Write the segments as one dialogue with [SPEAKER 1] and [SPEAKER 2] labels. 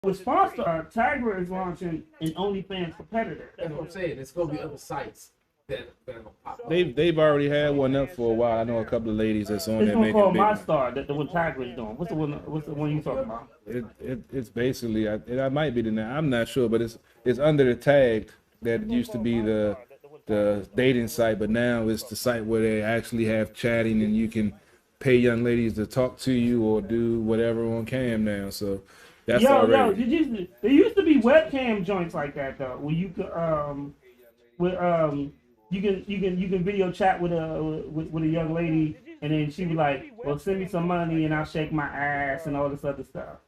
[SPEAKER 1] with sponsor, Tiger is launching an OnlyFans competitor.
[SPEAKER 2] That's what I'm saying. There's gonna be other sites that are gonna pop up.
[SPEAKER 3] They've already had one up for a while. I know a couple of ladies that's on
[SPEAKER 1] It's
[SPEAKER 3] there
[SPEAKER 1] one
[SPEAKER 3] making
[SPEAKER 1] called
[SPEAKER 3] big.
[SPEAKER 1] My Star, that the one Tiger is doing. What's the one you talking about?
[SPEAKER 3] It's basically I might be the name. I'm not sure, but it's under the tag that used to be the dating site, but now it's the site where they actually have chatting and you can pay young ladies to talk to you or do whatever on cam now. So that's already.
[SPEAKER 1] There used to be webcam joints like that though, where you could with you can video chat with a young lady, and then she be like, well, send me some money and I'll shake my ass and all this other stuff.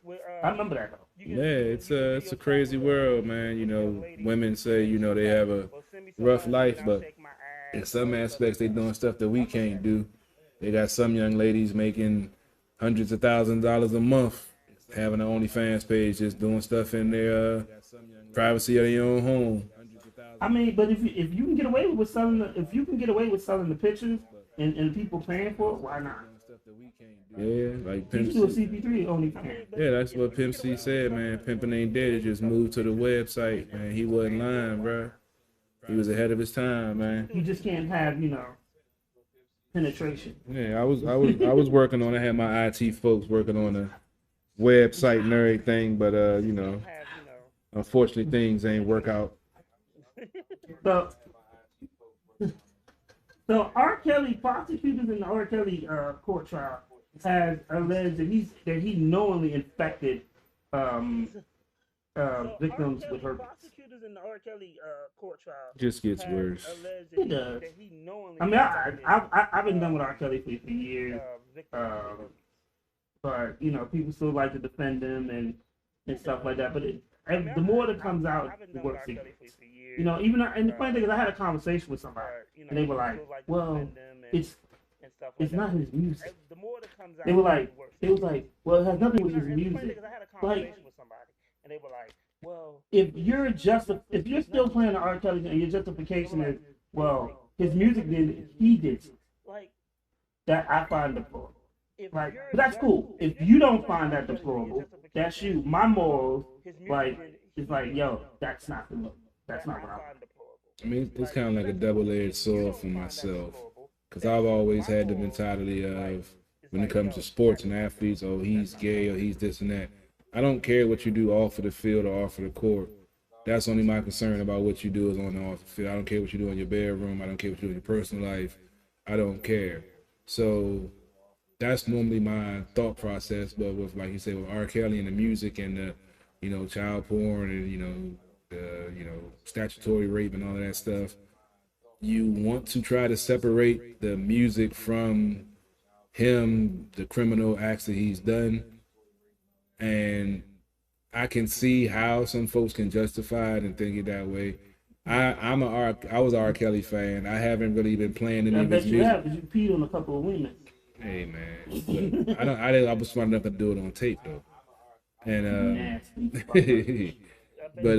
[SPEAKER 1] I remember that though.
[SPEAKER 3] Yeah, it's a crazy world, man. You know, women say they have a rough life, but in some aspects they doing stuff that we can't do. They got some young ladies making hundreds of thousands of dollars a month, having an OnlyFans page, just doing stuff in their privacy of their own home.
[SPEAKER 1] I mean, but if you can get away with selling the pictures and people paying for it, why not?
[SPEAKER 3] Yeah, like
[SPEAKER 1] You
[SPEAKER 3] Pimp
[SPEAKER 1] can do a
[SPEAKER 3] C.
[SPEAKER 1] CP3 OnlyFans.
[SPEAKER 3] Yeah, that's what Pimp C said, man. Pimping ain't dead. It just moved to the website, man. He wasn't lying, bro. He was ahead of his time, man.
[SPEAKER 1] You just can't have penetration.
[SPEAKER 3] Yeah, I was working on. I had my IT folks working on a website and everything, but unfortunately things ain't work out.
[SPEAKER 1] So, so R. Kelly, prosecutors in the R. Kelly court trial has alleged that he knowingly infected victims with herpes.
[SPEAKER 3] Just gets worse.
[SPEAKER 1] It does. I mean, I've been done with R. Kelly for years, but people still like to defend him and stuff like that. But the more that comes out, the worse it gets. And the funny thing is, I had a conversation with somebody, and they were like, "Well, it's not his music." They were like, "Well, it has nothing with his music." Like, if you're still playing the R. Kelly and your justification is, well, his music he did that, I find deplorable. Like, but that's cool. If you don't find that deplorable, that's you. My morals, it's like, yo, that's not the look. That's not what I want.
[SPEAKER 3] I mean, it's kind of like a double-edged sword for myself, because I've always had the mentality of, when it comes to sports and athletes, oh, he's gay or he's this and that. I don't care what you do off of the field or off of the court. That's only my concern about what you do is on and off the field. I don't care what you do in your bedroom. I don't care what you do in your personal life. I don't care. So that's normally my thought process. But with, like you said, with R. Kelly and the music and the, child porn and, statutory rape and all of that stuff, you want to try to separate the music from him, the criminal acts that he's done. And I can see how some folks can justify it and think it that way. I was an R. Kelly fan. I haven't really been playing any of his music.
[SPEAKER 1] I bet you have, because you peed on a couple of women.
[SPEAKER 3] Hey man, but I was smart enough to do it on tape though. And but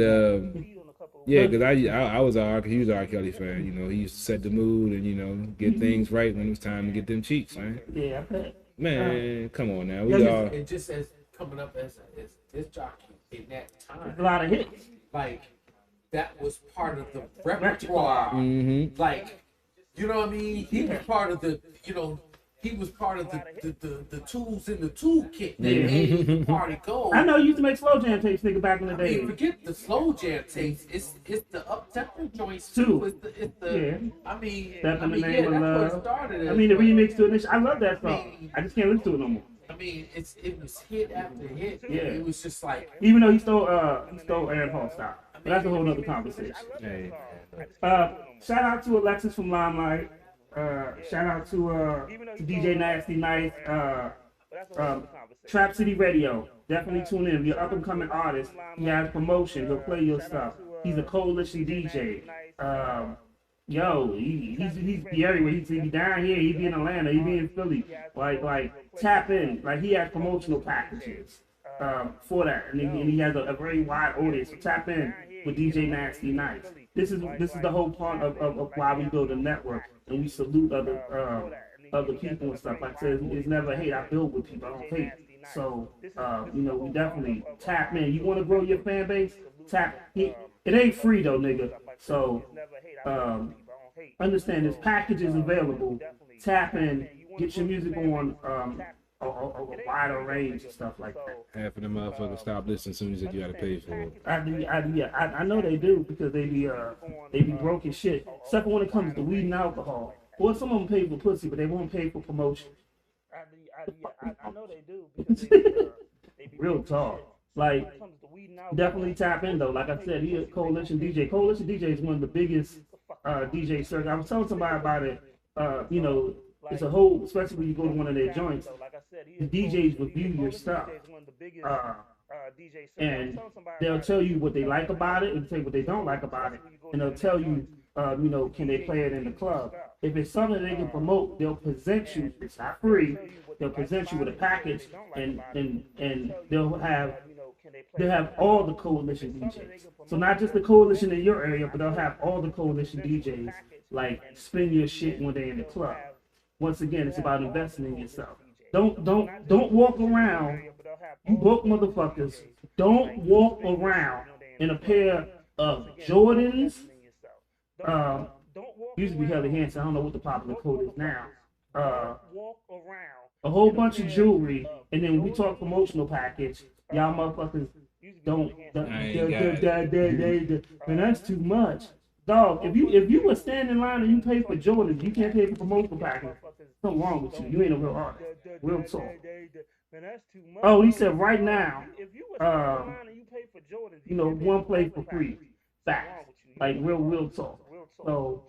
[SPEAKER 3] yeah, because I was he was an R. Kelly fan. He used to set the mood and get things right when it was time to get them cheeks, man.
[SPEAKER 1] Yeah, I bet.
[SPEAKER 3] Man, come on now,
[SPEAKER 2] And just as coming up as this jockey in that time,
[SPEAKER 1] a lot of hits.
[SPEAKER 2] Like that was part of the repertoire.
[SPEAKER 3] Mm-hmm.
[SPEAKER 2] Like, you know what I mean? He was part of the, he was part of the tools in the toolkit that made the party go.
[SPEAKER 1] I know you used to make slow jam tapes, nigga, back in the day.
[SPEAKER 2] Forget the slow jam tapes. It's the up tempo joints
[SPEAKER 1] too.
[SPEAKER 2] It's the
[SPEAKER 1] I
[SPEAKER 2] mean,
[SPEAKER 1] Step in the Name of Love.
[SPEAKER 2] What started.
[SPEAKER 1] I mean, the remix to it. I love that song. I just can't listen to it no more.
[SPEAKER 2] I mean, it was hit after hit.
[SPEAKER 1] Yeah.
[SPEAKER 2] It was just like,
[SPEAKER 1] even though he stole Aaron Paul's style. But that's a whole other conversation.
[SPEAKER 3] Hey.
[SPEAKER 1] Shout out to Alexis from Limelight. Shout out to DJ Nasty Nice. Trap City Radio. Definitely tune in. If you're an up and coming artist, he has promotions. He'll play your stuff. He's a coalition DJ. He's be everywhere. He be down here. He be in Atlanta. He be in Philly. Like tap in. Like he has promotional packages for that, and he has a very wide audience. So tap in with DJ Nasty Nice. This is the whole part of why we build a network, and we salute other people and stuff. Like I said, it's never hate. I build with people. I don't hate. So, we definitely tap in. You want to grow your fan base? Tap. It ain't free though, nigga. So, understand this package is available. Tap in, get your music on a wider range and stuff like that.
[SPEAKER 3] Half of the motherfuckers stop listening as soon as you gotta pay for it.
[SPEAKER 1] I know they do because they be broke as shit. Except when it comes to weed and alcohol. Or some of them pay for pussy, but they won't pay for promotion. I know they do because real talk. Like, definitely tap in though. Like I said, he a Coalition DJ. Coalition DJ is one of the biggest DJ circuits. I was telling somebody about it. It's a whole, especially when you go to one of their joints. The DJs review your stuff, and they'll tell you what they like about it, and tell you what they don't like about it, and they'll tell you, can they play it in the club? If it's something they can promote, they'll present you. It's not free. They'll present you with a package, and they'll have all the Coalition DJs. So not just the Coalition in your area, but they'll have all the Coalition DJs like spin your shit one day in the club. Once again, it's about investing in yourself. Don't walk around, you broke motherfuckers. Don't walk around in a pair of Jordans. Used to be Helly Hansen. I don't know what the popular code is now. A whole bunch of jewelry, and then when we talk promotional package, y'all motherfuckers don't. Man, that's too much. Dog, if you were standing in line and you pay for Jordans, you can't pay for promotional package. Something wrong with you. You ain't a real artist. Real talk. Oh, he said right now, one play for free. Facts. Like real talk. So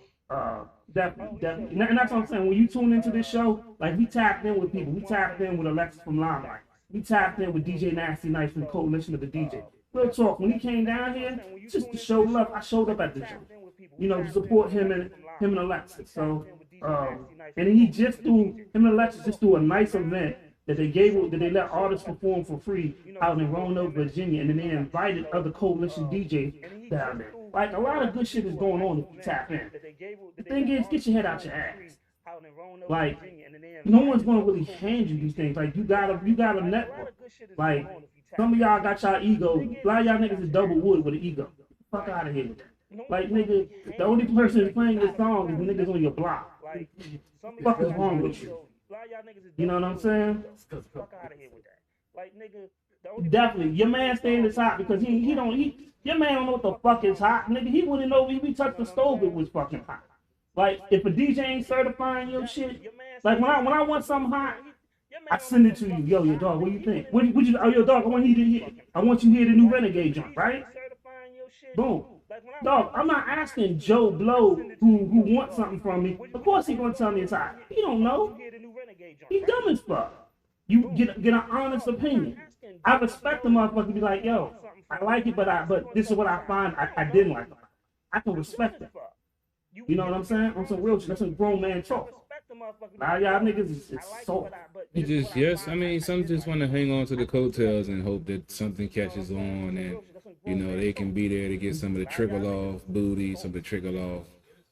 [SPEAKER 1] definitely. And that's what I'm saying. When you tune into this show, like we tapped in with people. We tapped in with Alexis from Limelight. We tapped in with DJ Nasty Nice from the Coalition of the DJ. Real talk. When he came down here, just to show love, I showed up at the show. To support him and Alexis. So, and he just him and Alexis just threw a nice event that they let artists perform for free out in Roanoke, Virginia, and then they invited other Coalition DJs down there. Like a lot of good shit is going on if you tap in. The thing is, get your head out your ass. Like, no one's gonna really hand you these things. Like, you gotta network. Like, some of y'all got y'all ego. A lot of y'all niggas is double wood with an ego. Fuck out of here with that. Like, nigga, the only person that's playing your song is the niggas on your block. What the fuck is wrong with you? You know what I'm saying? Definitely, your man staying is hot because your man don't know what the fuck is hot, nigga. He wouldn't know if he touched the stove it was fucking hot. Like, if a DJ ain't certifying your shit, like when I want something hot, I send it to you. Yo, your dog, what do you think? Your dog, I want you to hear the new Renegade joint, right? Boom. Dog, I'm not asking Joe Blow who wants something from me. Of course he gonna tell me it's hot. He don't know. He dumb as fuck. You get an honest opinion. I respect the motherfucker to be like, yo, I like it, but this is what I find I didn't like it. I can respect it. You know what I'm saying? On some real shit. That's some grown man talk. Now y'all niggas is soft.
[SPEAKER 3] Some just want to hang on to the coattails and hope that something catches on and they can be there to get some of the trickle off booty, some of the trickle off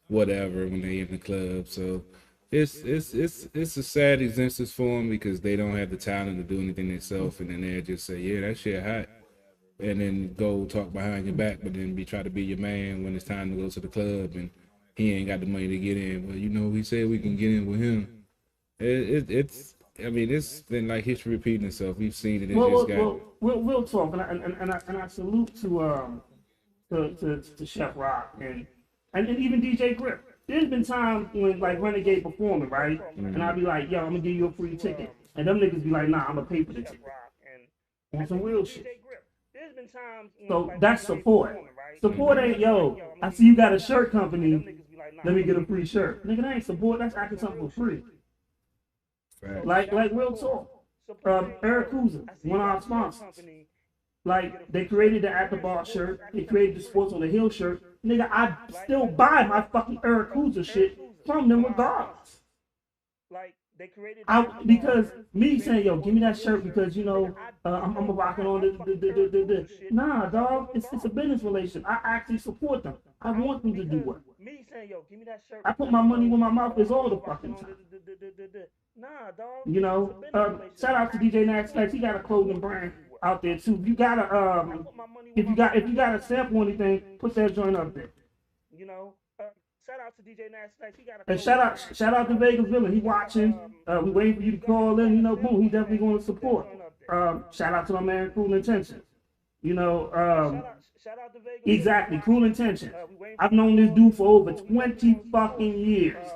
[SPEAKER 3] whatever when they in the club. So it's a sad existence for them because they don't have the talent to do anything themselves, and then they just say, yeah, that shit hot, and then go talk behind your back, but then try to be your man when it's time to go to the club and he ain't got the money to get in. Well, we said we can get in with him. It's been like history repeating itself. We've seen it in this guy.
[SPEAKER 1] We'll talk, and I salute to Chef Rock and even DJ Grip. There's been times when like Renegade performing, right? Mm-hmm. And I'll be like, yo, I'm gonna give you a free ticket, and them niggas be like, nah, I'm gonna pay for the ticket. On some real shit. So that's support. Support ain't, yo, I see you got a shirt company, let me get a free shirt. Nigga, that ain't support, that's acting something for free. Right. Like real talk. Eric Kuzin, one of our sponsors. Like, they created the At the Bar shirt, they created the Sports on the Hill shirt. Nigga, I still buy my fucking Eric Kuzin shit from them regardless. Because me saying, yo, give me that shirt because, I'm rocking on the. Nah, dog, it's a business relationship. I actually support them. I want them to do what? I put my money where my mouth is all the fucking time. You know, shout out to DJ Nasty Nice. He got a clothing brand out there too. You gotta if you got to sample anything, put that joint up there. And shout out to Vegas Villain. He watching. We waiting for you to call in. You know, boom. He definitely going to support. Shout out to my man, Cool Intentions. You know, exactly, Cool Intentions. I've known this dude for over 20 fucking years.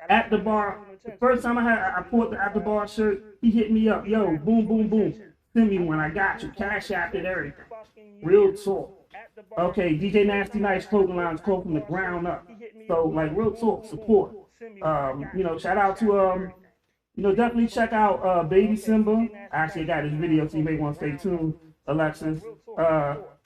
[SPEAKER 1] At the bar, the first time I poured the at the bar shirt, he hit me up. Yo, boom, boom, boom. Send me one. I got you. Cash App it, everything. Real talk. Okay, DJ Nasty Nice clothing line is called from the ground up. So like real talk, support. You know, shout out to you know, definitely check out Baby Simba. I actually got his video, so you may want to stay tuned, Alexis.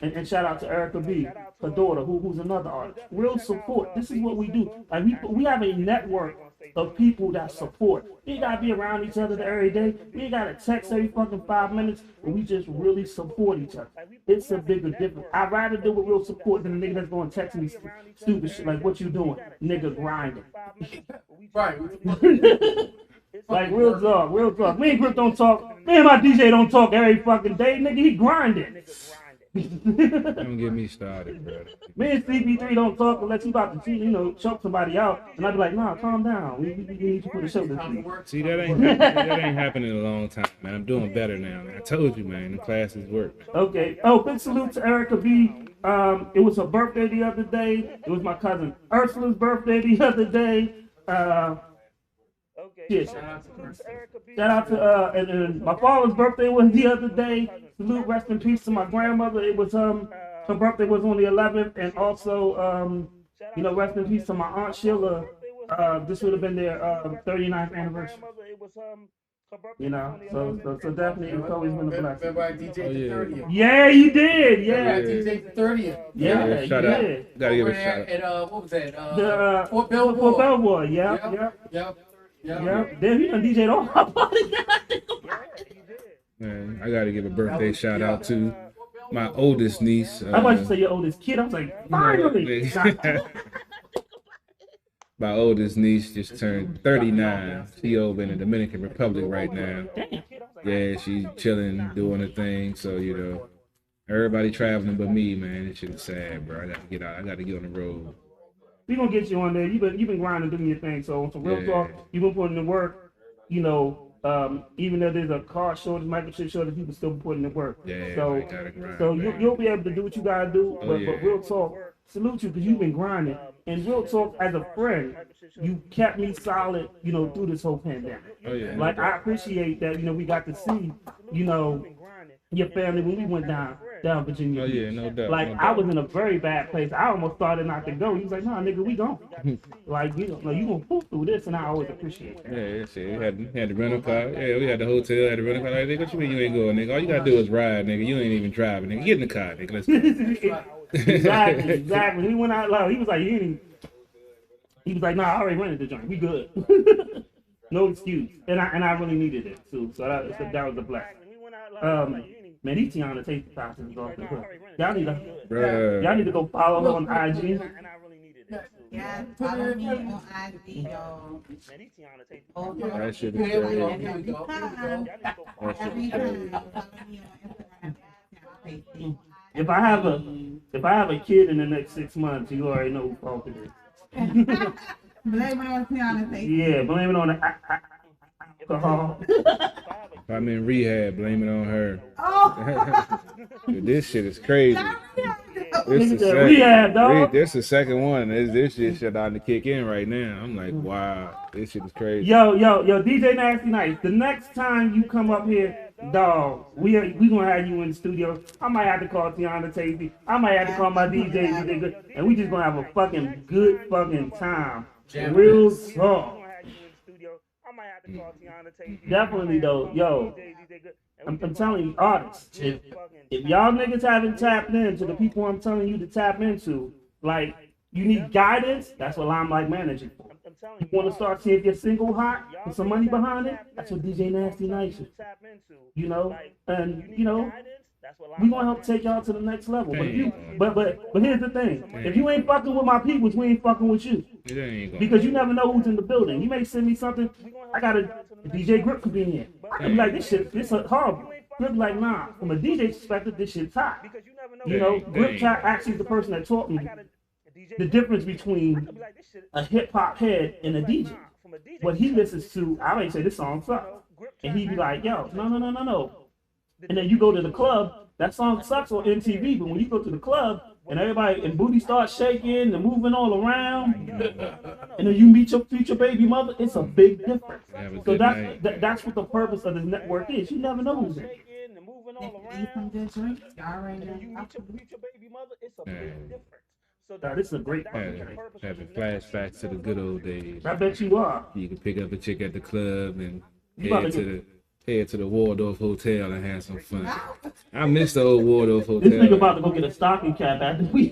[SPEAKER 1] And shout out to Erica B, her daughter, who's another artist. Real support. This is what we do. Like we have a network of people that support. We ain't gotta be around each other every day. We ain't gotta text every fucking 5 minutes, but we just really support each other. It's a bigger difference. I'd rather do with real support than a nigga that's going to text me stupid shit like, what you doing? Nigga grinding.
[SPEAKER 2] Right.
[SPEAKER 1] Like real talk. Me and Grip don't talk. Me and my DJ don't talk every fucking day. Nigga, he grinding.
[SPEAKER 3] Don't get me started, bro.
[SPEAKER 1] Me and CP3 don't talk unless he about to, you know, choke somebody out, and I'd be like, nah, calm down. We need to put a show this week.
[SPEAKER 3] See, that ain't happening in a long time, man. I'm doing better now, man. I told you, man. The classes work.
[SPEAKER 1] Okay. Oh, big salute to Erica B. It was her birthday the other day. It was my cousin Ursula's birthday the other day. Yes. Shout out to and my father's birthday was the other day. Salute, rest in peace to my grandmother. It was her birthday was on the 11th, and also you know, rest in peace to my aunt Sheila. This would have been their 39th anniversary. You know, so definitely it's always been a blessing.
[SPEAKER 2] Remember I DJ'd the 30th.
[SPEAKER 1] Yeah, you did. Yeah,
[SPEAKER 2] I DJ'd the 30th.
[SPEAKER 1] Yeah,
[SPEAKER 3] shout out. Gotta give
[SPEAKER 2] Over
[SPEAKER 3] a shout out.
[SPEAKER 2] there at what was that?
[SPEAKER 1] The
[SPEAKER 2] Fort Belvoir.
[SPEAKER 1] Fort Belvoir. Yep. Damn, you done DJ'd all my parties.
[SPEAKER 3] Man, I gotta give a birthday shout out to my oldest niece.
[SPEAKER 1] I'm about to say your oldest kid. I was like, finally.
[SPEAKER 3] My oldest niece just turned 39. She over in the Dominican Republic right now. Yeah, she's chilling, doing her thing. So, you know, everybody traveling but me, man. This shit is sad, bro. I gotta get out. I gotta get on the road.
[SPEAKER 1] We gonna get you on there. You've been grinding, doing your thing. So real talk, you've been putting in the work. You know, even though there's a car shortage, microchip shortage, people still putting in the work.
[SPEAKER 3] Yeah,
[SPEAKER 1] so you'll be able to do what you gotta do. But real talk, salute you because you've been grinding. And real talk, as a friend, you kept me solid, you know, through this whole pandemic.
[SPEAKER 3] Oh yeah.
[SPEAKER 1] Like I appreciate that, you know, we got to see, you know, your family when we went down Virginia.
[SPEAKER 3] Oh yeah, no doubt.
[SPEAKER 1] Like I was in a very bad place. I almost started not to go. He was like, "Nah, nigga, we gone." Like you know, you gonna pull through this, and I always appreciate that.
[SPEAKER 3] Yeah, shit. We had the rental car. Yeah, we had the hotel, had the rental car. Like, nigga, what you mean you ain't going, nigga? All you gotta do is ride, nigga. You ain't even driving, nigga. Get in the car, nigga. Let's go.
[SPEAKER 1] Exactly. He went out loud. He was like, he was like, "Nah, I already rented the joint. We good." No excuse. And I really needed it too. So that was a blessing. Man, these Tiana Tasty sauces is off the hook. Y'all need to go follow her on IG.
[SPEAKER 4] Yeah, follow me on IG, y'all.
[SPEAKER 3] That shit is
[SPEAKER 4] Every
[SPEAKER 3] crazy.
[SPEAKER 4] time, follow me on Instagram.
[SPEAKER 1] If I have a kid in the next 6 months, you already know who fault it is.
[SPEAKER 4] Blame it on Tiana Tasty.
[SPEAKER 1] Yeah, blame it on the alcohol.
[SPEAKER 3] If I'm in rehab, blame it on her.
[SPEAKER 4] Oh!
[SPEAKER 3] Dude, this shit is crazy.
[SPEAKER 1] This is rehab, dog.
[SPEAKER 3] This the second one. This shit starting to kick in right now. I'm like, wow, this shit is crazy.
[SPEAKER 1] Yo, DJ Nasty Nice. The next time you come up here, dog, we gonna have you in the studio. I might have to call Tiana Tasty. I might have to call my DJ, and we just gonna have a fucking good fucking time. Real talk. Definitely though, yo. I'm telling you, artists, if y'all niggas haven't tapped into the people I'm telling you to tap into, like, you need guidance, that's what Limelight Managing for. You want to start seeing if you're single hot with some money behind it, that's what DJ Nasty Nice is. You know, and, you know, we gonna help take y'all to the next level. But if you, but here's the thing: if you ain't fucking with my peoples, we ain't fucking with you. Because you never know who's in the building. You may send me something. I got a DJ Grip could be in here. I could be like, this is horrible. Grip like, nah. From a DJ perspective, this shit's hot. You know, Grip actually is the person that taught me the difference between a hip hop head and a DJ. What he listens to, I may say this song sucks, and he be like, yo, no. And then you go to the club, that song sucks on MTV, but when you go to the club and everybody and booty starts shaking and moving all around, and then you meet your future baby mother, it's a big difference. So that's what the purpose of this network is. You never know who's in it.
[SPEAKER 4] Eat some good drinks. Y'all already know.
[SPEAKER 1] This is a great fucking
[SPEAKER 3] having flashbacks to the good old days.
[SPEAKER 1] I bet you are.
[SPEAKER 3] You can pick up a chick at the club and head to the Waldorf Hotel and have some fun. I miss the old Waldorf Hotel.
[SPEAKER 1] This nigga about to go get a stocking cap after we.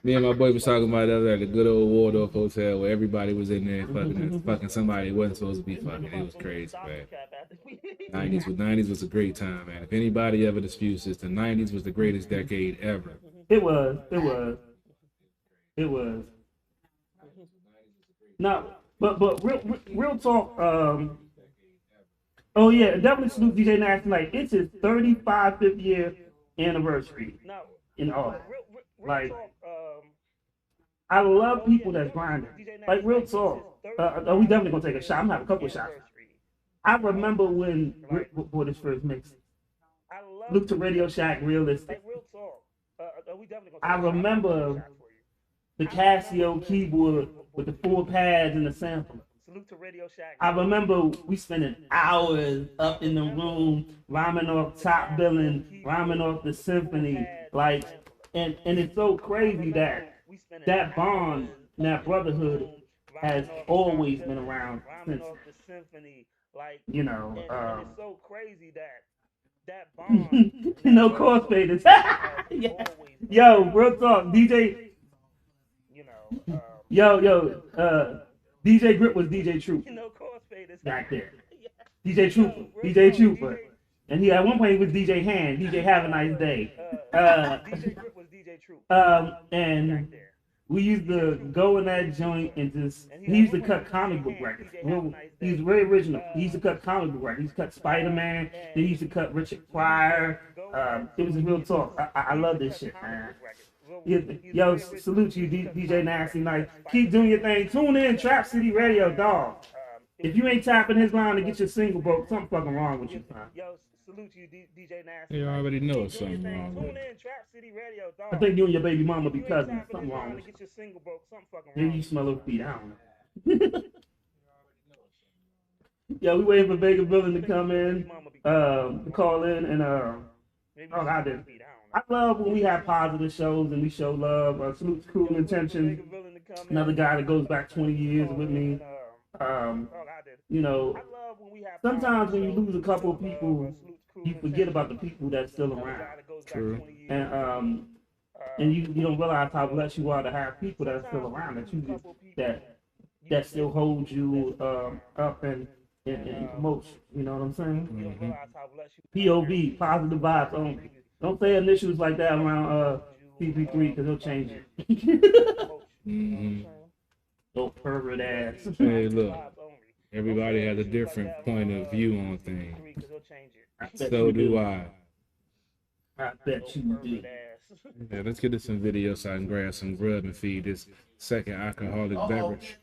[SPEAKER 3] Me and my boy was talking about the other at the good old Waldorf Hotel where everybody was in there fucking somebody who wasn't supposed to be fucking. It was crazy, man. 90s was a great time, man. If anybody ever disputes this, the 90s was the greatest decade ever.
[SPEAKER 1] It was. No, but real talk. Oh yeah, definitely salute DJ Nasty. Like it's his 35th year anniversary in August. Like I love people that's grinding. Like real talk. We definitely gonna take a shot. I'm gonna have a couple of shots. I remember when Rick bought his first mix. Luke to Radio Shack, Realistic. I remember the Casio keyboard with the 4 pads and the sampler. I remember we spending hours up in the room rhyming off Top Billing, rhyming off the symphony, like, and it's so crazy that bond, that brotherhood has always been around since. You know, it's so crazy that bond. No crossfaders. Yo, real talk, DJ. DJ Grip was DJ Trooper. Back there. DJ Trooper. And he at one point he was DJ Hand, DJ Have a Nice Day. And we used to go in that joint and just, he used to cut comic book records. He was very original. He used to cut comic book records. He used to cut Spider-Man. Then he used to cut Richard Pryor. It was a real talk. I love this shit, man. Yo, salute you, DJ Nasty Night. Keep doing your thing. Tune in, Trap City Radio, dog. If you ain't tapping his line to get your single broke, something fucking wrong with you, man.
[SPEAKER 5] Yo, salute you, DJ Nasty.
[SPEAKER 3] You already know something wrong with you.
[SPEAKER 1] I think you and your baby mama be cousins. Something wrong with you. Maybe you smell her feet. I don't know. Yo, we waiting for Vega Villain to come in, to call in, and I did. I love when we have positive shows and we show love. Salute to Cruel Intentions, another guy that goes back 20 years with me. You know, sometimes when you lose a couple of people, you forget about the people that's still around.
[SPEAKER 3] True.
[SPEAKER 1] And you don't realize how blessed you are to have people that are still around that still hold you up and promotes. You know what I'm saying? Mm-hmm. POV, positive vibes only. Don't say initials like that around pt.2 because he'll change it.
[SPEAKER 3] Mm-hmm.
[SPEAKER 1] Don't pervert ass.
[SPEAKER 3] Hey, look. Everybody has a different point of view on things. So do I.
[SPEAKER 1] I bet you do.
[SPEAKER 3] Yeah, let's get to some video so I can grab some grub and feed this second alcoholic beverage.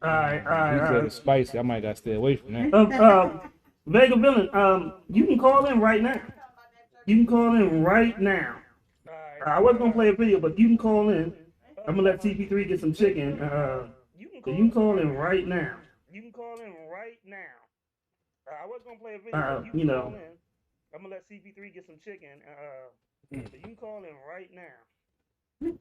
[SPEAKER 1] Alright.
[SPEAKER 3] It's spicy. I might gotta stay away from that.
[SPEAKER 1] Vega Villain, you can call in right now. I wasn't gonna play a video, but you can call in. I'm gonna let TP3 get some chicken. So you can call in right now. I was gonna play a video. You know. I'm gonna let CP3 get some chicken. So you can call in right now.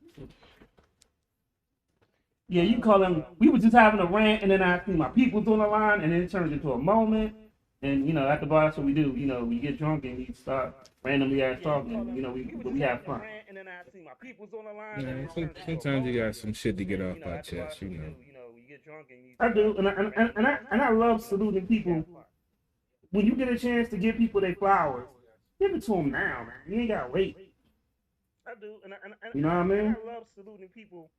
[SPEAKER 1] Yeah, you can call in. We were just having a rant, and then I see my people's on the line, and then it turns into a moment. And you know, at the bar, that's what we do. You know, we get drunk and we start randomly ass talking. You know, we have fun.
[SPEAKER 3] Yeah, sometimes you got some shit to get off my chest, you know.
[SPEAKER 1] I do, and I love saluting people when you get a chance to give people their flowers, give it to them now, man. You ain't gotta wait.
[SPEAKER 5] I do,
[SPEAKER 1] You know what I mean?
[SPEAKER 5] I love saluting people.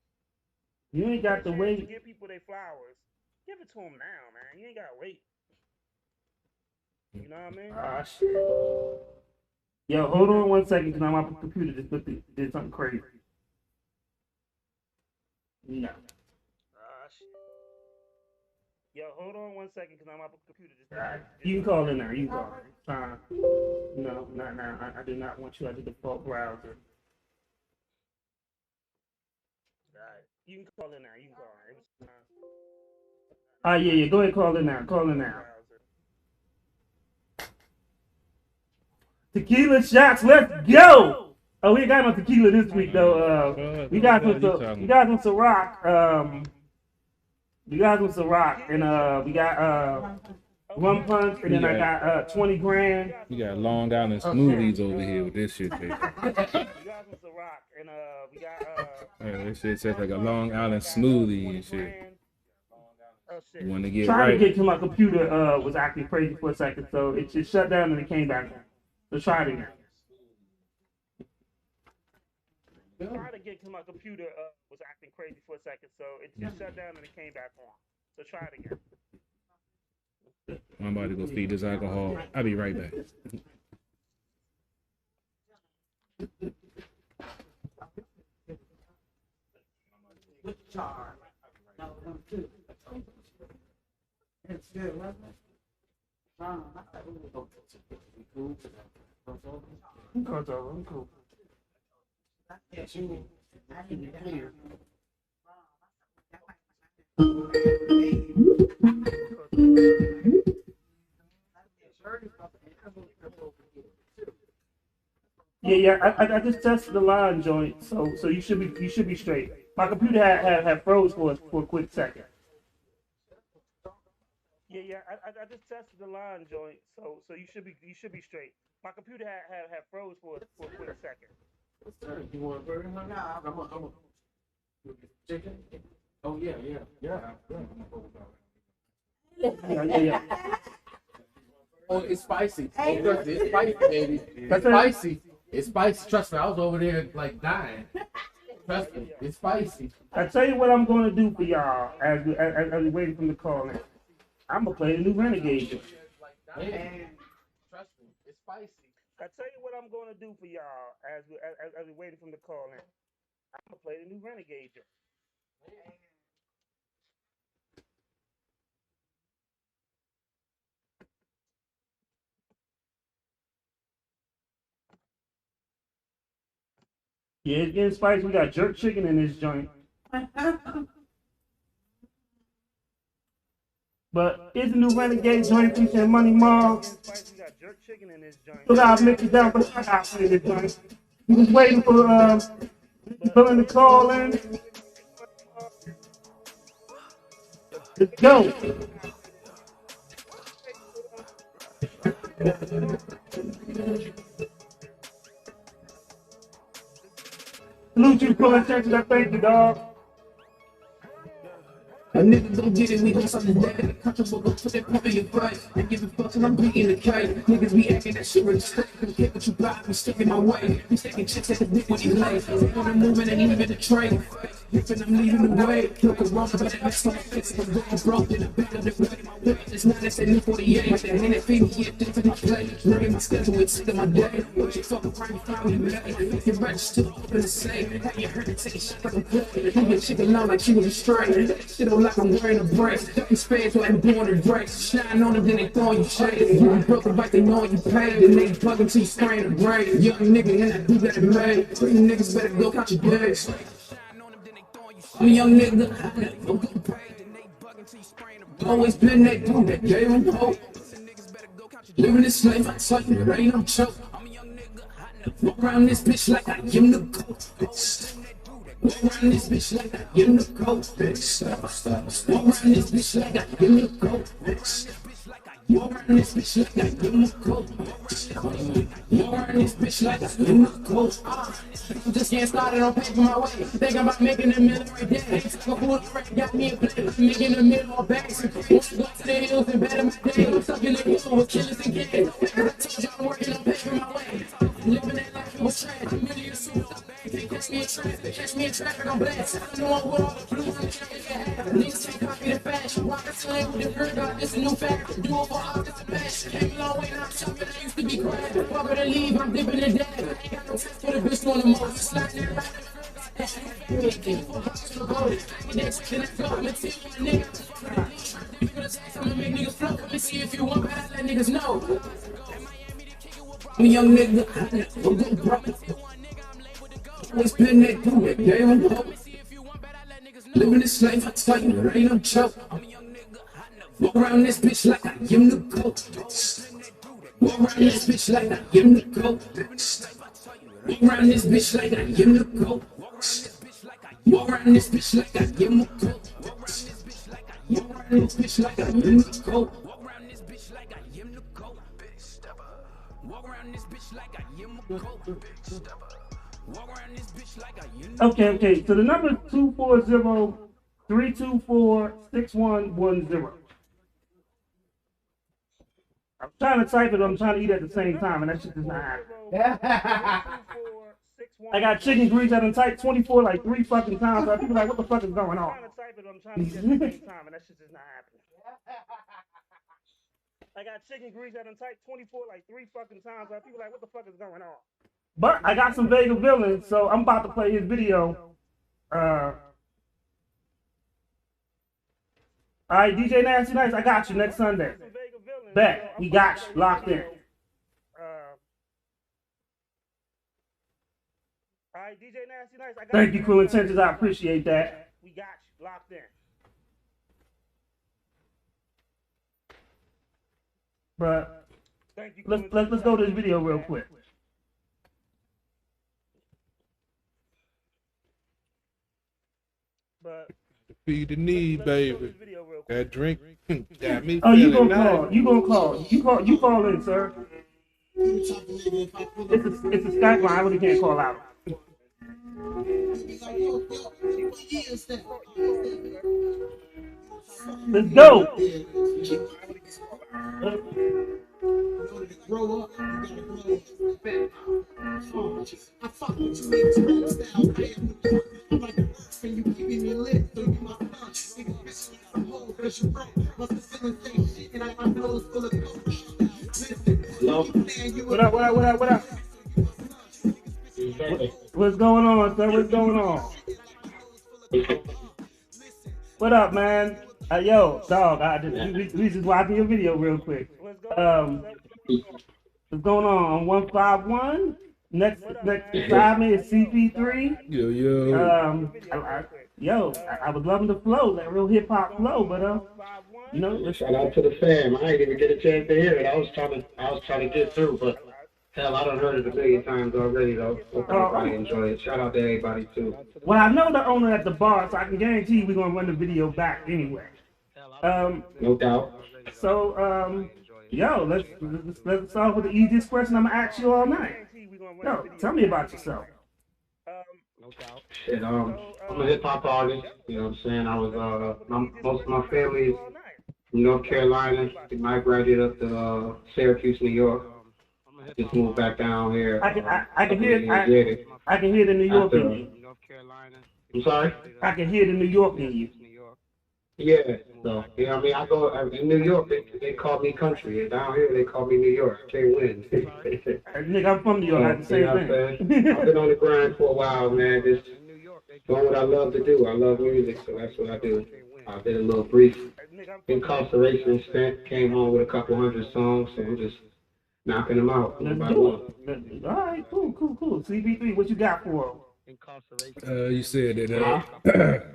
[SPEAKER 1] You ain't got to
[SPEAKER 5] To
[SPEAKER 1] wait.
[SPEAKER 5] give people their flowers. Give it to them now, man. You ain't gotta wait. You know what I mean?
[SPEAKER 1] Ah, shit. Yo, hold on 1 second, cause my computer just did something crazy. No.
[SPEAKER 5] Shit. Yo, hold on 1 second, cause my computer just.
[SPEAKER 1] Alright. You can call in now. You can call in. No, not now. I do not want you at the default browser.
[SPEAKER 5] Alright. You can call in now. You can call in.
[SPEAKER 1] Yeah. Go ahead, call in now. Call in now. Tequila shots. Let's go. Oh, we ain't got no tequila this week though. We got some Ciroc. We got some Ciroc, and we got rum punch, and then I got 20 grand.
[SPEAKER 3] You got Long Island smoothies over here with this shit, baby.
[SPEAKER 5] We got some Ciroc, and we got
[SPEAKER 3] This shit says like a Long Island smoothie and shit.
[SPEAKER 5] Oh shit.
[SPEAKER 3] You want to get
[SPEAKER 1] Trying
[SPEAKER 3] right?
[SPEAKER 1] to get to my computer was acting crazy for a second, so it just shut down and it came back on. Let's try it again.
[SPEAKER 5] Trying to get to my computer was acting crazy for a second, so it just shut down and it came back on. So try it again.
[SPEAKER 3] I'm about to go feed this alcohol. I'll be right back.
[SPEAKER 4] It's good, wasn't it?
[SPEAKER 1] I'm cool. Yeah. I just tested the line joint, so you should be straight. My computer had froze for a quick second.
[SPEAKER 5] Yeah. I just tested the line joint, so you should be straight. My computer had froze for a quick second.
[SPEAKER 2] You want a burger? No. I'm chicken. Oh yeah.
[SPEAKER 1] Yeah.
[SPEAKER 2] Oh, it's spicy. Oh, trust me, it's spicy, baby. It's spicy. It's spicy. Trust me, I was over there like dying. Trust me, it's spicy.
[SPEAKER 1] I tell you what I'm gonna do for y'all as we waiting for the call in. I'm gonna play the new Renegade.
[SPEAKER 2] Trust me, it's spicy.
[SPEAKER 5] I tell you what I'm gonna do for y'all as we waiting for the call in. I'm gonna play the new Renegade.
[SPEAKER 1] Yeah, it's getting spicy. We got jerk chicken in this joint. But it's a new Renegade joint featuring Money Mall.
[SPEAKER 5] We got jerk chicken in this joint.
[SPEAKER 1] So I mix it down, but I got to play this joint. We just waiting for filling the call in. Let's go. Salute you for attention. I thank you, dog.
[SPEAKER 6] A nigga gon' get it, we gon' suck the dead. Comfortable, go put that pump in your butt. They give a fuck till I'm beating the kite. Niggas be acting that shit with stick. Don't care what you got, be sticking my way. Be taking chicks at the dick when he lay. They on the movement and even the train. Ripping, I'm leaving the way. Kill corona, but it makes my face. I'm going broke in the back of the way. My whip is not that 48. With the hand that feed me, yeah, different my play. Bringing my schedule, it's sick of my day. What you fucking crying, you finally made. Make it register, open the safe. How you heard it, take a shit like a play. Leave your chick alone like she was a stray. Shit don't like I'm wearing a brace. Ducking spades while I'm doing the breaks. Shine on them, then they throwing you shade. You broke the bike, they know you paid. Then they plug until you spraying the brain. Young nigga, and I do that in May. Three niggas better go count your days. I'm a young nigga, go get paid. Always been that dude that gave them hope. Living this life, I tell you, it ain't no joke. Walk around this bitch like I am the goat. Walk around this bitch like I am the goat. Walk around this bitch like I am the goat. Walk around this bitch like I am the coat. Walk around this bitch like I am the coat. I'm just getting started on paper my way. Think about making a million right there. Ain't talking about already got me a plan. Making a million more bags. Want to go to the hills and better my day. I'm stuck in the hills with killers and gangs. I told you I'm working on paper my way. Living that life it was trash. I'm really a superstar. Can't catch me in traffic. Catch me in traffic, I'm blessed. I know I'm with all the blues and the traffic I have. Niggas can't copy the fashion. Walk the slang with the bird dog. This a new fact. Do it for all this a passion. Came a long way, now I'm shopping. I used to be quiet. Fuck to leave, I'm dipping in dad. I ain't got no time for the bitch doing the most. Sliding everybody. I'ma make niggas flow. Let me see if you want, but I let niggas know. I'm a young nigga. Always been that dude, they don't know. Living this life, I tell you, there ain't no joke. Walk around this bitch like I am the goat. Walk around this bitch like I am the goat. Walk around this bitch like I am the goat. Walk around this bitch like I am the goat. Walk around this bitch like I am the goat. Walk around this bitch like I am the goat. Walk around this bitch like I am the goat.
[SPEAKER 1] Okay. So the number is 240-324-6110. I'm trying to type it, but I'm trying to eat at the same time, and that shit does not happen. I got chicken grease. I done typed 24 like 3 fucking times. So people like, what the fuck is going on?
[SPEAKER 5] I'm trying to type it, but I'm trying to eat at the same time, and that shit does not happen. I got chicken grease. I done typed 24 like 3 fucking times. So people like, what the fuck is going on?
[SPEAKER 1] But I got some Vega villains, so I'm about to play his video. All right, DJ Nasty Nice, I got you next Sunday. Bet, we got you, locked in.
[SPEAKER 5] All right, DJ Nasty Nice, I got
[SPEAKER 1] Thank you, Cruel Intentions, I appreciate that.
[SPEAKER 5] We got you, locked in.
[SPEAKER 1] But let's go to this video real quick.
[SPEAKER 5] But
[SPEAKER 3] Feed the need, baby. That drink got me.
[SPEAKER 1] Oh, you gonna call? You call in, sir. It's a Skype line. I really can't call out. Let's go.
[SPEAKER 6] Grow up, you gotta grow up. I fuck with you, make you style. I am the I'm like the earth, and you keeping me lit, so you my son. Nigga, bitch, you got a hole, cause you broke. Must be feeling same shit, and I got my nose full of coke. Listen,
[SPEAKER 1] what up? What's going on, sir? What's going on? What up, man? Yo, dog, we just watching your video real quick. What's going on? 151? Next 5 minutes, CP3.
[SPEAKER 3] Yo.
[SPEAKER 1] I was loving the flow, that real hip hop flow, but you know.
[SPEAKER 7] Shout out to the fam. I ain't even get a chance to hear it. I was trying to get through, but hell, I done heard it a million times already though. Hope everybody enjoy it. Shout out to everybody too.
[SPEAKER 1] Well, I know the owner at the bar, so I can guarantee we're gonna run the video back anyway.
[SPEAKER 7] No doubt.
[SPEAKER 1] So yo, let's start with the easiest question I'm gonna ask you all night. Yo, tell me about yourself.
[SPEAKER 7] Shit, I'm a hip hop artist. You know what I'm saying? I was most of my family is from North Carolina. I migrated up to Syracuse, New York. Just moved back down here.
[SPEAKER 1] I can hear the New York in you.
[SPEAKER 7] I'm sorry?
[SPEAKER 1] I can hear the New York in you.
[SPEAKER 7] Yeah, so, you know what I mean? I go, in New York, they call me country, and down here, they call me New York. I can't win.
[SPEAKER 1] Nigga, I'm from New York, I have the same thing.
[SPEAKER 7] I've been on the grind for a while, man, just doing what I love to do. I love music, so that's what I do. I did a little brief incarceration stint, came home with a couple hundred songs, so I'm just knocking them out one by one.
[SPEAKER 1] All right, cool. CB3, what you got for him?
[SPEAKER 3] You said that.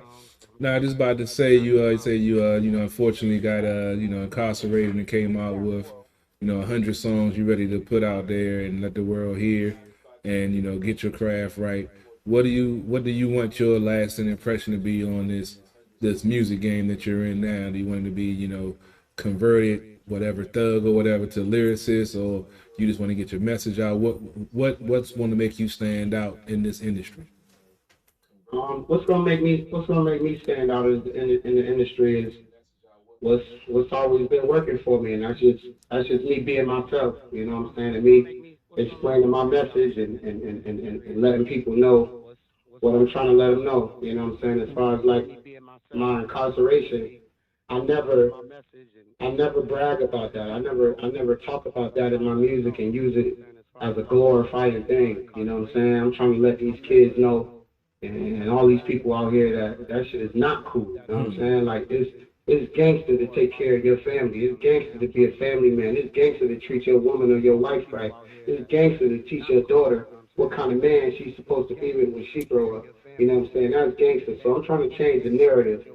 [SPEAKER 3] Nah, just about to say you say you unfortunately got incarcerated and came out with 100 songs you ready to put out there and let the world hear and get your craft right. What do you want your lasting impression to be on this music game that you're in now? Do you want it to be converted whatever thug or whatever to lyricist, or you just want to get your message out? What's going to make you stand out in this industry?
[SPEAKER 7] What's gonna make me stand out in the industry is what's always been working for me, and that's just me being myself. You know what I'm saying? And me explaining my message and letting people know what I'm trying to let them know. You know what I'm saying? As far as like my incarceration, I never I never brag about that. I never talk about that in my music and use it as a glorifying thing. You know what I'm saying? I'm trying to let these kids know and all these people out here that that shit is not cool. You know what I'm saying? Like it's gangster to take care of your family. It's gangster to be a family man. It's gangster to treat your woman or your wife right. It's gangster to teach your daughter what kind of man she's supposed to be with when she grow up. You know what I'm saying? That's gangster. So I'm trying to change the narrative.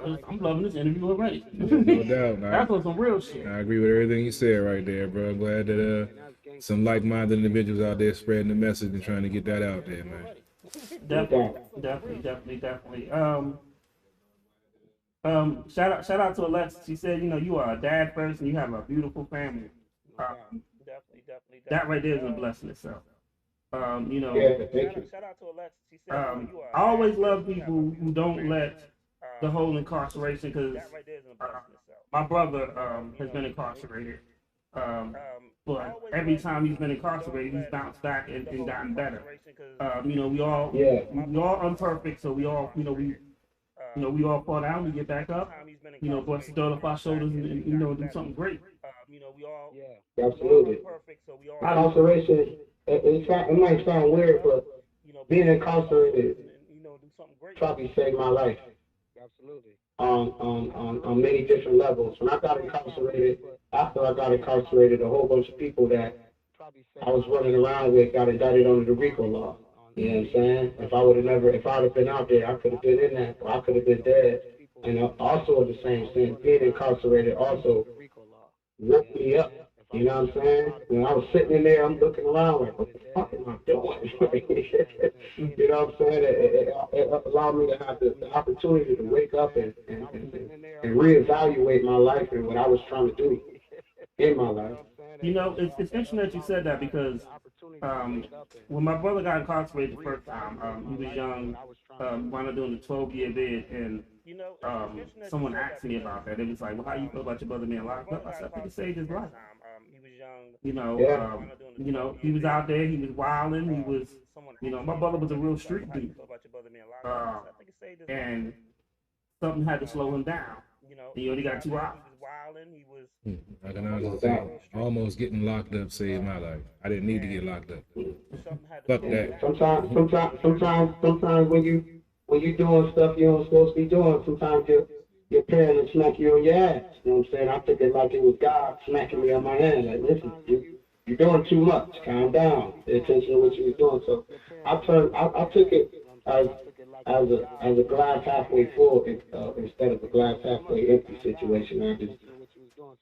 [SPEAKER 1] I'm loving this interview already.
[SPEAKER 3] No doubt.
[SPEAKER 1] That's on some real shit.
[SPEAKER 3] I agree with everything you said right there, bro. I'm glad that some like-minded individuals out there spreading the message and trying to get that out there, man.
[SPEAKER 1] Definitely. Shout out to Alexa. She said, you are a dad first and you have a beautiful family. That right there is a blessing itself.
[SPEAKER 7] Yeah, thank you.
[SPEAKER 5] Shout out to Alexa. She said, you are.
[SPEAKER 1] I always love people who don't let the whole incarceration, because my brother has been incarcerated. But every time he's been incarcerated, he's bounced back and gotten better. We all imperfect, so we all we all fall down, we get back up, bust the dirt off our shoulders and do something great.
[SPEAKER 7] Absolutely. Incarceration, it might sound weird, but being incarcerated probably saved my life on many different levels. When I got incarcerated, after I got incarcerated, a whole bunch of people that I was running around with got indicted under the RICO law. You know what I'm saying? If I'd have been out there, I could have been in that, or I could have been dead. And also in the same sense, being incarcerated also woke me up. You know what I'm saying? When I was sitting in there, I'm looking around like, what the fuck am I doing? You know what I'm saying? It allowed me to have the opportunity to wake up and reevaluate my life and what I was trying to do in my life.
[SPEAKER 1] It's interesting that you said that, because when my brother got incarcerated the first time, he was young, wound up doing the 12-year bid, and someone asked me about that. It was like, well, how you feel about your brother being locked up? I said, I think he saved his life. He was out there, he was wilding, he was, my brother was a real street dude. And something had to slow him down. He only got 2 hours.
[SPEAKER 3] I can honestly say, almost getting locked up saved my life. I didn't need to get locked up. Fuck that.
[SPEAKER 7] Sometimes when you doing stuff you don't supposed to be doing, sometimes your parents smack you on your ass. You know what I'm saying? I took it like it was God smacking me on my hand. Like, listen, you're doing too much. Calm down. Pay attention to what you was doing. So I took it as a glass halfway full instead of a glass halfway empty situation. I just,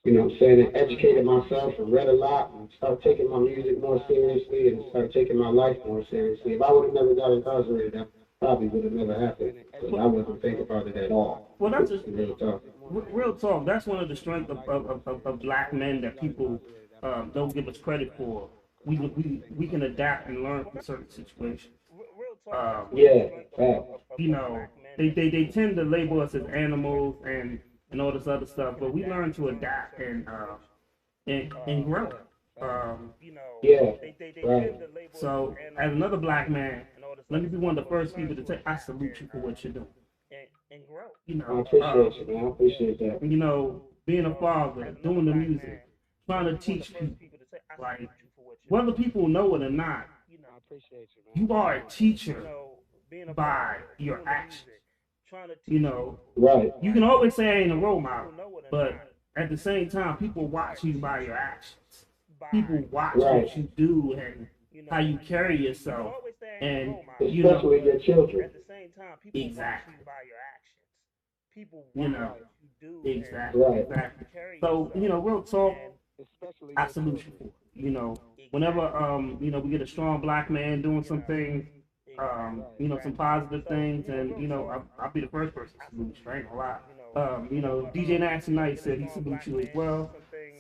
[SPEAKER 7] and educated myself and read a lot and started taking my music more seriously and started taking my life more seriously. If I would have never got incarcerated, that probably would have never happened, because I wasn't thinking about it at all.
[SPEAKER 1] Well, that's just
[SPEAKER 7] real talk.
[SPEAKER 1] Real talk. That's one of the strengths of black men that people don't give us credit for. We can adapt and learn from certain situations. They tend to label us as animals and all this other stuff, but we learn to adapt and grow. So, as another black man, let me be one of the first people to say, I salute you for what you're doing.
[SPEAKER 5] And grow.
[SPEAKER 7] I appreciate you, man. I appreciate that.
[SPEAKER 1] Being a father, doing the music, trying to teach people, like, whether people know it or not, you are a teacher by your actions.
[SPEAKER 7] Right.
[SPEAKER 1] You can always say I ain't a role model, but at the same time, people watch you by your actions. People watch what you do and how you carry yourself, and
[SPEAKER 7] especially your children.
[SPEAKER 5] At the same time, people watch you by your actions. People
[SPEAKER 1] watch
[SPEAKER 5] what you do.
[SPEAKER 1] Exactly. So real talk. I salute you for it. Whenever we get a strong black man doing some things, some positive things, and I'll be the first person to salute you. I ain't gonna lie. DJ Nash tonight said he salutes you as well.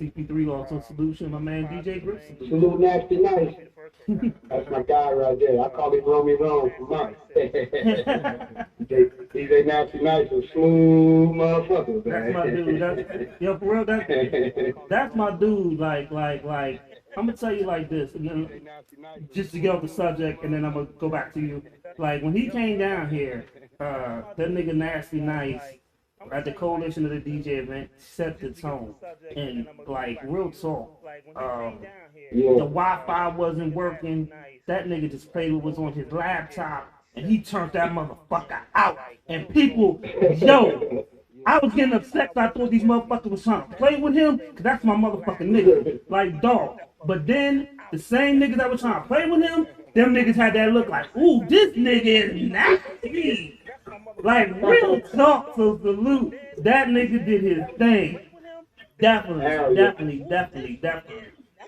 [SPEAKER 1] CP3 also solution, my man DJ Griff.
[SPEAKER 7] Salute Nasty Nice. That's my guy right there. I call him Romy Rome for Mike. DJ Nasty Nice is smooth motherfucker, man.
[SPEAKER 1] That's my dude. Yo, for real, that's my dude. Like, I'm gonna tell you like this, just to get off the subject, and then I'm gonna go back to you. Like when he came down here, that nigga Nasty Nice at the Coalition of the DJ event set the tone, and like real talk. The Wi-Fi wasn't working. That nigga just played what was on his laptop, and he turned that motherfucker out. And people, yo, I was getting upset 'cause I thought these motherfuckers was trying to play with him, 'cause that's my motherfucking nigga, like dog. But then the same niggas that were trying to play with him, them niggas had that look like, ooh, this nigga is nasty. Like real talk, so salute. That nigga did his thing. Definitely.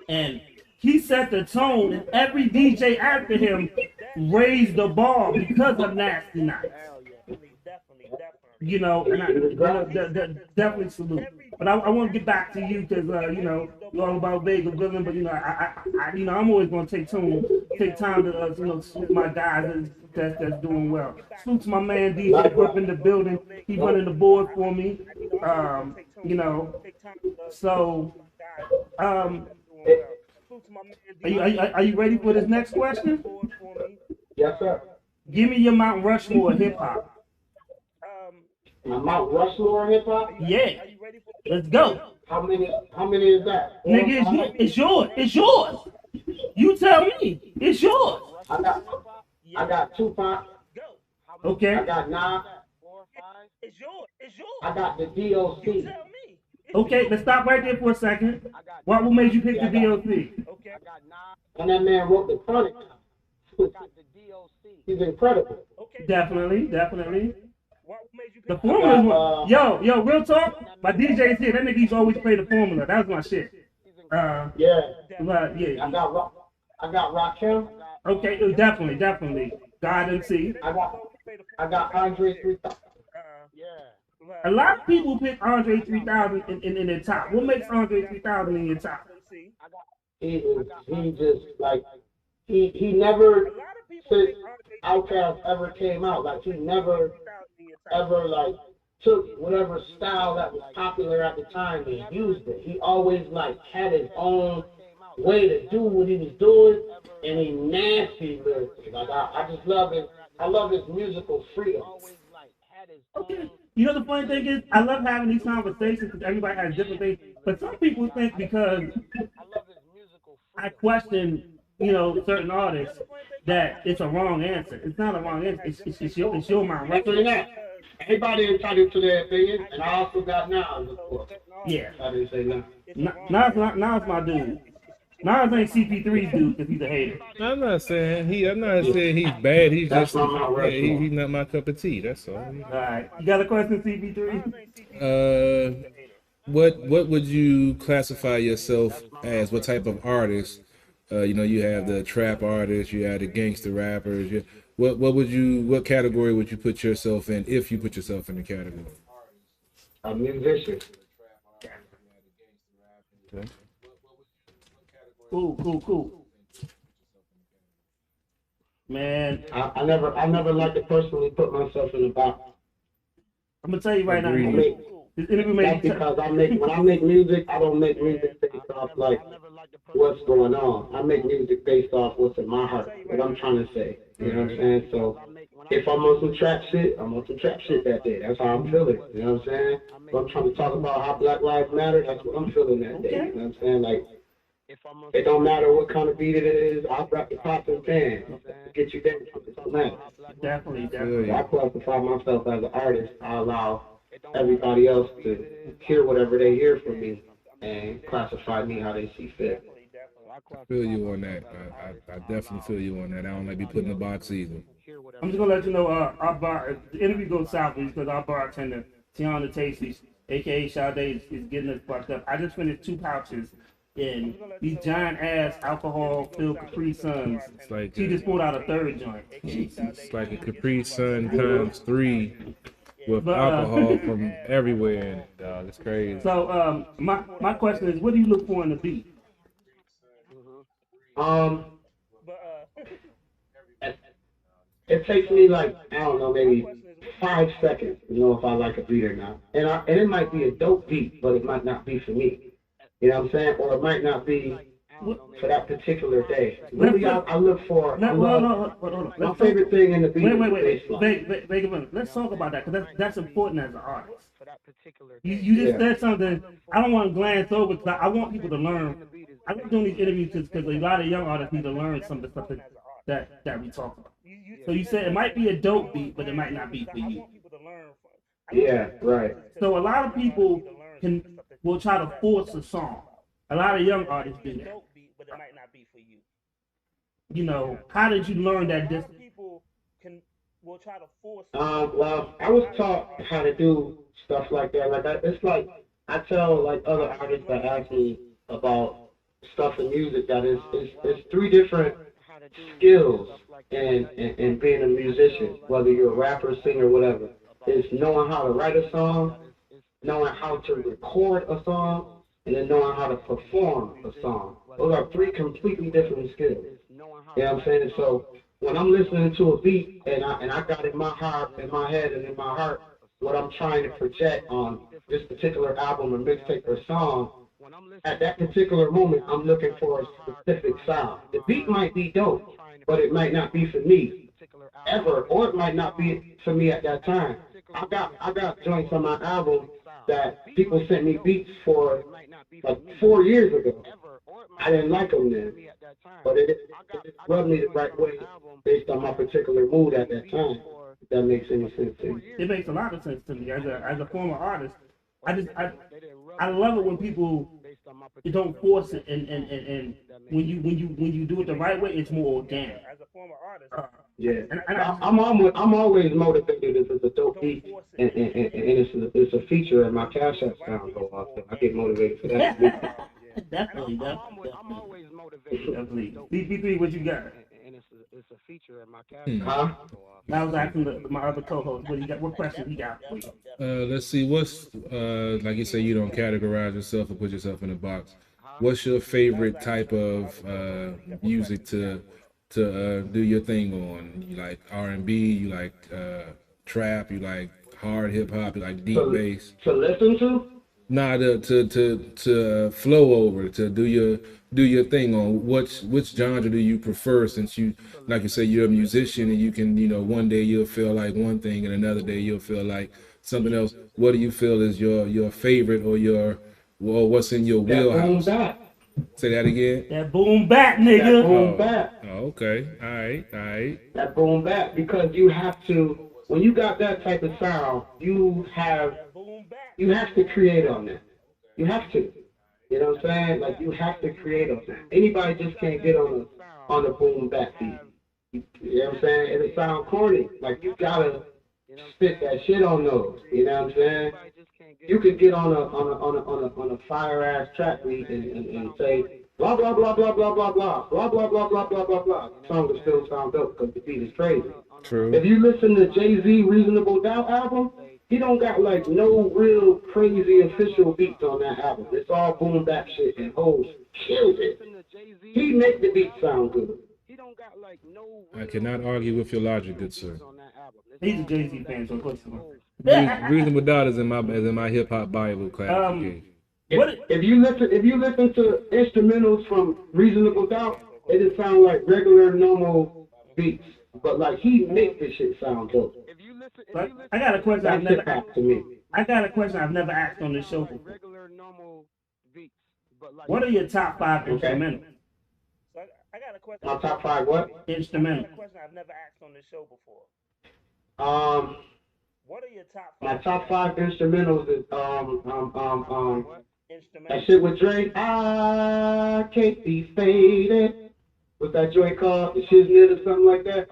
[SPEAKER 1] And he set the tone, and every DJ after him raised the bar because of Nasty Nights. You know, and definitely salute. But I want to get back to you because you know you're all about Vega Villain. But you know, I'm always going to take time to salute my guys that's doing well. Salute to my man DJ up in the building. He running the board for me. You know, so are you ready for this next question?
[SPEAKER 7] Yes, sir.
[SPEAKER 1] Give me your Mount Rushmore hip hop.
[SPEAKER 7] My Mount Rushmore hip hop?
[SPEAKER 1] Yeah. Let's go.
[SPEAKER 7] How many is that?
[SPEAKER 1] Nigga, it's yours. You tell me. It's yours.
[SPEAKER 7] I got Tupac.
[SPEAKER 1] Okay.
[SPEAKER 7] I got Nas.
[SPEAKER 5] It's yours.
[SPEAKER 7] I got the DOC.
[SPEAKER 1] Okay, let's stop right there for a second. What made you pick the DOC?
[SPEAKER 5] Okay.
[SPEAKER 7] And that man wrote the Chronic. He's incredible.
[SPEAKER 1] Definitely. The formula's one. Yo, real talk. My DJ's here. That nigga used to always play the formula. That was my shit.
[SPEAKER 7] Yeah.
[SPEAKER 1] But yeah.
[SPEAKER 7] I got Rakim.
[SPEAKER 1] Okay, definitely. God MC.
[SPEAKER 7] I got Andre 3000.
[SPEAKER 1] A lot of people pick Andre 3000 in their top. What makes Andre 3000 in your top?
[SPEAKER 7] He just like he never since Outkast ever came out, like he never ever like took whatever style that was popular at the time and used it. He always like had his own way to do what he was doing, and he nasty lyrically. Like I just love it. I love his musical freedom.
[SPEAKER 1] Okay. You know the funny thing is, I love having these conversations because everybody has different things. But some people think because I question, certain artists, that it's a wrong answer. It's not a wrong answer. It's your mind, right?
[SPEAKER 7] So that everybody entitled to their opinion, and I also got Nas, of course.
[SPEAKER 1] Yeah.
[SPEAKER 7] I didn't say Nas.
[SPEAKER 1] Nas my dude. Nas ain't CP3's dude because he's a hater.
[SPEAKER 3] I'm not saying he's bad. He's
[SPEAKER 7] That's
[SPEAKER 3] just
[SPEAKER 7] he's
[SPEAKER 3] not my cup of tea. That's all.
[SPEAKER 1] All right. You got a question, CP3?
[SPEAKER 3] What would you classify yourself as? What type of artist? You have the trap artists, you have the gangster rappers. What category would you put yourself in if you put yourself in the category?
[SPEAKER 7] A musician.
[SPEAKER 3] Okay.
[SPEAKER 1] Cool. Man,
[SPEAKER 7] I never like to personally put myself in a box.
[SPEAKER 1] I'm gonna tell you right now. This interview
[SPEAKER 7] That's because when I make music, I don't make music based off like what's going on. I make music based off what's in my heart, what I'm trying to say. You know what I'm saying? So if I'm on some trap shit, I'm on some trap shit that day. That's how I'm feeling. You know what I'm saying? If I'm trying to talk about how Black Lives Matter, that's what I'm feeling that day. You know what I'm saying? Like, it don't matter what kind of beat it is. I'll grab the pop and pan. Get you dancing. It don't matter.
[SPEAKER 1] Definitely.
[SPEAKER 7] So I classify myself as an artist. I allow everybody else to hear whatever they hear from me and classify me how they see fit.
[SPEAKER 3] I feel you on that. I definitely feel you on that. I don't like be put in the box either.
[SPEAKER 1] I'm just gonna let you know, the interview goes south because our bartender, Tiana Tasty, aka Sade, is getting us fucked up. I just finished 2 pouches in these giant ass alcohol filled Capri Suns.
[SPEAKER 3] Like
[SPEAKER 1] she just pulled out a 3rd joint.
[SPEAKER 3] It's like a Capri Sun times 3 with
[SPEAKER 1] But,
[SPEAKER 3] alcohol from everywhere in it, dog. It's crazy.
[SPEAKER 1] So my question is, what do you look for in the beat?
[SPEAKER 7] Um,
[SPEAKER 5] But
[SPEAKER 7] it takes me like, I don't know, maybe 5 seconds to know if I like a beat or not. And it might be a dope beat, but it might not be for me. You know what I'm saying? Or it might not be for that particular day. Really, I look for, I love,
[SPEAKER 1] Hold on.
[SPEAKER 7] my favorite thing in the beat is the
[SPEAKER 1] Wait.
[SPEAKER 7] bass line.
[SPEAKER 1] Let's talk about that because that's important as an artist.
[SPEAKER 5] for that particular
[SPEAKER 1] You just
[SPEAKER 7] Yeah.
[SPEAKER 1] said something I don't want to glance over because I want people to learn. I like doing these interviews because a lot of young artists need to learn some of the stuff that we talk about. So you said it might be a dope beat, but it might not be for you.
[SPEAKER 7] Yeah, right.
[SPEAKER 1] So a lot of people will try to force a song. A lot of young artists do that.
[SPEAKER 5] but it might not be for you.
[SPEAKER 1] You know, how did you learn that this?
[SPEAKER 5] People will try to force.
[SPEAKER 7] Well, I was taught how to do stuff like that. It's like I tell like other artists that ask me about stuff in music that it's three different skills in being a musician, whether you're a rapper, singer, whatever. Is knowing how to write a song, knowing how to record a song, and then knowing how to perform a song. Those are three completely different skills. You know what I'm saying? So when I'm listening to a beat and I got in my heart, in my head, and in my heart what I'm trying to project on this particular album or mixtape or song, at that particular moment I'm looking for a specific sound. The beat might be dope, but it might not be for me ever, or it might not be for me at that time. I got joints on my album that people sent me beats for like 4 years ago. I didn't like them then, but it rubbed me the right way based on my particular mood at that time. If that makes any sense to you.
[SPEAKER 1] It makes a lot of sense to me as a former artist. I love it when people don't force it and when you do it the right way, it's more organic.
[SPEAKER 5] As a former artist,
[SPEAKER 7] Yeah, I'm always motivated if it's a dope beat and it's a feature and my Cash App sound go off. I get motivated for that.
[SPEAKER 1] Definitely.
[SPEAKER 5] I'm always motivated.
[SPEAKER 1] Definitely. BP3, what you got?
[SPEAKER 5] And it's a feature in my
[SPEAKER 7] Huh?
[SPEAKER 1] I was asking my other co-host, what question he got for you?
[SPEAKER 3] Let's see. What's like you say, you don't categorize yourself or put yourself in a box. What's your favorite type of music to do your thing on? You like R&B? You like trap? You like hard hip hop? You like deep bass?
[SPEAKER 7] To listen to?
[SPEAKER 3] Nah, to flow over, to do your thing on which genre do you prefer, since you, like you say, you're a musician and you can, one day you'll feel like one thing and another day you'll feel like something else. What do you feel is your favorite or what's in your wheelhouse?
[SPEAKER 7] Boom bap.
[SPEAKER 3] Say that again.
[SPEAKER 1] That boom bap, nigga.
[SPEAKER 7] That boom bap.
[SPEAKER 3] Oh, okay. All right.
[SPEAKER 7] That boom bap, because you have to, when you got that type of sound, you have to create on that. You have to. You know what I'm saying? Like, you have to create on that. Anybody just can't get on a boom bap beat. You know what I'm saying? It'll sound corny. Like, you gotta spit that shit on those. You know what I'm saying? You could get on a fire ass trap beat and say blah blah blah blah blah blah blah blah blah blah blah blah blah blah. The song will still sound dope because the beat is crazy.
[SPEAKER 3] True.
[SPEAKER 7] If you listen to Jay-Z Reasonable Doubt album, he don't got like no real crazy official beats on that album. It's all boom bap shit and Hov killed it. He make the beat sound good.
[SPEAKER 3] I cannot argue with your logic, good sir.
[SPEAKER 1] He's a Jay-Z fan, so of course.
[SPEAKER 3] Reasonable Doubt is in my hip hop Bible classification.
[SPEAKER 7] If you listen to instrumentals from Reasonable Doubt, it'll sound like regular normal beats, but like he make this shit sound dope.
[SPEAKER 1] I got a question I've
[SPEAKER 7] That's
[SPEAKER 1] never
[SPEAKER 7] hip hop to me.
[SPEAKER 1] I got a question I've never asked on this show before. What are your top 5 instrumentals?
[SPEAKER 5] I got a question.
[SPEAKER 7] My top 5 what?
[SPEAKER 1] Instrumentals.
[SPEAKER 5] A question I've never asked on this show before. What are your top 5?
[SPEAKER 7] My top 5 instrumentals is
[SPEAKER 5] Instrumentals.
[SPEAKER 7] that shit with Drake. I can't be faded. What's that joint called? The Shiznit or something like that.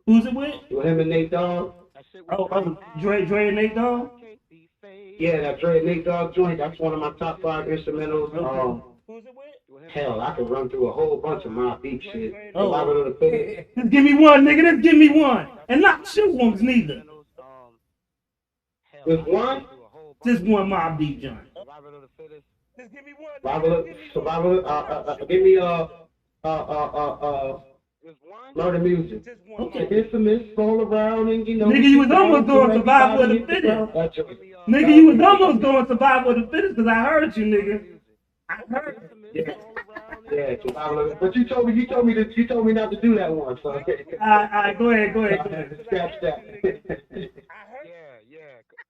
[SPEAKER 1] Who's it with?
[SPEAKER 7] With him and Nate Dogg.
[SPEAKER 1] Dre and Nate Dogg?
[SPEAKER 7] Yeah, that Dre and Nate Dogg joint. That's one of my top 5 instrumentals.
[SPEAKER 5] Who's it with?
[SPEAKER 7] Hell, I could run through a whole bunch of my beat shit.
[SPEAKER 1] Oh.
[SPEAKER 7] Just
[SPEAKER 1] give me one, nigga. Just give me one. And not shit ones neither.
[SPEAKER 7] Just one?
[SPEAKER 1] Just one Mob Deep joint.
[SPEAKER 5] Just give me one.
[SPEAKER 7] Survival. Give me murder music.
[SPEAKER 5] Just one.
[SPEAKER 1] Okay.
[SPEAKER 7] Infamous, roll around and you know.
[SPEAKER 1] Nigga, you was almost doing Survival of the Fittest. Nigga, you was almost doing Survival of the Fittest because I heard you, nigga. I heard you.
[SPEAKER 7] Yeah, survival. But you told me not to do that one. So okay.
[SPEAKER 1] Alright, go ahead.
[SPEAKER 7] Scratch that.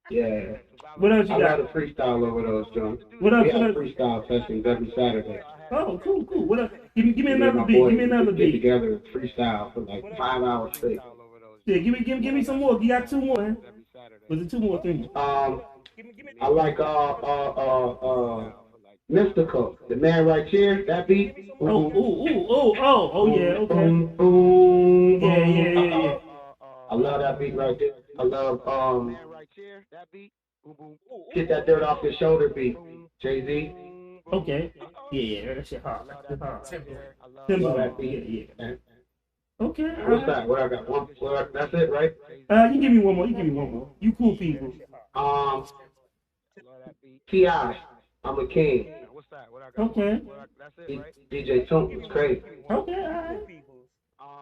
[SPEAKER 7] Yeah.
[SPEAKER 1] What else you
[SPEAKER 7] I
[SPEAKER 1] got?
[SPEAKER 7] got a freestyle over those, John.
[SPEAKER 1] What else?
[SPEAKER 7] We have freestyle sessions every Saturday.
[SPEAKER 1] Oh, cool. What else? Give me
[SPEAKER 7] Me and
[SPEAKER 1] another
[SPEAKER 7] my
[SPEAKER 1] beat.
[SPEAKER 7] boys,
[SPEAKER 1] Give me another
[SPEAKER 7] we get
[SPEAKER 1] beat.
[SPEAKER 7] together and freestyle for like 5 hours straight.
[SPEAKER 1] Yeah, give me some more. You got two more. Huh? Was it two more or three more?
[SPEAKER 7] I like Mystical, the man right here, that beat.
[SPEAKER 1] Oh, yeah, okay. Yeah.
[SPEAKER 7] I love that beat right there. I love Get That Dirt Off Your Shoulder beat, Jay-Z.
[SPEAKER 1] Okay. Yeah, that shit hard.
[SPEAKER 7] Love that beat.
[SPEAKER 1] Yeah. Okay.
[SPEAKER 7] What's that? What I got? One. That's it, right?
[SPEAKER 1] You give me one more. You cool people.
[SPEAKER 7] T.I. I'm a king.
[SPEAKER 1] Okay.
[SPEAKER 7] DJ Tunk was crazy.
[SPEAKER 1] Okay, alright.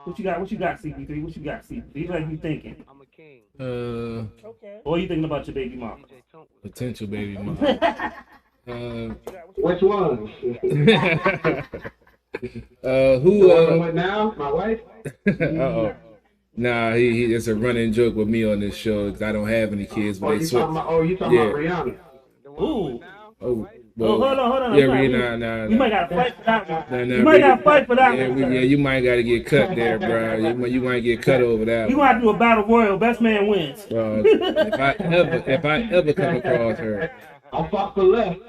[SPEAKER 1] What you got, CP3? What you got, CP3? Like you thinking? Or you thinking about your baby mama?
[SPEAKER 3] Potential baby mama.
[SPEAKER 7] Which one?
[SPEAKER 3] Who?
[SPEAKER 7] I'm with now? My wife?
[SPEAKER 3] Uh-oh. Nah, he it's a running joke with me on this show because I don't have any kids. But
[SPEAKER 7] you talking about Rihanna?
[SPEAKER 1] Ooh.
[SPEAKER 3] Well,
[SPEAKER 1] hold on.
[SPEAKER 3] Yeah, nah.
[SPEAKER 1] You might gotta fight for that one.
[SPEAKER 3] You
[SPEAKER 1] might gotta fight for that one.
[SPEAKER 3] Yeah, you might gotta get cut there, bro. You might get cut over that.
[SPEAKER 1] We gonna have to do a battle royal. Best man wins.
[SPEAKER 3] If I ever come across her,
[SPEAKER 7] I'll fuck for left.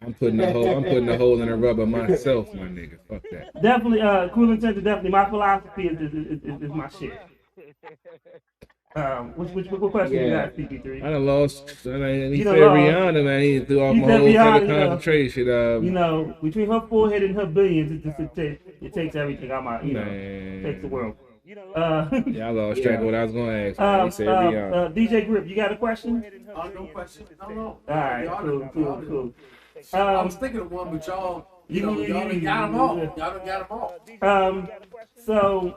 [SPEAKER 3] I'm putting a hole in the rubber myself, my nigga. Fuck that.
[SPEAKER 1] Definitely, Cool Intention. Definitely, my philosophy is my shit. What question you got, CP3?
[SPEAKER 3] I done lost. He said
[SPEAKER 1] know,
[SPEAKER 3] Rihanna, man. He threw off my whole concentration.
[SPEAKER 1] Between her forehead and her billions, it takes everything. It takes the world.
[SPEAKER 3] Yeah, I lost track of what I was gonna ask. He said Rihanna.
[SPEAKER 1] DJ Grip, you got a question?
[SPEAKER 2] No question. No.
[SPEAKER 1] All right, cool.
[SPEAKER 2] I was thinking of one, but y'all done got them all.
[SPEAKER 1] So,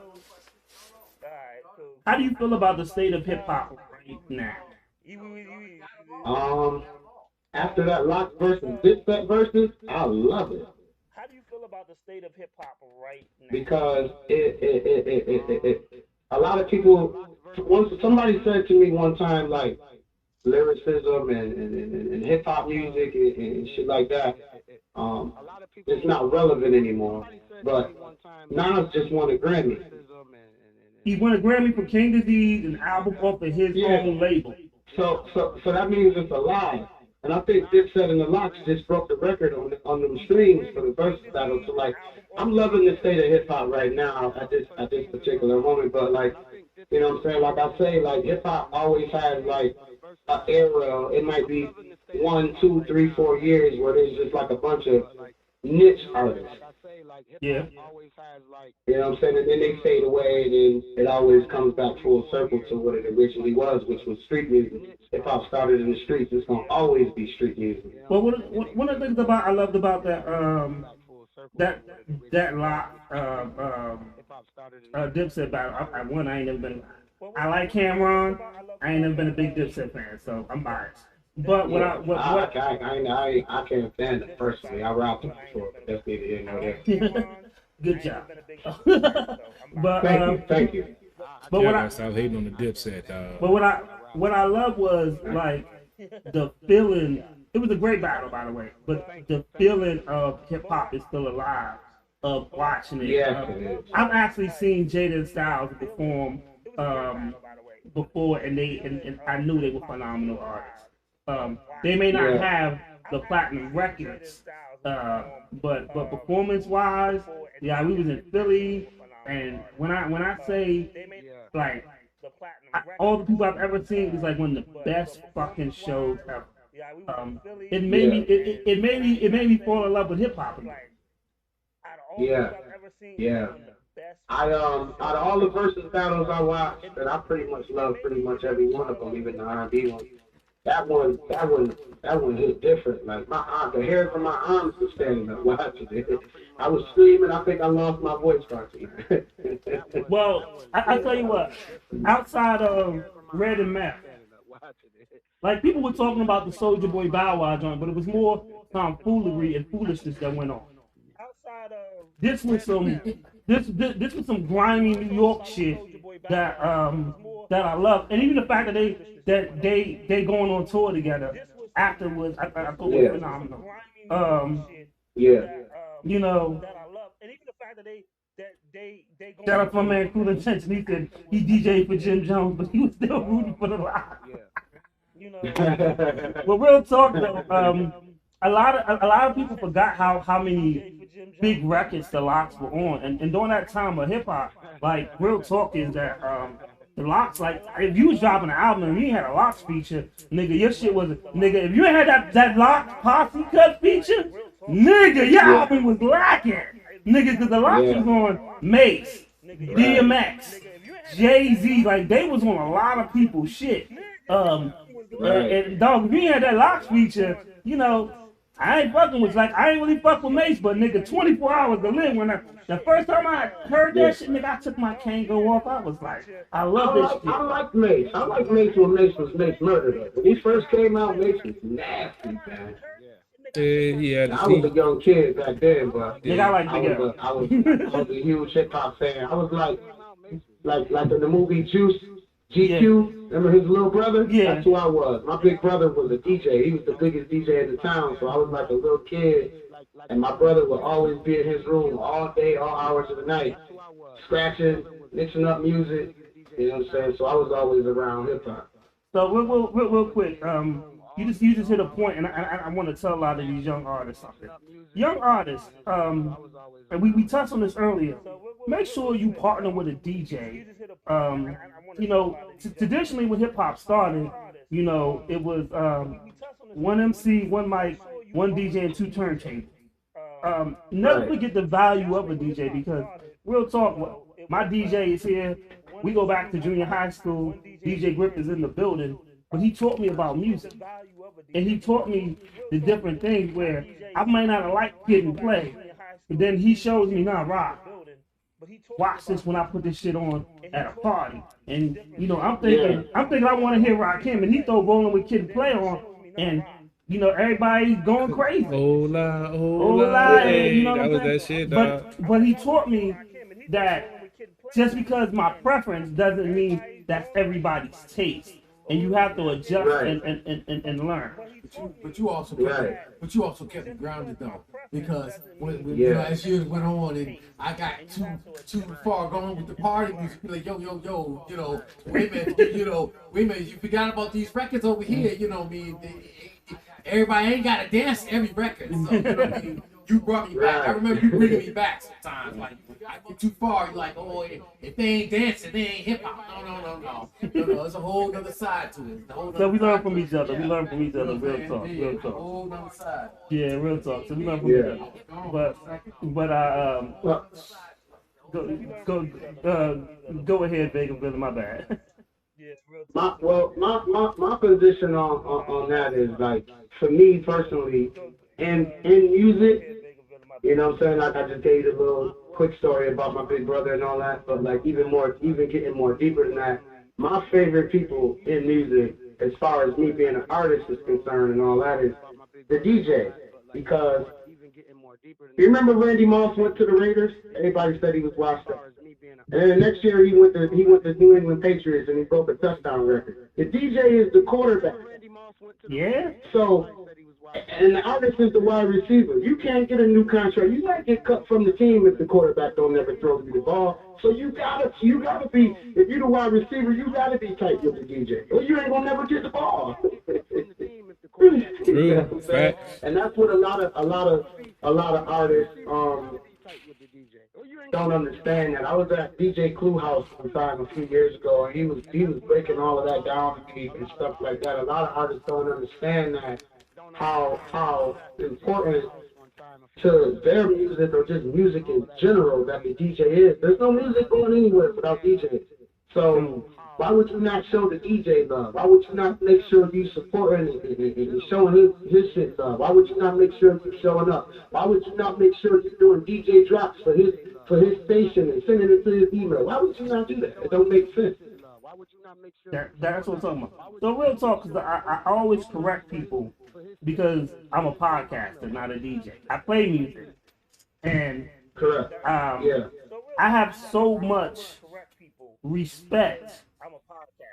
[SPEAKER 1] how do you feel about the state of hip hop right now?
[SPEAKER 7] After that Lock versus Dipset versus, I love it.
[SPEAKER 5] How do you feel about the state of hip hop right now?
[SPEAKER 7] Because a lot of people. Somebody said to me one time, like, lyricism and hip hop music and shit like that, it's not relevant anymore. But Nas just won a Grammy.
[SPEAKER 1] He won a Grammy for King Disease, an album off of his own label.
[SPEAKER 7] So that means it's a lie. And I think Dipset and the Locks just broke the record on them streams for the versus battle. So like, I'm loving the state of hip hop right now at this particular moment. But like, you know what I'm saying? Like I say, like hip hop always has like an era. It might be 1, 2, 3, 4 years where there's just like a bunch of niche artists.
[SPEAKER 1] Yeah.
[SPEAKER 7] You know what I'm saying? And then they fade away, and then it always comes back full circle to what it originally was, which was street music. Hip hop started in the streets. It's gonna always be street music.
[SPEAKER 1] Well, one of the things I loved about that Lock Dipset battle. I ain't never been. I like Cameron. I ain't never been a big Dipset fan, so I'm biased. But
[SPEAKER 7] I can't stand it personally. I rapped him before, but that's neither here nor there.
[SPEAKER 1] Good job. But
[SPEAKER 7] thank you.
[SPEAKER 1] But what I
[SPEAKER 3] stop hating on the Dipset, dog.
[SPEAKER 1] But what I love was like the feeling. It was a great battle, by the way. But the feeling of hip hop is still alive. Of watching it.
[SPEAKER 7] Yeah,
[SPEAKER 1] I've actually seen Jada Styles perform before, and I knew they were phenomenal artists. They may not have the platinum records, but performance-wise, yeah, we was in Philly, and when I say like all the people I've ever seen is like one of the best fucking shows ever. It made me fall in love with hip hop again.
[SPEAKER 7] Yeah. Out of all the versus battles I watched, and I pretty much love pretty much every one of them, even the R&B one. That one hit different. Like the hairs on my arms were standing up watching it. I was screaming. I think I lost my voice watching it.
[SPEAKER 1] Well, I tell you what, outside of Red and Math, like people were talking about the Soldier Boy Bow Wow joint, but it was more tomfoolery and foolishness that went on.
[SPEAKER 5] Outside of
[SPEAKER 1] This was some this was some grimy New York shit that I love, and even the fact that they going on tour together afterwards, I thought was phenomenal.
[SPEAKER 7] Yeah.
[SPEAKER 1] You know,
[SPEAKER 5] that I love, and even the fact that they go
[SPEAKER 1] shout out to my man Cool Intention. He said he DJ'd for Jim Jones, but he was still rooting for the Lock.
[SPEAKER 5] you know,
[SPEAKER 1] Well, real talk though, a lot of people forgot how many big records the Locks were on, and during that time of hip hop, like real talk is that the Locks, like if you was dropping an album and you had a Locks feature, nigga, your shit was nigga. If you ain't had that Locks posse cut feature, nigga, your album was lacking, nigga, because the Locks was on Mace, DMX, Jay-Z, like they was on a lot of people's shit. And dog, if you had that Locks feature, you know, I ain't fucking with like I ain't really fuck with Mace, but nigga, 24 hours to live. The first time I heard that shit, nigga, I took my Kango off. I was like, I love this shit.
[SPEAKER 7] I like Mace. I like Mace when Mace was Mace Murder. When he first came out, Mace was nasty, man.
[SPEAKER 3] Yeah,
[SPEAKER 7] I was a young kid back then, but
[SPEAKER 1] Nigga, I like Big L.
[SPEAKER 7] I was a huge hip hop fan. I was like in the movie Juice, GQ. Remember his little brother?
[SPEAKER 1] Yeah.
[SPEAKER 7] That's who I was. My big brother was a DJ. He was the biggest DJ in the town, so I was like a little kid. And my brother would always be in his room all day, all hours of the night, scratching, mixing up music. You know what I'm saying? So I was always around hip hop.
[SPEAKER 1] So real quick, you just hit a point, and I want to tell a lot of these young artists something. Young artists, and we touched on this earlier. Make sure you partner with a DJ. You know, traditionally when hip hop started, you know, it was one MC, one mic, one DJ, and two turntables. Never forget the value of a DJ because real talk, my DJ is here. We go back to junior high school. DJ Grip is in the building, but he taught me about music, and he taught me the different things where I might not have liked Kid and Play, but then he shows me, nah, Rock, watch this when I put this shit on at a party, and you know I'm thinking I want to hear Rakim, and he throw Rolling with Kid and Play on, and you know everybody's going crazy.
[SPEAKER 3] Hola,
[SPEAKER 1] You know
[SPEAKER 3] that was
[SPEAKER 1] saying?
[SPEAKER 3] that shit, dog.
[SPEAKER 1] But he taught me that just because my preference doesn't mean that's everybody's taste, and you have to adjust and learn.
[SPEAKER 2] But you also kept it grounded though, because when you know, as years went on and I got too far gone with the party music, like yo, you know, wait a minute, you forgot about these records over here, you know what I mean? Everybody ain't got to dance every record, so you know what I mean? You brought me back. I remember you bringing me back sometimes. Like I get too far, you're like, oh, if they ain't dancing, they ain't hip hop. No. There's a whole other side to it.
[SPEAKER 1] So we learn from each other. We learn from each other. Real talk. Real talk.
[SPEAKER 2] Whole other side.
[SPEAKER 1] Yeah, real talk. So we learn from each other. But go ahead, Vega Billy. My bad.
[SPEAKER 7] My position on that is like for me personally, in music. You know what I'm saying? Like I just gave you a little quick story about my big brother and all that, but like even getting more deeper than that, my favorite people in music, as far as me being an artist is concerned and all that, is the DJ. Because you remember Randy Moss went to the Raiders? Everybody said he was washed up. And then the next year he went to New England Patriots and he broke a touchdown record. The DJ is the quarterback.
[SPEAKER 1] Yeah.
[SPEAKER 7] So, and the artist is the wide receiver. You can't get a new contract. You might get cut from the team if the quarterback don't ever throw you the ball. So you gotta be, if you're the wide receiver, you gotta be tight with the DJ, or you ain't gonna never get the ball.
[SPEAKER 3] True. Facts.
[SPEAKER 7] And that's what a lot of artists don't understand. That I was at DJ Clue House one time a few years ago, and he was breaking all of that down to me and stuff like that. A lot of artists don't understand that how important to their music or just music in general that the DJ is. There's no music going anywhere without DJs. So why would you not show the DJ love? Why would you not make sure you supporting and showing his shit love? Why would you not make sure you showing up? Why would you not make sure you're doing DJ drops for his station and sending it to his email? Why would you not do that? It don't make sense.
[SPEAKER 1] That's what I'm talking about. So real talk, because I always correct people because I'm a podcaster, not a DJ. I play music, and
[SPEAKER 7] Correct. Yeah.
[SPEAKER 1] I have so much respect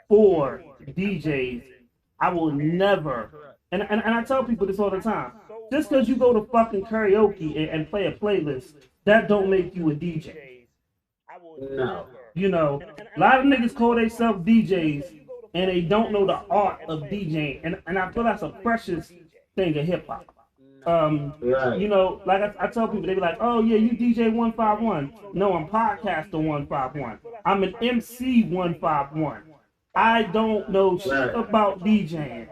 [SPEAKER 1] for DJs. I will never, and I tell people this all the time. Just because you go to fucking karaoke and play a playlist, that don't make you a DJ.
[SPEAKER 7] No.
[SPEAKER 1] You know, a lot of niggas call themselves DJs and they don't know the art of DJing, and I feel that's a precious thing of hip hop.
[SPEAKER 7] Right.
[SPEAKER 1] You know, like I tell people, they be like, "Oh yeah, you DJ 151." No, I'm podcaster 151. I'm an MC 151. I don't know shit about DJing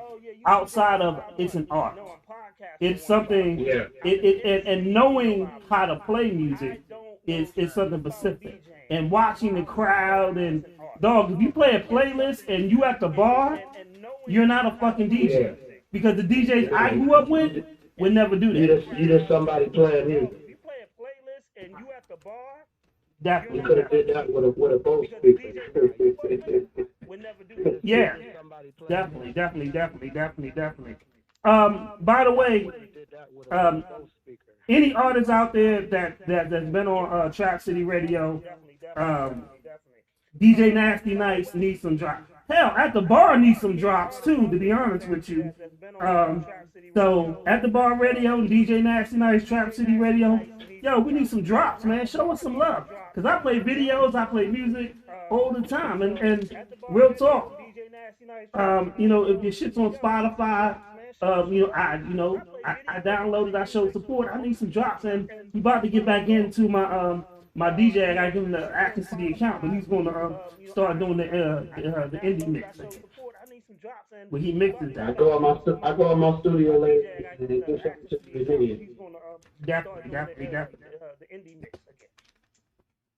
[SPEAKER 1] outside of it's an art. It's something.
[SPEAKER 7] Yeah.
[SPEAKER 1] And knowing how to play music is something specific. And watching the crowd and dog, if you play a playlist and you at the bar, you're not a fucking DJ.
[SPEAKER 7] Yeah.
[SPEAKER 1] Because the DJs I grew up with would never do that.
[SPEAKER 7] You just somebody playing music.
[SPEAKER 5] If you play a playlist and you at the bar,
[SPEAKER 1] Definitely.
[SPEAKER 7] You could have did that with a Bose speaker.
[SPEAKER 5] would never do that.
[SPEAKER 1] Yeah. Definitely. By the way, any artists out there that's been on Trap City Radio, DJ Nasty Nice needs some drops. Hell, at the bar needs some drops too, to be honest with you. So at the bar radio, DJ Nasty Nice, Trap City Radio, yo, we need some drops, man. Show us some love. Cause I play videos, I play music all the time, and real talk. You know, if your shit's on Spotify, I downloaded, I showed support. I need some drops, and we about to get back into my DJ. I gotta give him the access to the account, but he's gonna start doing the indie mix. When he mixes that.
[SPEAKER 7] I go on my studio later and do something to the video.
[SPEAKER 1] Definitely.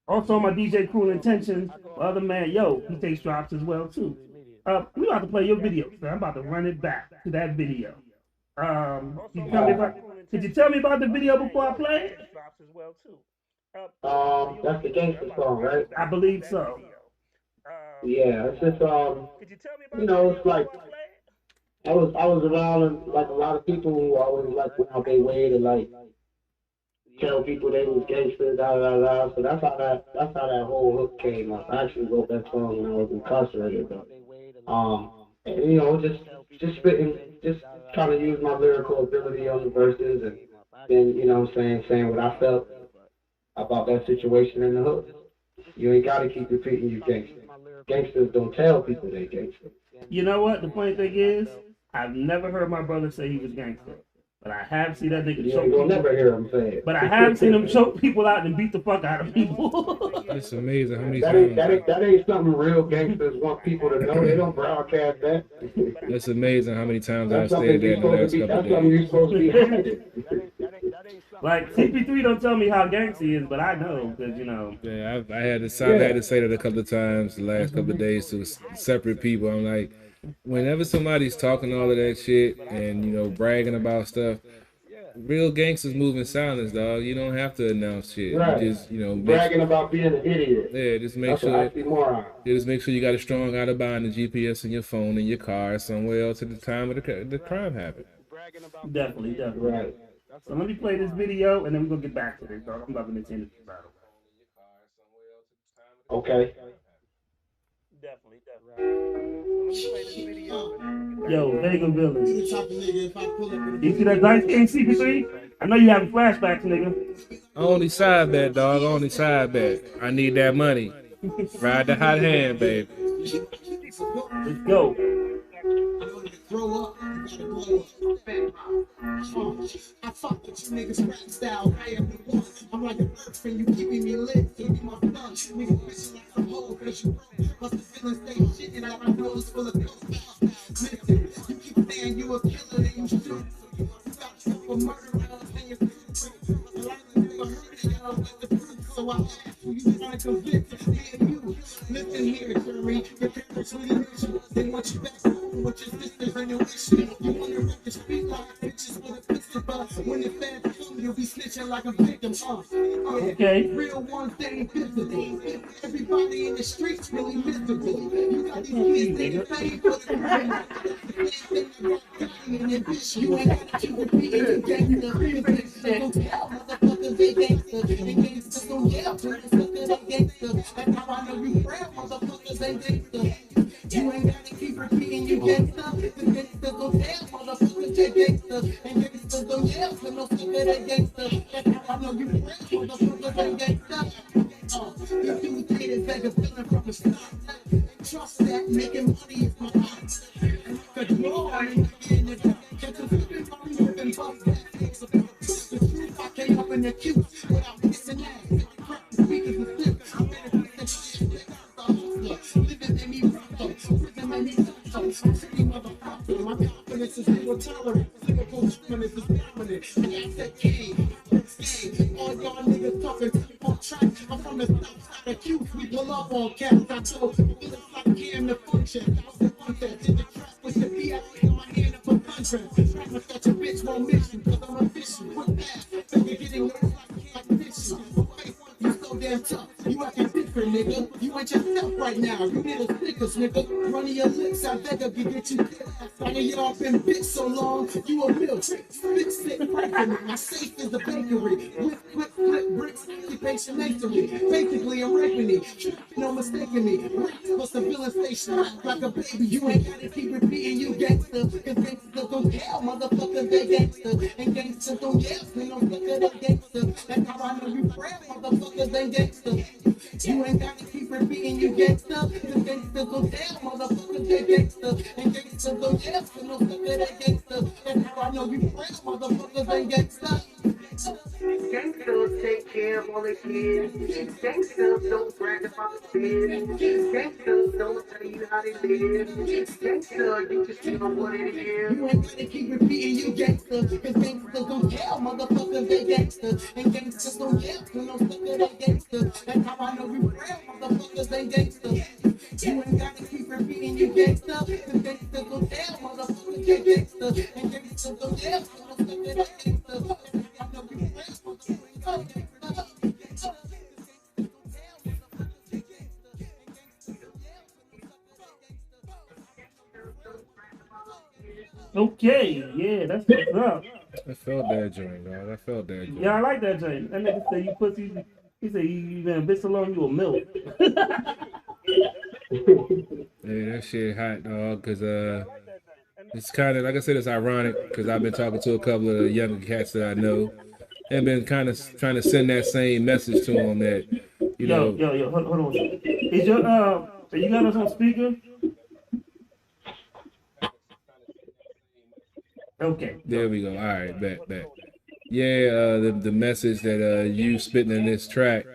[SPEAKER 1] Also, my DJ Cruel Intentions, other man, yo, he takes drops as well too. We about to play your video, so I'm about to run it back to that video. Could you tell me about the video before I play it?
[SPEAKER 7] That's the gangster song, right?
[SPEAKER 1] I believe so.
[SPEAKER 7] Yeah, it's just you know, it's like I was around and like a lot of people who always like went out their way to like tell people they was gangsters, da da da. So that's how that whole hook came up. I actually wrote that song when I was incarcerated, but and, you know, just spitting, just trying to use my lyrical ability on the verses, and then, you know what I'm saying what I felt about that situation in the hook. You ain't gotta keep repeating you gangster. Gangsters don't tell people they gangster.
[SPEAKER 1] You know what? The funny thing is, I've never heard my brother say he was gangster. But I have seen that nigga choke people.
[SPEAKER 7] You'll never hear him say it.
[SPEAKER 1] But I have seen him choke people out and beat the fuck out of people.
[SPEAKER 3] It's amazing how many
[SPEAKER 7] times.
[SPEAKER 3] times.
[SPEAKER 7] That ain't something real gangsters want people to know. They don't broadcast that.
[SPEAKER 3] It's amazing how many times I've said that in the last couple
[SPEAKER 7] That's
[SPEAKER 3] of
[SPEAKER 7] something
[SPEAKER 3] days.
[SPEAKER 7] you're supposed to be hiding.
[SPEAKER 1] Like, CP3 don't tell me how gangsta he is, but I know, because, you know.
[SPEAKER 3] Yeah, I had to say that a couple of times the last couple of days to separate people. I'm like, whenever somebody's talking all of that shit and, you know, bragging about stuff, real gangsters move in silence, dog. You don't have to announce shit.
[SPEAKER 7] Right.
[SPEAKER 3] You just, you know,
[SPEAKER 7] bragging about being an idiot.
[SPEAKER 3] Yeah, just make sure you got a strong out of bound the GPS in your phone in your car somewhere else at the time of the crime happened.
[SPEAKER 1] Definitely.
[SPEAKER 7] Right.
[SPEAKER 1] So let me play this video and then we're gonna get back to this, dog. I'm loving this interview, by the way.
[SPEAKER 7] Okay.
[SPEAKER 5] Definitely. So let me play this video.
[SPEAKER 1] Yo, Vega Village. You see that dice game, CP3? I know you having flashbacks, nigga.
[SPEAKER 3] Only side bet, dog. Only side bet. I need that money. Ride the hot hand, baby.
[SPEAKER 1] Let's go.
[SPEAKER 6] Grow up, you gotta blow up. I fuck with you niggas rap style. I am the one. I'm like an earth and you keeping me lit. So you my fun. Niggas bitching like a hoe cause you broke. Plus the feelings stay shitting out my nose full of ghost. Listen, you keep saying you a killer and you shoot. You got for murder and your Listen here, Jeremy, your parents really miss you. They want you back home with your sisters and your issue. You wanna wreck the street like bitches with a pistol, but when the feds come, you'll be snitching like a victim.
[SPEAKER 1] Okay.
[SPEAKER 6] Real ones, they ain't visible. Everybody in the streets really miserable. You got these kids, they get paid for the crime. You ain't got to keep repeating you gangster. Motherfuckers, they gangster. And gangsters don't yell. Motherfuckers, they gangster. That's how I know you real. Motherfuckers, they gangster. You ain't got to keep repeating you gangster. The gangsters don't yell. Motherfuckers, they gangster. And gangsters don't yell. Motherfuckers, they gangster. That's how I know you real. Motherfuckers, they gangster. These dudes here is like a villain from the start. Trust that making money is my heart. Cause you know I ain't in the catch a flipping money moving bust. The truth I came up in the queue without missing ass. Crack the speakers and slips. I'm better than shit. Living made me rough. Prison made me tough. I'm pretty motherfucker. My confidence is zero tolerance. Lyrical dominance is dominant. And I said, king. All y'all niggas talking on track. I'm from the south side of Q. We pull up on cats. I told you, it's like Cam the function. I was the one that did the trap with the PI in my hand up a contract. Trying to catch a bitch won't miss you, cause I'm official. With that, so you're getting nervous like fish. You so damn tough. You acting different, nigga. You ain't yourself right now. You need a Snickers, nigga. Running your lips, I beg of you, get you killed. None of y'all been bitch so long, you a milk. Spit sick, pregnant. My safe is a bakery. With quick flip bricks, occupation masonry. Basically, I'm raping me. No mistaking me. Rats for civilian station. Act like a baby. You ain't gotta keep repeating you gangster. Cause gangsters don't yell, motherfuckers, they gangster. And gangsters don't yell, motherfuckers, they gangster. That's how I know you real, motherfuckers, they gangster. You ain't gotta keep repeating you gangster. Cause gangsters don't yell, motherfuckers, they gangster. And gangsters don't yell, motherfuckers, they gangster. That's how I know you real, motherfuckers, they gangster. Gangsters take care of all their kids. Gangsters don't brag about the biz. Gangsters don't tell you how they live. Gangsters, you just know what it is. You ain't gotta keep repeating you gangsters. Cause gangsters don't yell, motherfuckers, they gangsters. And gangsters don't yell, motherfuckers, they gangsters. That's how I know you real, motherfuckers, they gangsters. You ain't gotta keep repeating you gangsters. Cause gangsters don't yell, motherfuckers, they gangsters. And gangsters don't yell, motherfuckers, they gangsters. I know you
[SPEAKER 1] Okay, yeah, that's what's up.
[SPEAKER 3] I felt that joint, dog. I felt that joint.
[SPEAKER 1] Yeah, I like that joint. That nigga said you pussy. He said you been a bitch so long you a milk.
[SPEAKER 3] Yeah, that shit hot, dog. Cause it's kind of like I said, it's ironic because I've been talking to a couple of younger cats that I know, and been kind of trying to send that same message to them that, you know.
[SPEAKER 1] Yo, hold on. Is your you got us on speaker? Okay.
[SPEAKER 3] There we go. All right, bet. Yeah, the message that you spitting in this track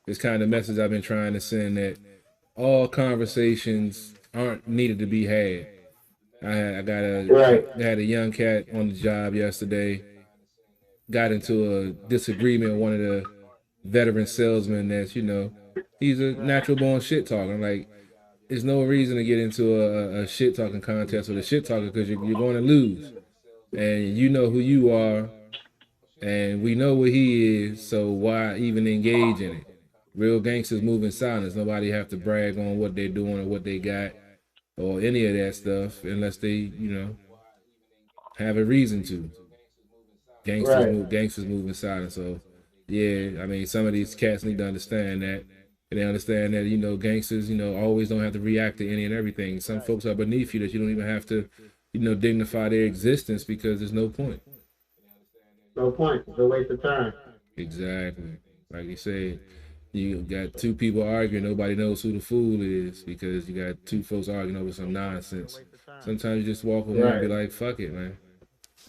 [SPEAKER 3] is kind of message I've been trying to send, that all conversations aren't needed to be had. I had a young cat on the job yesterday. Got into a disagreement with one of the veteran salesmen that's, he's a natural born shit talker. Like, there's no reason to get into a shit talking contest with a shit talker because you're going to lose. And you know who you are, and we know what he is, so why even engage in it? Real gangsters move in silence. Nobody have to brag on what they're doing or what they got or any of that stuff unless they, have a reason to. Gangsters move in silence. So yeah, I mean, some of these cats need to understand that. And they understand that, gangsters, always don't have to react to any and everything. Some folks are beneath you that you don't even have to, dignify their existence because there's no point.
[SPEAKER 7] No point. It's a waste of time.
[SPEAKER 3] Exactly. Like you said, you got two people arguing, nobody knows who the fool is because you got two folks arguing over some nonsense. Sometimes you just walk away and be like, fuck it, man.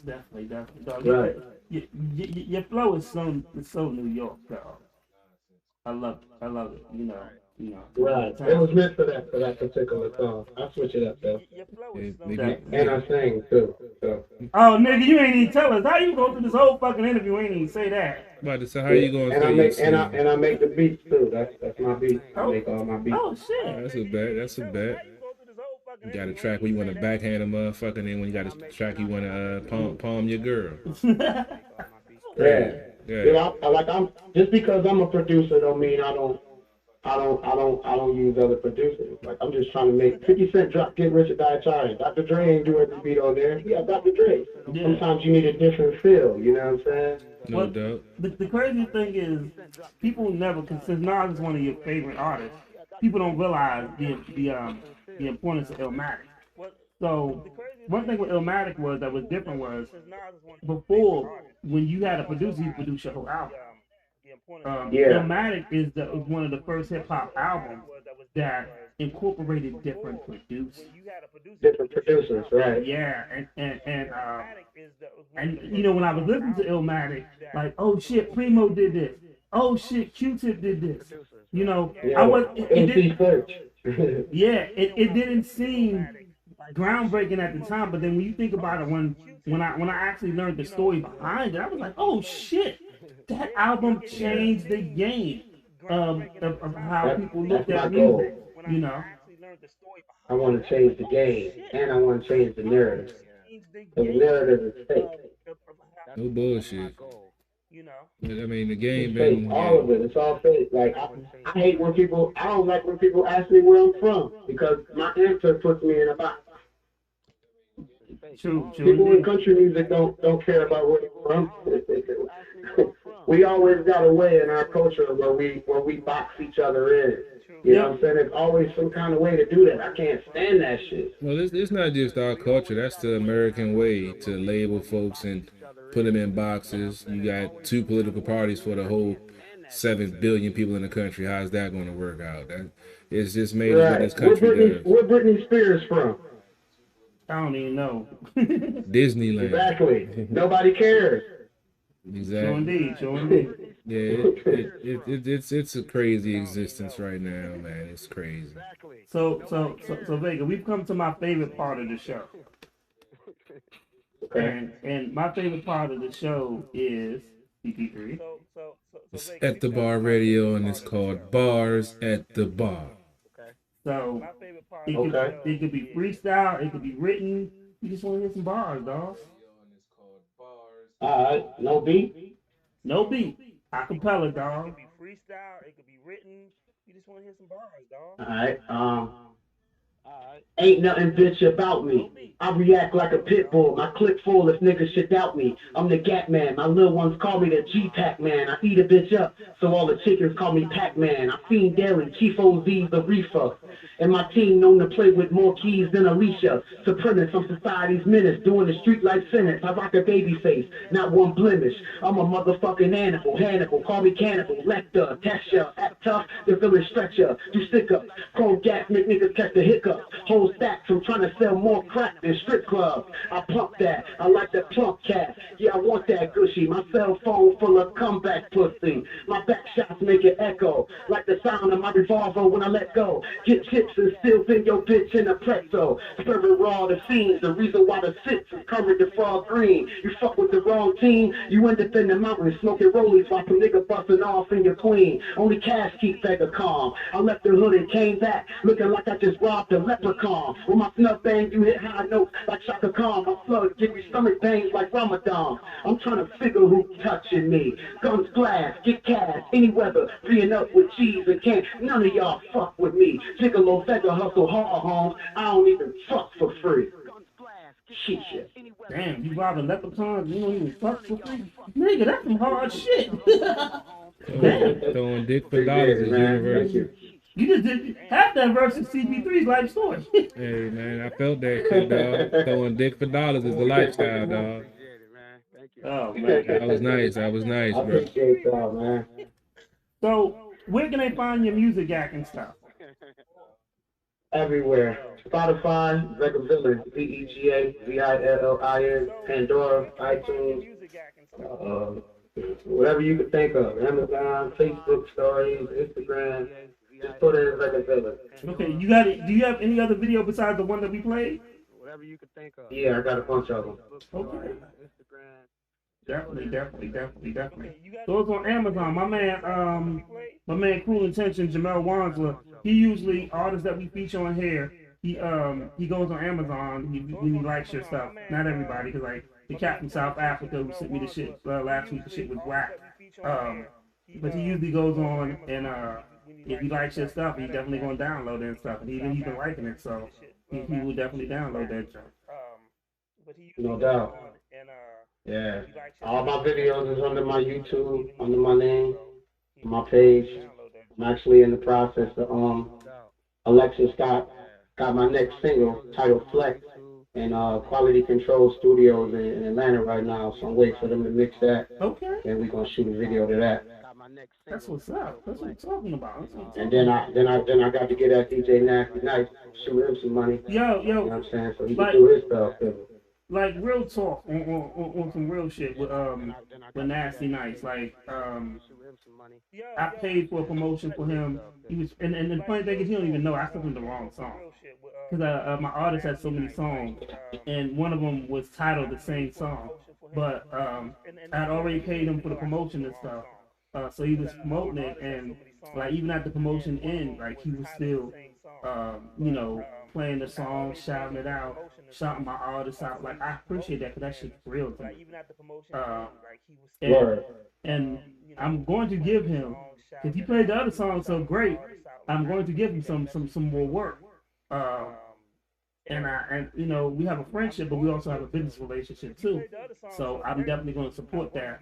[SPEAKER 1] Definitely. Dog.
[SPEAKER 7] Right.
[SPEAKER 1] Your flow is so New York, dog. I love it. You know,
[SPEAKER 7] Right. It was meant for that particular song. I switch it up though.
[SPEAKER 5] Your flow
[SPEAKER 3] Yeah,
[SPEAKER 5] is so
[SPEAKER 3] nigga,
[SPEAKER 7] And I
[SPEAKER 3] nigga,
[SPEAKER 7] sing too. So
[SPEAKER 1] Oh, nigga, you ain't even tell us. How you go through this whole fucking interview? Ain't even say that.
[SPEAKER 3] about to say, how
[SPEAKER 7] yeah.
[SPEAKER 3] you gonna
[SPEAKER 7] And I
[SPEAKER 3] say you
[SPEAKER 7] make
[SPEAKER 3] sing?
[SPEAKER 7] I make the beats too. That's my beat. I
[SPEAKER 1] Oh,
[SPEAKER 7] make all my beats.
[SPEAKER 1] oh shit.
[SPEAKER 3] That's a bet. That's a bet. You got a track where you want to backhand a motherfucker, and then when you got a track you want to palm your girl.
[SPEAKER 7] Yeah.
[SPEAKER 3] Yeah.
[SPEAKER 7] You know, I'm just because I'm a producer don't mean I don't use other producers. Like I'm just trying to make 50 Cent drop Get Rich or Die Trying. Dr. Dre ain't do every beat on there. Yeah, Dr. Dre.
[SPEAKER 1] Yeah.
[SPEAKER 7] Sometimes you need a different feel, you know what I'm saying?
[SPEAKER 3] No
[SPEAKER 1] Well,
[SPEAKER 3] doubt.
[SPEAKER 1] the crazy thing is, people never, since Nas is one of your favorite artists, people don't realize the importance of Illmatic. So one thing with Illmatic was that was different was before when you had a producer, you produce your whole album.
[SPEAKER 7] Yeah.
[SPEAKER 1] Illmatic is one of the first hip hop albums that incorporated different producers.
[SPEAKER 7] Different producers, right?
[SPEAKER 1] Yeah, and you know when I was listening to Illmatic, like oh shit, Primo did this. Oh shit, Q-Tip did this. You know, I
[SPEAKER 7] Yeah.
[SPEAKER 1] was it
[SPEAKER 7] MC
[SPEAKER 1] did
[SPEAKER 7] Search.
[SPEAKER 1] yeah, it didn't seem groundbreaking at the time, but then when you think about it, when I actually learned the story behind it, I was like, oh shit, that album changed the game of how people
[SPEAKER 7] That's
[SPEAKER 1] looked
[SPEAKER 7] my
[SPEAKER 1] at music.
[SPEAKER 7] goal.
[SPEAKER 1] You know,
[SPEAKER 7] I want to change the game, and I want to change the narrative. The narrative is fake.
[SPEAKER 3] No bullshit. I mean, the game
[SPEAKER 7] It's fake.
[SPEAKER 3] been,
[SPEAKER 7] All
[SPEAKER 3] yeah.
[SPEAKER 7] of it. It's all fake. Like I hate when people. I don't like when people ask me where I'm from because my answer puts me in a box.
[SPEAKER 1] true
[SPEAKER 7] People in
[SPEAKER 1] indeed.
[SPEAKER 7] country music don't care about where they're from. We always got a way in our culture where we box each other in. You know what
[SPEAKER 1] Yep.
[SPEAKER 7] I'm saying? There's always some kind of way to do that. I can't stand that shit.
[SPEAKER 3] Well, it's not just our culture. That's the American way to label folks and put them in boxes. You got two political parties for the whole 7 billion people in the country. How's that going to work out? It's just made us what
[SPEAKER 7] Right.
[SPEAKER 3] this country does.
[SPEAKER 7] Where Britney Spears from?
[SPEAKER 1] I don't even know.
[SPEAKER 3] Disneyland.
[SPEAKER 7] Exactly. Nobody cares.
[SPEAKER 1] Sure
[SPEAKER 3] Exactly.
[SPEAKER 1] indeed, sure indeed.
[SPEAKER 3] Yeah, it's a crazy existence right now, man. It's crazy.
[SPEAKER 1] So Vega, we've come to my favorite part of the show.
[SPEAKER 7] Okay.
[SPEAKER 1] And my favorite part of the show is CP3.
[SPEAKER 3] It's at the bar radio, and it's called Bars at the Bar.
[SPEAKER 1] So
[SPEAKER 7] Okay.
[SPEAKER 1] it could be freestyle, it could be written. You just want to hear some bars, dog.
[SPEAKER 7] All right. No beat.
[SPEAKER 1] No beat. Acapella, dog.
[SPEAKER 7] All right. Ain't nothing bitch about me. I react like a pit bull. My clip full if niggas should doubt me. I'm the Gap Man. My little ones call me the G-Pack Man. I eat a bitch up, so all the chickens call me Pac-Man. I fiend daily, Chief OZ's the reefer. And my team known to play with more keys than Alicia. Supremacist, I'm society's menace, doing the street life sentence. I rock a baby face, not one blemish. I'm a motherfucking animal, Hannibal, call me cannibal, Lecter, Tesha, act tough, the village stretcher, do stick-ups, chrome gas, make niggas catch the hiccups, whole stacks, I'm trying to sell more crack than strip clubs. I pump that, I like that plump cat, yeah I want that gushy, my cell phone full of comeback pussy, my back shots make it echo, like the sound of my revolver when I let go, get chips and still think your bitch in a pretzel, serving raw the fiends, the reason why the sits is covered the frog green, you fuck with the wrong team, you end up in the mountains, smoking rollies while some nigga busting off in your queen, only cash keep Vega calm, I left the hood and came back, looking like I just robbed a leprechaun, with my snuff bang you hit high notes like Shaka Khan, my slugs give me stomach pains like Ramadan, I'm trying to figure who touching me, guns glass, get cash, any weather, being up with cheese and can't, none of y'all fuck with me, Gigolo Vega hustle hard home, I don't even fuck for free. Shit.
[SPEAKER 1] Damn, you robbing leprechauns, you don't even fuck for free? Nigga, that's some hard shit. Damn.
[SPEAKER 3] Throwing dick for
[SPEAKER 7] Appreciate
[SPEAKER 3] dollars
[SPEAKER 7] it,
[SPEAKER 3] is
[SPEAKER 7] man. Thank
[SPEAKER 3] universal.
[SPEAKER 7] you.
[SPEAKER 1] You just did half that verse is CP3's life story.
[SPEAKER 3] Hey man, I felt that shit, dog. Throwing dick for dollars is the lifestyle, dog.
[SPEAKER 1] Oh man.
[SPEAKER 3] That was nice. That was nice,
[SPEAKER 7] I
[SPEAKER 3] bro.
[SPEAKER 7] appreciate y'all, man.
[SPEAKER 1] So where can they find your music act and stuff?
[SPEAKER 7] Everywhere. Spotify, Vega Villain, VEGAVILLIN, Pandora, iTunes, whatever you can think of. Amazon, Facebook stories, Instagram. Just put it as like a villain.
[SPEAKER 1] Okay, you got it. Do you have any other video besides the one that we played?
[SPEAKER 5] Whatever you could think of.
[SPEAKER 7] Yeah, I got a bunch of them.
[SPEAKER 1] Okay.
[SPEAKER 5] Instagram.
[SPEAKER 1] Definitely. So it's on Amazon. My man, Cool Intention, Jamel Wansler. He usually artists that we feature on here. He goes on Amazon when he likes your stuff. Not everybody, because like the cat from South Africa who sent me the shit last week. The shit was whack. But he usually goes on and if he likes your stuff, he's definitely gonna download it and stuff. And even he's been liking it, so he will definitely download that joint.
[SPEAKER 7] No doubt. Yeah. All my videos is under my YouTube, under my name, my page. I'm actually in the process of Alexis got my next single titled Flex in Quality Control Studios in Atlanta right now, so I'm waiting for them to mix that.
[SPEAKER 1] Okay.
[SPEAKER 7] And we're gonna shoot a video to that.
[SPEAKER 1] That's what's up. That's what I'm talking about.
[SPEAKER 7] And then I got to get at DJ Nasty Nice, shoot him some money.
[SPEAKER 1] Yo.
[SPEAKER 7] You know what I'm saying? So he can do his stuff too.
[SPEAKER 1] Like real talk on some real shit with Nasty Nice. Like I paid for a promotion for him. He was and the funny thing is he don't even know I sent him the wrong song. Because my artist had so many songs and one of them was titled the same song. But I'd already paid him for the promotion and stuff. So he was promoting it, and like even at the promotion end, like he was still, playing the song, shouting it out, shouting my artists out. Like I appreciate that because that shit's real to me. And I'm going to give him, because he played the other song so great, I'm going to give him some more work. And we have a friendship, but we also have a business relationship too. So I'm definitely going to support that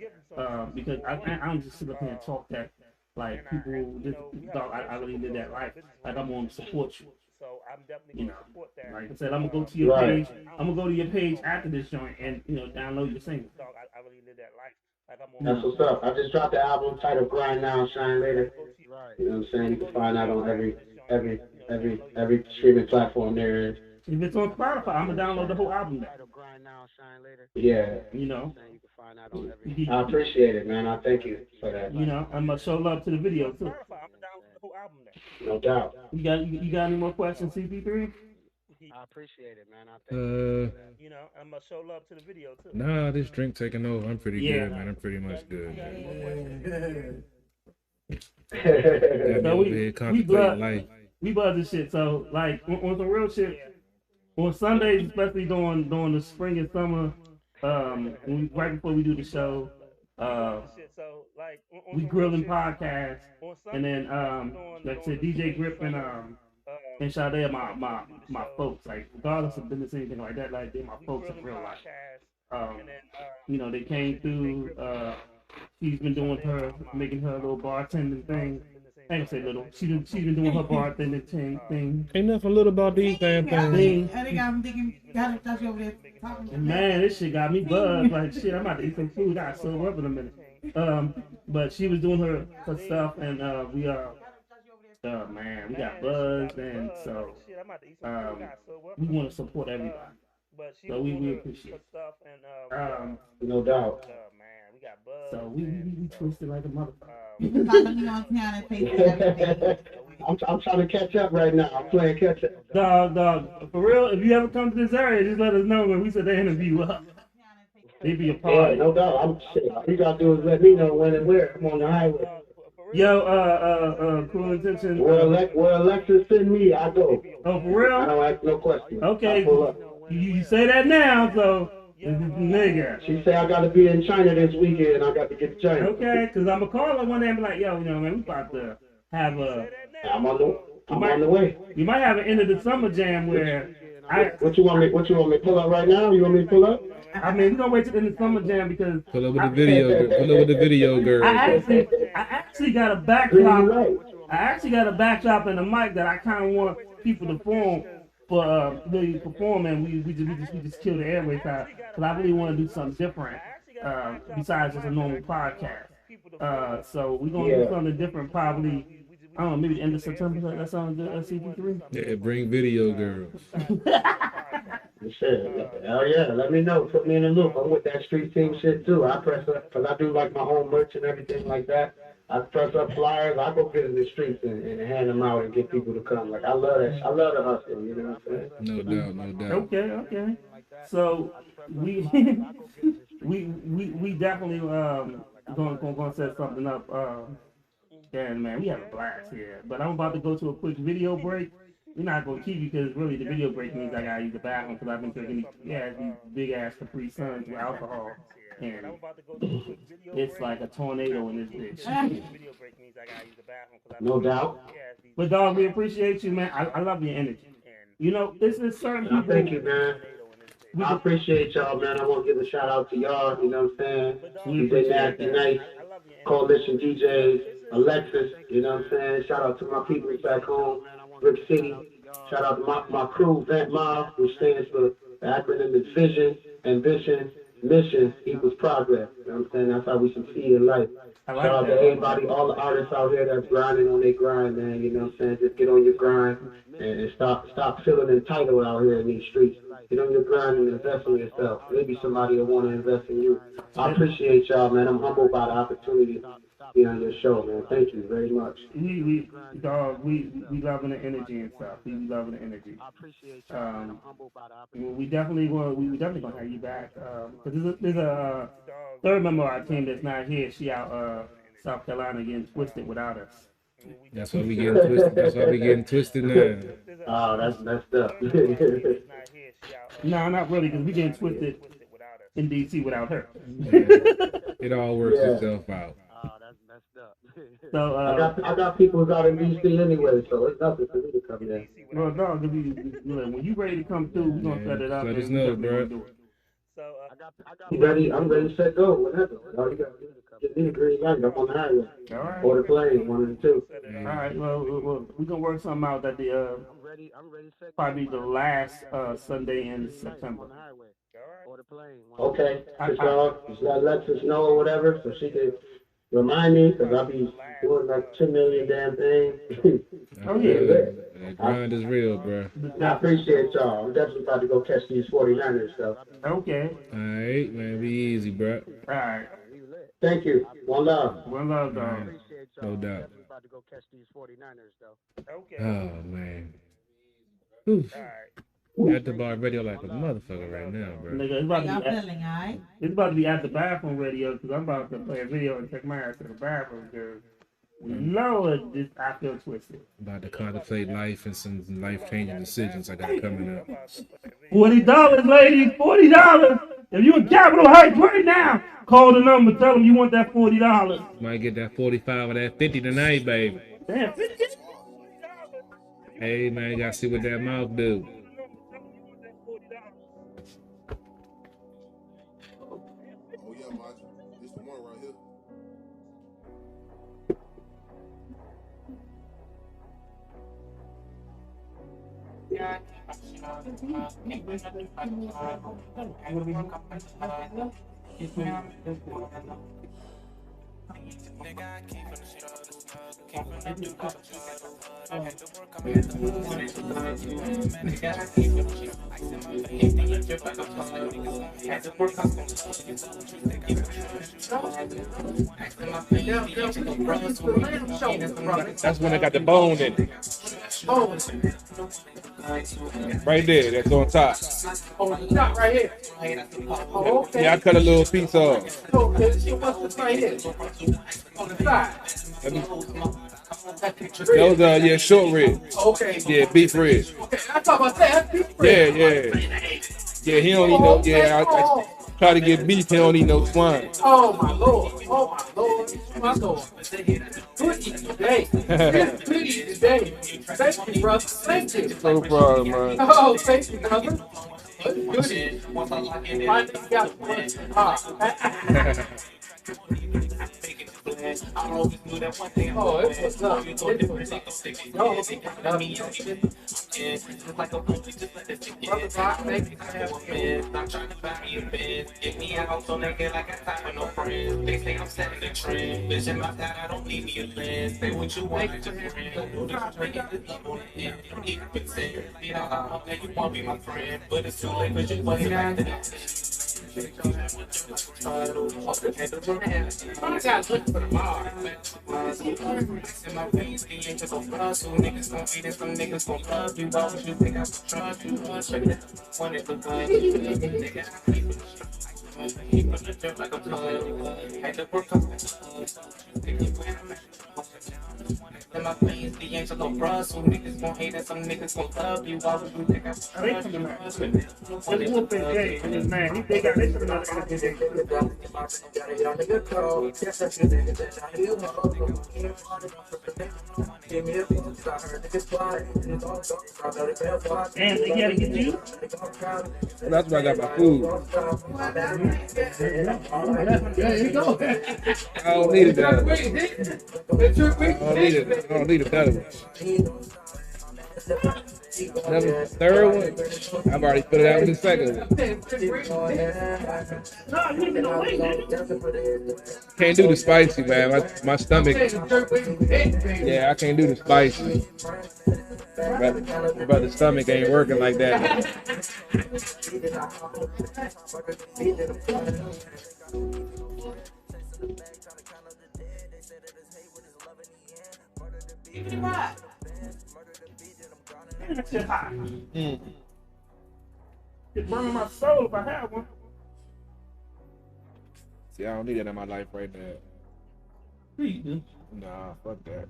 [SPEAKER 1] because I don't just sit up here and talk that like people just thought I really live that life. Like I'm going to support you. So I'm definitely going to support that. Like I said, I'm gonna go to your page. I'm gonna go to your page after this joint and download your single. I really live that life.
[SPEAKER 7] That's what's up. I just dropped the album titled Grind Now, Shine Later. You know what I'm saying? You can find that on every streaming platform there is.
[SPEAKER 1] If it's on Spotify, I'm gonna download the whole album now.
[SPEAKER 7] Yeah. I appreciate it, man. I thank you for that.
[SPEAKER 1] I'm gonna show love to the video too.
[SPEAKER 7] No doubt.
[SPEAKER 1] You got any more questions, CP3?
[SPEAKER 5] I appreciate it, man. I think I'm gonna show love to the video too.
[SPEAKER 3] Nah, this drink taking over. I'm pretty good, man. I'm pretty much good.
[SPEAKER 1] We buzz this shit. So like on some real shit, on Sundays, especially during the spring and summer, right before we do the show, we grilling podcasts, and then like I said, DJ Grip and Sade are my folks. Like regardless of business or anything like that, like they're my folks in real life. They came through. She's been making her little bartending thing. I ain't gonna say little. She's been doing her bartending thing.
[SPEAKER 3] Ain't nothing little about these damn things.
[SPEAKER 1] Man, this shit got me buzzed. Like shit, I'm about to eat some food. I sober up in a minute. But she was doing her stuff, and we got buzzed, and so we want to support everybody. So we appreciate it.
[SPEAKER 7] No doubt.
[SPEAKER 1] So we twisted like a motherfucker.
[SPEAKER 7] I'm trying to catch up right now. I'm playing catch up.
[SPEAKER 1] Dog. For real, if you ever come to this area, just let us know when we said they interview up. They be a part.
[SPEAKER 7] Yeah, no doubt. All you gotta do is let me know when and where. I'm on the highway.
[SPEAKER 1] Yo, Cool Intention.
[SPEAKER 7] Where Alexis send me, I go.
[SPEAKER 1] Oh, for real?
[SPEAKER 7] I don't ask no questions.
[SPEAKER 1] Okay. You say that now, so. Nigga.
[SPEAKER 7] She said I got to be in China this weekend. I got to get to China.
[SPEAKER 1] Okay, because I'm going to call her one day and be like, yo, man, we about to have a...
[SPEAKER 7] I'm on the way.
[SPEAKER 1] You might have an end of the summer jam where...
[SPEAKER 7] What you want me to pull up right now? You want me to pull up?
[SPEAKER 1] I mean, we're going to wait till the end of the summer jam because...
[SPEAKER 3] Pull up with the video girl.
[SPEAKER 1] I actually got a backdrop. I actually got a backdrop and a mic that I kind of want people to form for really performing. We just kill the airways out because I really want to do something different besides just a normal podcast. So we're gonna do something different probably. I don't know, maybe the end of September. That sounds good. CP3.
[SPEAKER 3] Yeah, bring video girls.
[SPEAKER 7] Shit, hell yeah! Let me know. Put me in the loop. I'm with that street team shit too. I press up because I do like my own merch and everything like that. I press up flyers. I go visit the streets and hand them out and get people to come. Like I love that. I love the hustle. You know what I'm saying?
[SPEAKER 3] No doubt, no doubt.
[SPEAKER 1] Okay. So we we definitely gonna set something up. Yeah, man, we have a blast here. But I'm about to go to a quick video break. We're not gonna keep you because really the video break means I gotta use the bathroom because I've been drinking these big ass Capri Suns with alcohol, and it's like a tornado in this bitch.
[SPEAKER 7] No doubt.
[SPEAKER 1] But dog, we appreciate you, man. I love your energy. You know, this is certain people.
[SPEAKER 7] Thank you, man. I appreciate y'all, man. I want to give a shout out to y'all. You know what I'm saying? DJ Nasty Nice, Coalition DJs, Alexis. You know what I'm saying? Shout out to my people back home, Brick City. Shout out to my crew, Vent Mob, which stands for the acronym is Vision, Ambition, Mission equals progress. You know what I'm saying? That's how we succeed in life. Shout out to everybody, all the artists out here that's grinding on their grind, man. You know what I'm saying? Just get on your grind and stop feeling entitled out here in these streets. Get on your grind and invest in yourself. Maybe somebody will want to invest in you. I appreciate y'all, man. I'm humbled by the opportunity to be on your show, man. Thank you very much.
[SPEAKER 1] We loving the energy and stuff. We loving the energy. We definitely gonna have you back. Cause there's a third member of our team that's not here. She out South Carolina getting twisted without us.
[SPEAKER 3] That's why we getting twisted. That's why we getting twisted now.
[SPEAKER 7] Oh, that's messed up.
[SPEAKER 1] No, not really, because we getting twisted in DC without her.
[SPEAKER 3] Yeah. It all works itself out.
[SPEAKER 1] So
[SPEAKER 7] I got people who's out in DC anyway, so it's nothing for me to come in.
[SPEAKER 1] Well, no, when you ready to come through, we're gonna set it up.
[SPEAKER 3] Let us know, bro.
[SPEAKER 7] I'm ready to set go. Whatever. All you got to do is get me a green light. I'm on the highway.
[SPEAKER 1] All right.
[SPEAKER 7] Or the plane, one of the two.
[SPEAKER 1] All right. Well, we're gonna work something out that the probably the last Sunday in September.
[SPEAKER 7] Okay. Just let us know or whatever, so she can remind me, because I'll be doing like 2 million damn things.
[SPEAKER 1] Oh yeah.
[SPEAKER 3] That grind is real, bro.
[SPEAKER 7] I appreciate y'all. I'm definitely about to go catch these 49ers stuff.
[SPEAKER 1] Okay.
[SPEAKER 3] All right, man. Be easy, bro.
[SPEAKER 1] All right.
[SPEAKER 7] Thank you. One love.
[SPEAKER 1] One love, dog.
[SPEAKER 3] No doubt.
[SPEAKER 5] Okay.
[SPEAKER 3] Oh man. Oof. At the bar radio like a motherfucker right now, bro.
[SPEAKER 1] Nigga, it's about to be at the bathroom radio because I'm about to play a video and take my ass to the bathroom because Lord, I feel twisted.
[SPEAKER 3] About to contemplate life and some life-changing decisions I got coming up.
[SPEAKER 1] $40, ladies, $40. If you in Capitol Heights right now, call the number, tell them you want that $40.
[SPEAKER 3] Might get that 45 or that 50 tonight, baby.
[SPEAKER 1] Damn, 50?
[SPEAKER 3] Hey, man, you gotta see what that mouth do. That's when I got the bone in it. Right there, that's on top.
[SPEAKER 2] Oh, the top right here. Oh, okay.
[SPEAKER 3] Yeah, I cut a little piece off.
[SPEAKER 2] Okay, she wants this right here. On the side.
[SPEAKER 3] Those are short ribs.
[SPEAKER 2] Okay.
[SPEAKER 3] Yeah, beef ribs.
[SPEAKER 2] Okay, I thought about that. Beef ribs.
[SPEAKER 3] Yeah, he don't eat no. Yeah, I try to get beef. He don't eat no swine.
[SPEAKER 2] Oh my lord. Oh my lord. My lord. Good eating today. Good eating today. Thank you, brother. Thank you.
[SPEAKER 3] No problem, man.
[SPEAKER 2] Oh, thank you, brother. Good eating. Finally got one. Oh, it was up. Brother Rock, thank you for having me.
[SPEAKER 6] I'm trying to buy me a Benz. Get me out so naked like I got time with no friends. They say I'm setting the trend. Bitch, in my side, I don't need me a lens. Say what you want, I just friend. Do this, bring it to people on the end. You don't even pretend. You know how you want to be my friend. But it's too late, but you wasn't like that. gotta look for the bar, man. In my veins, the angels gon' flood. Some niggas gon' hate it, some niggas gon' love you. Why would you think I would trust you? Check it out. When it look good, nigga, I keep it legit like a plug. Had to work up. In my veins, the angels gon' flood. Some niggas gon' hate it, some niggas gon' love you. Why would you think I would trust you?
[SPEAKER 1] This whooping Jay and his man, they got this another interview. And they gotta get you.
[SPEAKER 3] That's where I got my food.
[SPEAKER 2] There you go.
[SPEAKER 3] I don't need it that. I don't need it that much. Another third one, I've already put it out in the second one.
[SPEAKER 1] No, you been away, man.
[SPEAKER 3] Can't do the spicy, man. My stomach. Yeah, I can't do the spicy. My brother's stomach ain't working like that.
[SPEAKER 1] That shit hot. It's burning my soul if I have one.
[SPEAKER 3] See, I don't need that in my life right now. Nah, fuck that.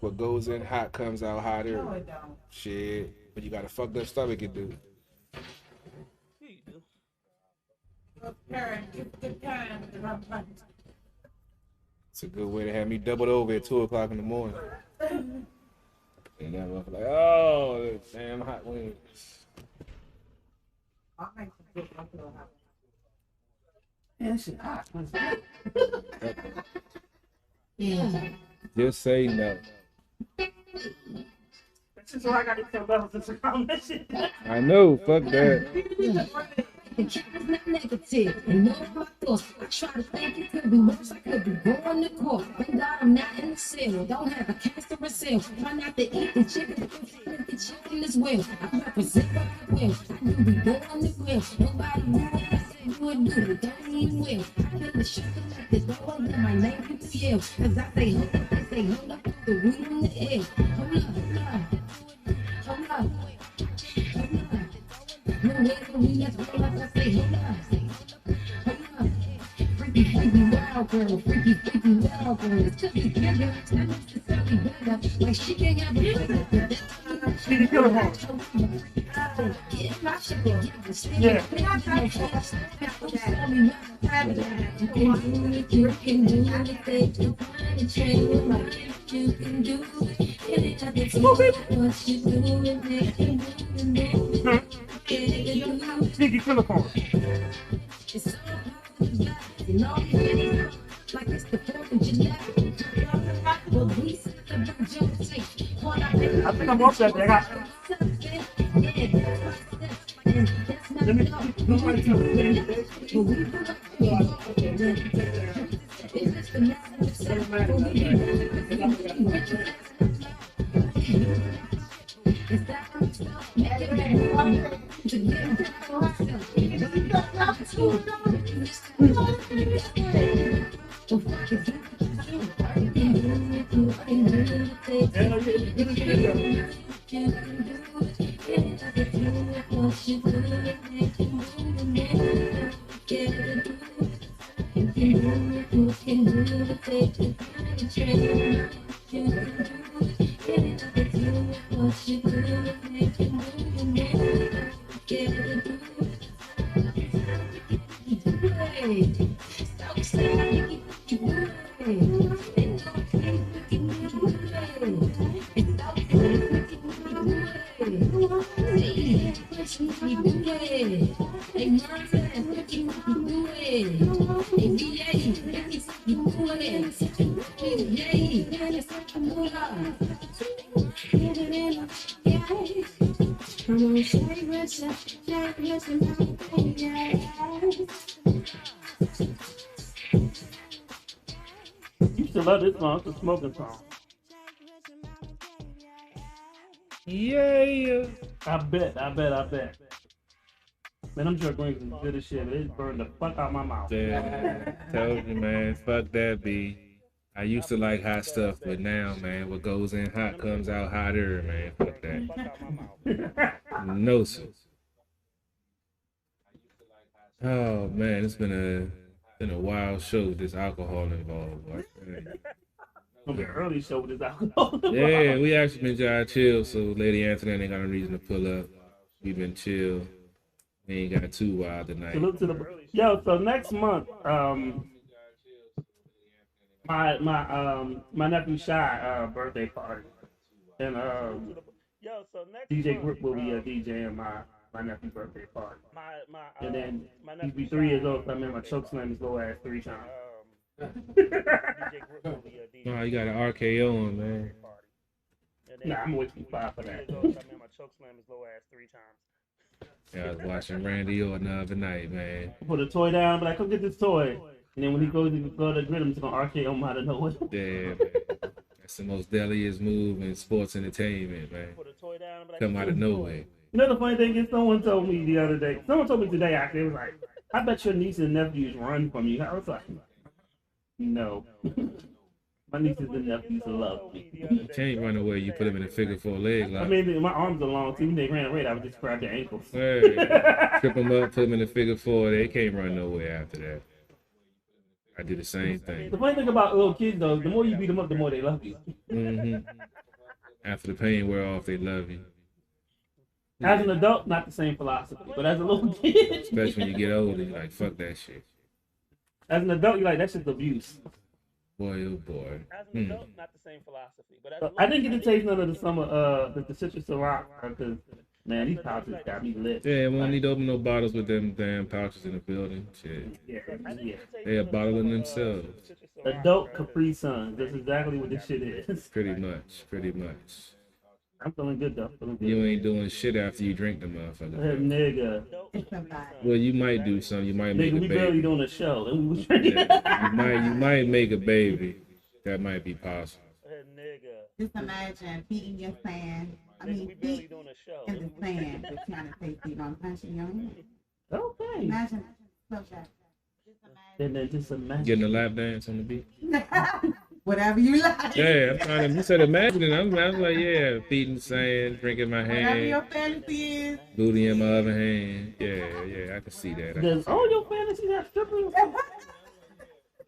[SPEAKER 3] What goes in hot comes out hotter.
[SPEAKER 4] No, it don't.
[SPEAKER 3] Shit. But you got a fucked up stomach, it do.
[SPEAKER 4] Good parent, good parent.
[SPEAKER 3] It's a good way to have me doubled over at 2 o'clock in the morning. And then I'm like, oh, damn hot wings.
[SPEAKER 4] I'll make some good buffalo hot.
[SPEAKER 1] Man, that shit hot.
[SPEAKER 3] Just say no.
[SPEAKER 1] That's just why I got to tell levels to surround that shit.
[SPEAKER 3] I know, fuck that.
[SPEAKER 8] The kid is not negative, and none of my thoughts. I try to think it could be worse. I could be going to court. Thank God I'm not in the cell. Don't have a cancerous cell. Try not to eat the chicken. The chicken as well. I represent what I will. I do be going to grill. Nobody knew what I said you would do. But don't even will. I feel the sugar like the door. Then my name is the L. Cause I say hold up. They say hold up. The weed in the air. Hold up. Hold up. Hold up. No way for me, let's roll up, I say, hold up, hold up. Freaky, freaky, wild girl, freaky, freaky, wild girl. It's just together, it's not necessarily better. Like she can't have a brother.
[SPEAKER 1] See the killer home. Yeah.
[SPEAKER 8] You can do anything you find a train like you can do anything what you do and make you move.
[SPEAKER 1] Sneaky killer phone.
[SPEAKER 8] It's so like it's the 4th of July.
[SPEAKER 1] I think I'm off that day. Let me You still love this song, it's a smoking song.
[SPEAKER 3] Yeah.
[SPEAKER 1] I bet. Man, I'm sure Green is good as shit, but it burned the fuck out my mouth.
[SPEAKER 3] Yeah, told you, man. Fuck that, B. I used to like hot stuff, but now, man, what goes in hot comes out hotter, man. Fuck that. No, sir. Oh man, it's been a wild show with this alcohol involved. Boy.
[SPEAKER 1] From the early show with this alcohol.
[SPEAKER 3] Yeah, we actually been trying to chill, so Lady Anthony ain't got no reason to pull up. We been chill. We ain't got too wild tonight.
[SPEAKER 1] Salute to the so next month, my nephew Shy birthday party, and DJ Grip will be DJing my nephew's birthday party. And then he'd be 3 years old, so I remember I choke slammed his little ass 3 times.
[SPEAKER 3] Oh, you got an RKO on, man.
[SPEAKER 1] Nah, I'm way too far for that.
[SPEAKER 3] Yeah, I was watching Randy Orton the other night, man.
[SPEAKER 1] Put a toy down, but like, come get this toy. And then when he goes to go to grit him, he's gonna RKO him out of nowhere.
[SPEAKER 3] Yeah, man. That's the most deadliest move in sports entertainment, man. Come out of nowhere.
[SPEAKER 1] You know the funny thing is, someone told me the other day. Someone told me today. Actually, it was like, "I bet your nieces and nephews run from you." I was like, "No, my nieces and nephews love me."
[SPEAKER 3] You can't run away. You put them in a figure 4 leg lock.
[SPEAKER 1] I mean, my arms are long, so when they ran away, I would just grab their ankles.
[SPEAKER 3] Hey, trip them up, put them in a figure 4. They can't run nowhere after that. I do the same thing.
[SPEAKER 1] The funny thing about little kids, though, the more you beat them up, the more they love you.
[SPEAKER 3] Mm-hmm. After the pain wear off, they love you.
[SPEAKER 1] As an adult, not the same philosophy, but as a little kid,
[SPEAKER 3] Especially when you get older, you're like, fuck that shit.
[SPEAKER 1] As an adult, you're like, that's just abuse.
[SPEAKER 3] Boy, oh boy.
[SPEAKER 5] As an adult, not the same philosophy, but as
[SPEAKER 1] So I didn't get to taste none of the summer, the citrus Ciroc, because, man, these pouches got me lit.
[SPEAKER 3] Yeah, we don't need to open no bottles with them damn pouches in the building. Shit.
[SPEAKER 1] Yeah.
[SPEAKER 3] They are bottling themselves.
[SPEAKER 1] Adult Capri Sun. That's exactly what this shit is.
[SPEAKER 3] Pretty much.
[SPEAKER 1] I'm feeling good, though.
[SPEAKER 3] You ain't doing shit after you drink the motherfucker.
[SPEAKER 1] Nigga.
[SPEAKER 3] Well, you might do something. You might make
[SPEAKER 1] Nigga,
[SPEAKER 3] a
[SPEAKER 1] we barely
[SPEAKER 3] baby.
[SPEAKER 1] doing a show. And we was drinking.
[SPEAKER 3] Yeah, you might make a baby. That might be possible.
[SPEAKER 4] Just imagine feeding your fan. I mean, feet in the sand, but trying to take feet on punching your hand.
[SPEAKER 1] Okay.
[SPEAKER 4] Imagine so that.
[SPEAKER 1] And then just imagine.
[SPEAKER 3] Getting a lap dance on the beach.
[SPEAKER 4] Whatever you like.
[SPEAKER 3] Yeah, I'm trying to. You said imagine it. I'm like, yeah, feet in the sand, drinking my
[SPEAKER 4] Whatever your
[SPEAKER 3] hand,
[SPEAKER 4] fantasy is.
[SPEAKER 3] booty in my other hand. Yeah, I can see that.
[SPEAKER 1] Does all your fantasies have strippers?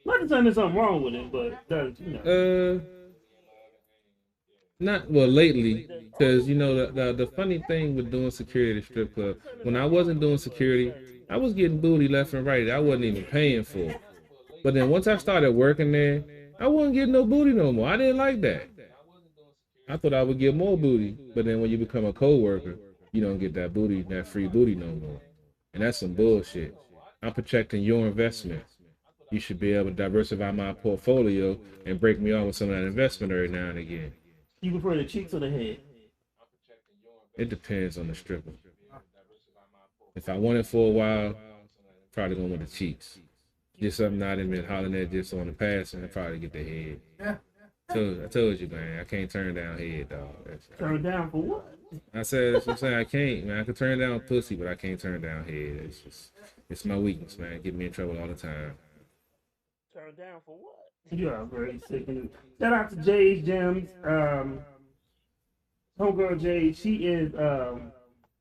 [SPEAKER 1] Not to say there's something wrong with it, but does, you know.
[SPEAKER 3] Not well lately, because you know the funny thing with doing security at the strip club, when I wasn't doing security, I was getting booty left and right. I wasn't even paying for it. But then once I started working there, I wasn't getting no booty no more. I didn't like that. I thought I would get more booty, but then when you become a co-worker, you don't get that booty, that free booty no more. And that's some bullshit. I'm protecting your investment. You should be able to diversify my portfolio and break me off with some of that investment every now and again.
[SPEAKER 1] You prefer the cheeks or the head?
[SPEAKER 3] It depends on the stripper. If I want it for a while, probably going with the cheeks. Just something I didn't been hollering at just on the pass, and I probably get the head. I told you, man, I can't turn down head, dog.
[SPEAKER 1] Turn down for what?
[SPEAKER 3] I said, that's what I'm saying. I can't, man. I can turn down pussy, but I can't turn down head. It's my weakness, man. Get me in trouble all the time.
[SPEAKER 5] Turn down for what?
[SPEAKER 1] You are very sick. Shout out to Jay's Gems. Homegirl Jade, she is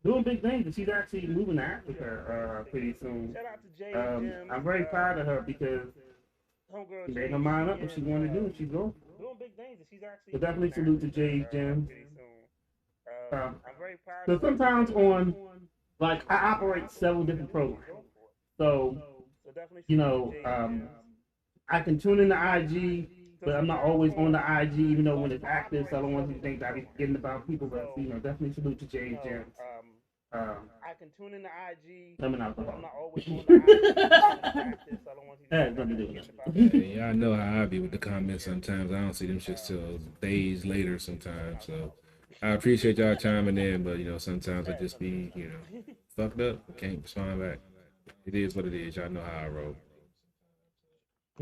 [SPEAKER 1] doing big things, and she's actually moving to Africa pretty soon.
[SPEAKER 5] Shout out to Jay Gems.
[SPEAKER 1] I'm very proud of her because
[SPEAKER 5] Homegirl
[SPEAKER 1] she made her mind up what she wanted to do, and she's going.
[SPEAKER 5] Doing big things, and she's actually.
[SPEAKER 1] So definitely salute to Jay's Gems.
[SPEAKER 5] Pretty soon. I'm very proud.
[SPEAKER 1] So sometimes on, like, I operate several different programs. So, you know, I can tune in the IG, but I'm not always on the IG, even though when it's active, so I don't want you to think that I be forgetting about people, but, you know, definitely salute to Jay's Gems.
[SPEAKER 5] I can tune in the IG.
[SPEAKER 1] I'm an alcoholic.
[SPEAKER 5] I'm not always on the IG. So I don't want you to
[SPEAKER 1] That has nothing to do with it.
[SPEAKER 3] Yeah, I know how I be with the comments sometimes. I don't see them shit till days later sometimes. So I appreciate y'all chiming in, but, you know, sometimes I just be, you know, fucked up. Can't respond back. It is what it is. Y'all know how I roll.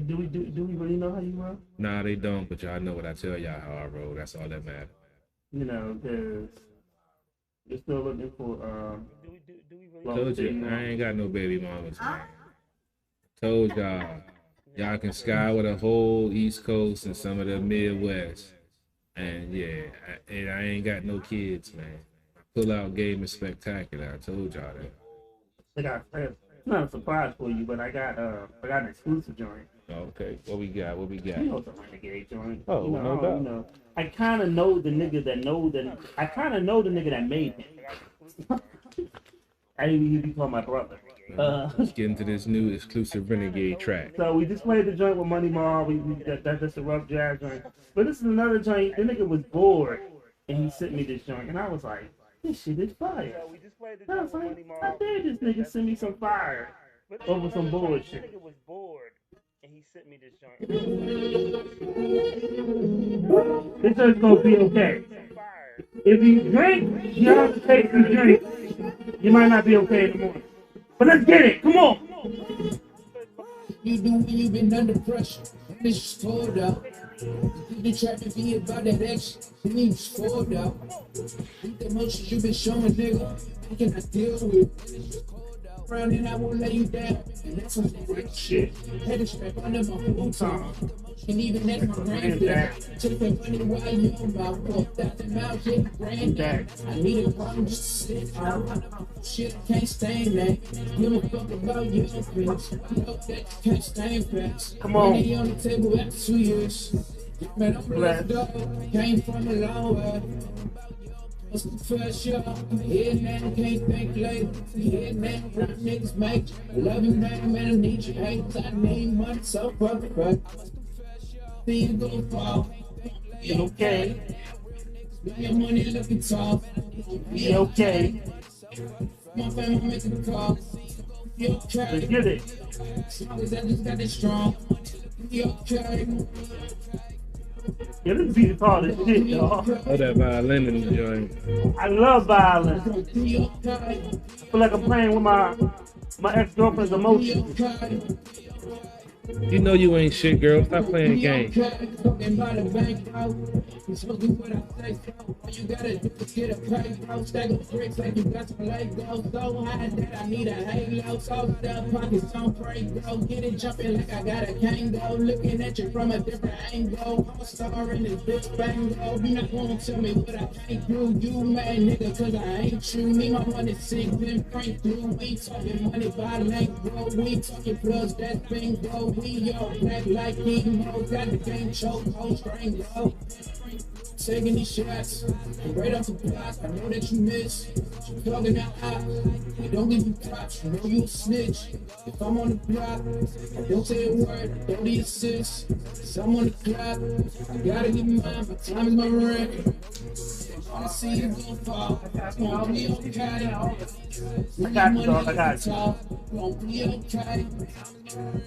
[SPEAKER 1] Do we really know how you roll?
[SPEAKER 3] Nah, they don't, but y'all know what I tell y'all how I roll. That's all that matters.
[SPEAKER 1] You know, because You're still looking for
[SPEAKER 5] Do we really?
[SPEAKER 1] well,
[SPEAKER 3] Told you, I ain't got no baby mamas, man. Told y'all can sky with the whole East Coast and some of the Midwest. And yeah, I ain't got no kids, man. Pull out game is spectacular. I told y'all that.
[SPEAKER 1] it's not a surprise for you, but I got an exclusive joint.
[SPEAKER 3] Okay, what we got? What we got?
[SPEAKER 1] You know it's a renegade joint.
[SPEAKER 3] Oh,
[SPEAKER 1] you know,
[SPEAKER 3] no doubt.
[SPEAKER 1] You know, I kind of know the nigga that know that. I kind of know the nigga that made him. I even he be called my brother.
[SPEAKER 3] Let's get into this new exclusive renegade track.
[SPEAKER 1] So we just played the joint with Money Mar. That's just a rough jazz joint. But this is another joint. The nigga was bored, and he sent me this joint, and I was like, this shit is fire. I was like, how dare this nigga send me some fire over some bullshit?
[SPEAKER 5] Nigga was bored, and he sent me this joint.
[SPEAKER 1] This joint's gonna be okay. If you drink, you have to take some drink. You might not be okay in the morning. But let's get it. Come on.
[SPEAKER 6] You do when you been under pressure. And it's just poured out. You been trying to be about that action. And you just poured out. With the emotions you been showing, nigga. I cannot deal with. Around and I won't let you down. And that's some real shit. Had to strap under my full time. And even that's my granddad. Took that money while you about 4,000 miles, yeah, granddad. I need a problem just to sit out. Shit, I can't stand that. Give a fuck about your friends. I know that you can't stand fast.
[SPEAKER 1] Come on.
[SPEAKER 6] Money on the table after 2 years. Man, I'm blessed up. Came from a long way. What's the first shot? Here now, can't think later. Here now, rap niggas make. I love you, man, I need you, haters. I need money, so fuck right. See you go fall.
[SPEAKER 1] Be okay.
[SPEAKER 6] Your money looking tall.
[SPEAKER 1] Be okay.
[SPEAKER 6] My family making a call. Be okay.
[SPEAKER 1] Let's get it.
[SPEAKER 6] As long as I just got it strong. Be okay.
[SPEAKER 1] Yeah, this beat is hard as shit, y'all.
[SPEAKER 3] Oh, that violin in the joint.
[SPEAKER 1] I love violence.
[SPEAKER 6] Be okay.
[SPEAKER 1] I feel like I'm playing with my ex-girlfriend's emotions.
[SPEAKER 3] You know you ain't shit, girl. Stop playing games.
[SPEAKER 6] You gotta do is get a pay, stack of bricks like you got some Legos. So high that I need a halo. So the pockets don't break, go get it jumping like I got a Kango. Looking at you from a different angle. I'm a star in this bitch bango. You not gonna tell me what I can't do. You mad nigga, cause I ain't you. Me, my money sick, then crank through. We talking money by length, bro. We talking plus that bingo. We all black like emo. Got the game choke, whole string, go. Taking these shots, right off the block. I know that you miss. Plugging that hot. We don't give you props. You know you a snitch. If I'm on the block, I don't say a word. I don't need assist. So I'm on the clock. I gotta get mine. My time is my rent. I wanna see you go fall. It's gonna be okay.
[SPEAKER 1] I got you, dog. I got you.
[SPEAKER 6] Gonna be okay.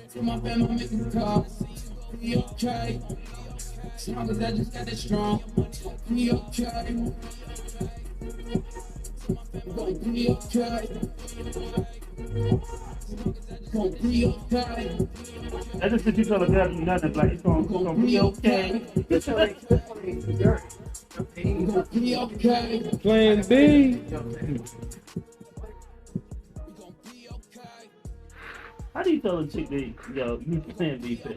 [SPEAKER 6] For my family, making calls. Be okay. As long as I just got it strong, be okay. Gonna be okay. Gonna be okay.
[SPEAKER 1] I just said you tell the girl you nothing, like it's gonna be okay.
[SPEAKER 6] Gonna be okay.
[SPEAKER 3] Plan B.
[SPEAKER 1] How do you tell a chick that, yo, you plan B pill?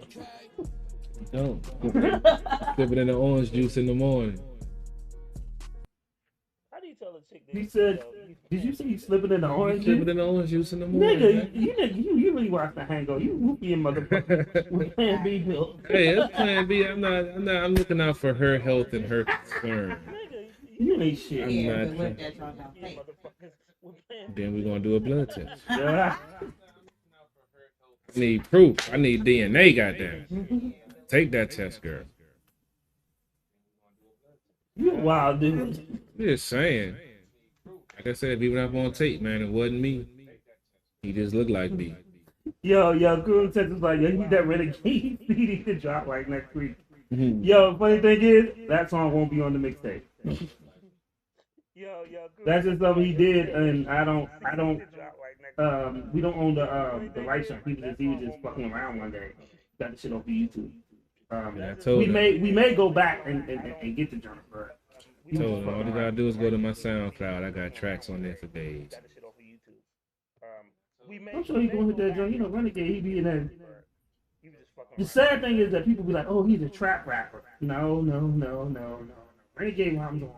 [SPEAKER 3] Don't. Dip it in the orange juice in the morning.
[SPEAKER 5] How do you tell a chick that?
[SPEAKER 1] He said, did you say you slipping in the orange
[SPEAKER 3] Dip
[SPEAKER 1] juice?
[SPEAKER 3] it in the orange juice in the morning.
[SPEAKER 1] Nigga, you really watch the Hangover. You whoopie your motherfucker with plan B pill.
[SPEAKER 3] Hey, that's plan B. I'm looking out for her health and her concern.
[SPEAKER 1] You ain't shit.
[SPEAKER 4] Yeah,
[SPEAKER 3] not
[SPEAKER 4] but what that on your face?
[SPEAKER 3] Then we're gonna do a blood test.
[SPEAKER 1] Yeah.
[SPEAKER 3] I need proof. I need DNA, goddamn. Take that test, girl.
[SPEAKER 1] You a wild dude.
[SPEAKER 3] Just saying. Like I said, even up on tape, man, it wasn't me. He just looked like me.
[SPEAKER 1] Yo, Cool Texas like, yo, you need that renegade CD to drop like next week.
[SPEAKER 3] Mm-hmm.
[SPEAKER 1] Yo, funny thing is, that song won't be on the mixtape. That's just something he did, and we don't own the rights on. He was just fucking around one day. Got the shit off of YouTube.
[SPEAKER 3] I told
[SPEAKER 1] we
[SPEAKER 3] him.
[SPEAKER 1] may go back and get the jump, but
[SPEAKER 3] Told him all you gotta do is go to my SoundCloud. I got tracks on there for days.
[SPEAKER 5] Got the shit off of YouTube.
[SPEAKER 1] I'm sure he gonna hit that joint. You know, Renegade, he be in that.
[SPEAKER 5] He was just fucking.
[SPEAKER 1] The sad thing is that people be like, oh, he's a trap rapper. No. Renegade rhymes on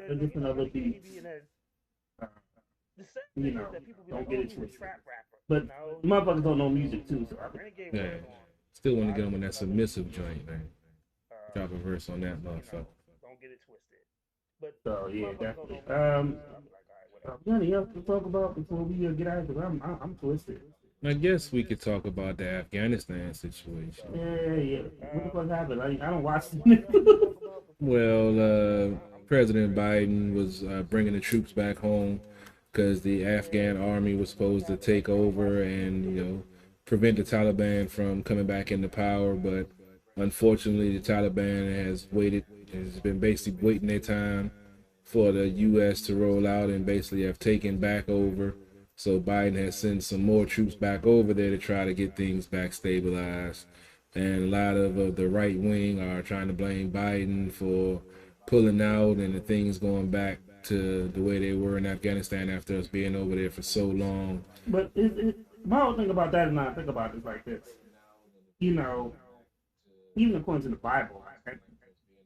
[SPEAKER 1] a different other beats. You know, don't get it twisted. But motherfuckers don't know music too, so
[SPEAKER 3] Yeah. Still want to get him on that submissive joint, man. Drop a verse on that motherfucker.
[SPEAKER 5] Don't get it twisted. But
[SPEAKER 1] so yeah, definitely. Anything else to talk about before we get out? Because I'm twisted.
[SPEAKER 3] I guess we could talk about the Afghanistan situation.
[SPEAKER 1] Yeah. What the fuck happened? I don't watch it.
[SPEAKER 3] Well, President Biden was bringing the troops back home because the Afghan army was supposed to take over and, you know, prevent the Taliban from coming back into power. But unfortunately, the Taliban has been basically waiting their time for the U.S. to roll out and basically have taken back over. So Biden has sent some more troops back over there to try to get things back stabilized. And a lot of the right wing are trying to blame Biden for pulling out and the things going back to the way they were in Afghanistan after us being over there for so long.
[SPEAKER 1] But my whole thing about that is not think about it like this. You know, even according to the Bible,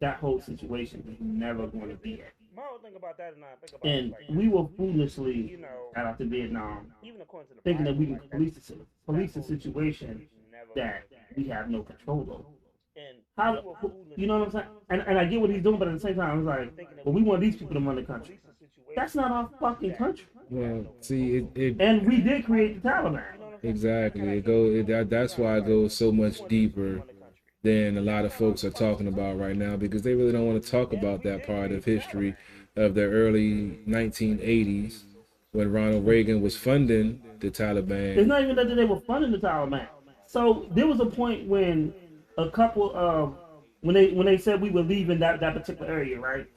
[SPEAKER 1] that whole situation is never going to be it.
[SPEAKER 5] My whole thing about that is not think about
[SPEAKER 1] and
[SPEAKER 5] it like
[SPEAKER 1] we were foolishly,
[SPEAKER 5] you know,
[SPEAKER 1] after Vietnam,
[SPEAKER 5] even according to the
[SPEAKER 1] thinking
[SPEAKER 5] Bible,
[SPEAKER 1] that we can police the situation that we have no control over.
[SPEAKER 5] And
[SPEAKER 1] How, you know what I'm saying? And I get what he's doing, but at the same time, I was like, well, we want these people to run the country. That's not our fucking country.
[SPEAKER 3] Well, see,
[SPEAKER 1] and we did create the Taliban.
[SPEAKER 3] Exactly. That's why it goes so much deeper than a lot of folks are talking about right now, because they really don't want to talk about that part of history of the early 1980s when Ronald Reagan was funding the Taliban.
[SPEAKER 1] It's not even that they were funding the Taliban. So there was a point when a couple of when they said we were leaving that particular area, right?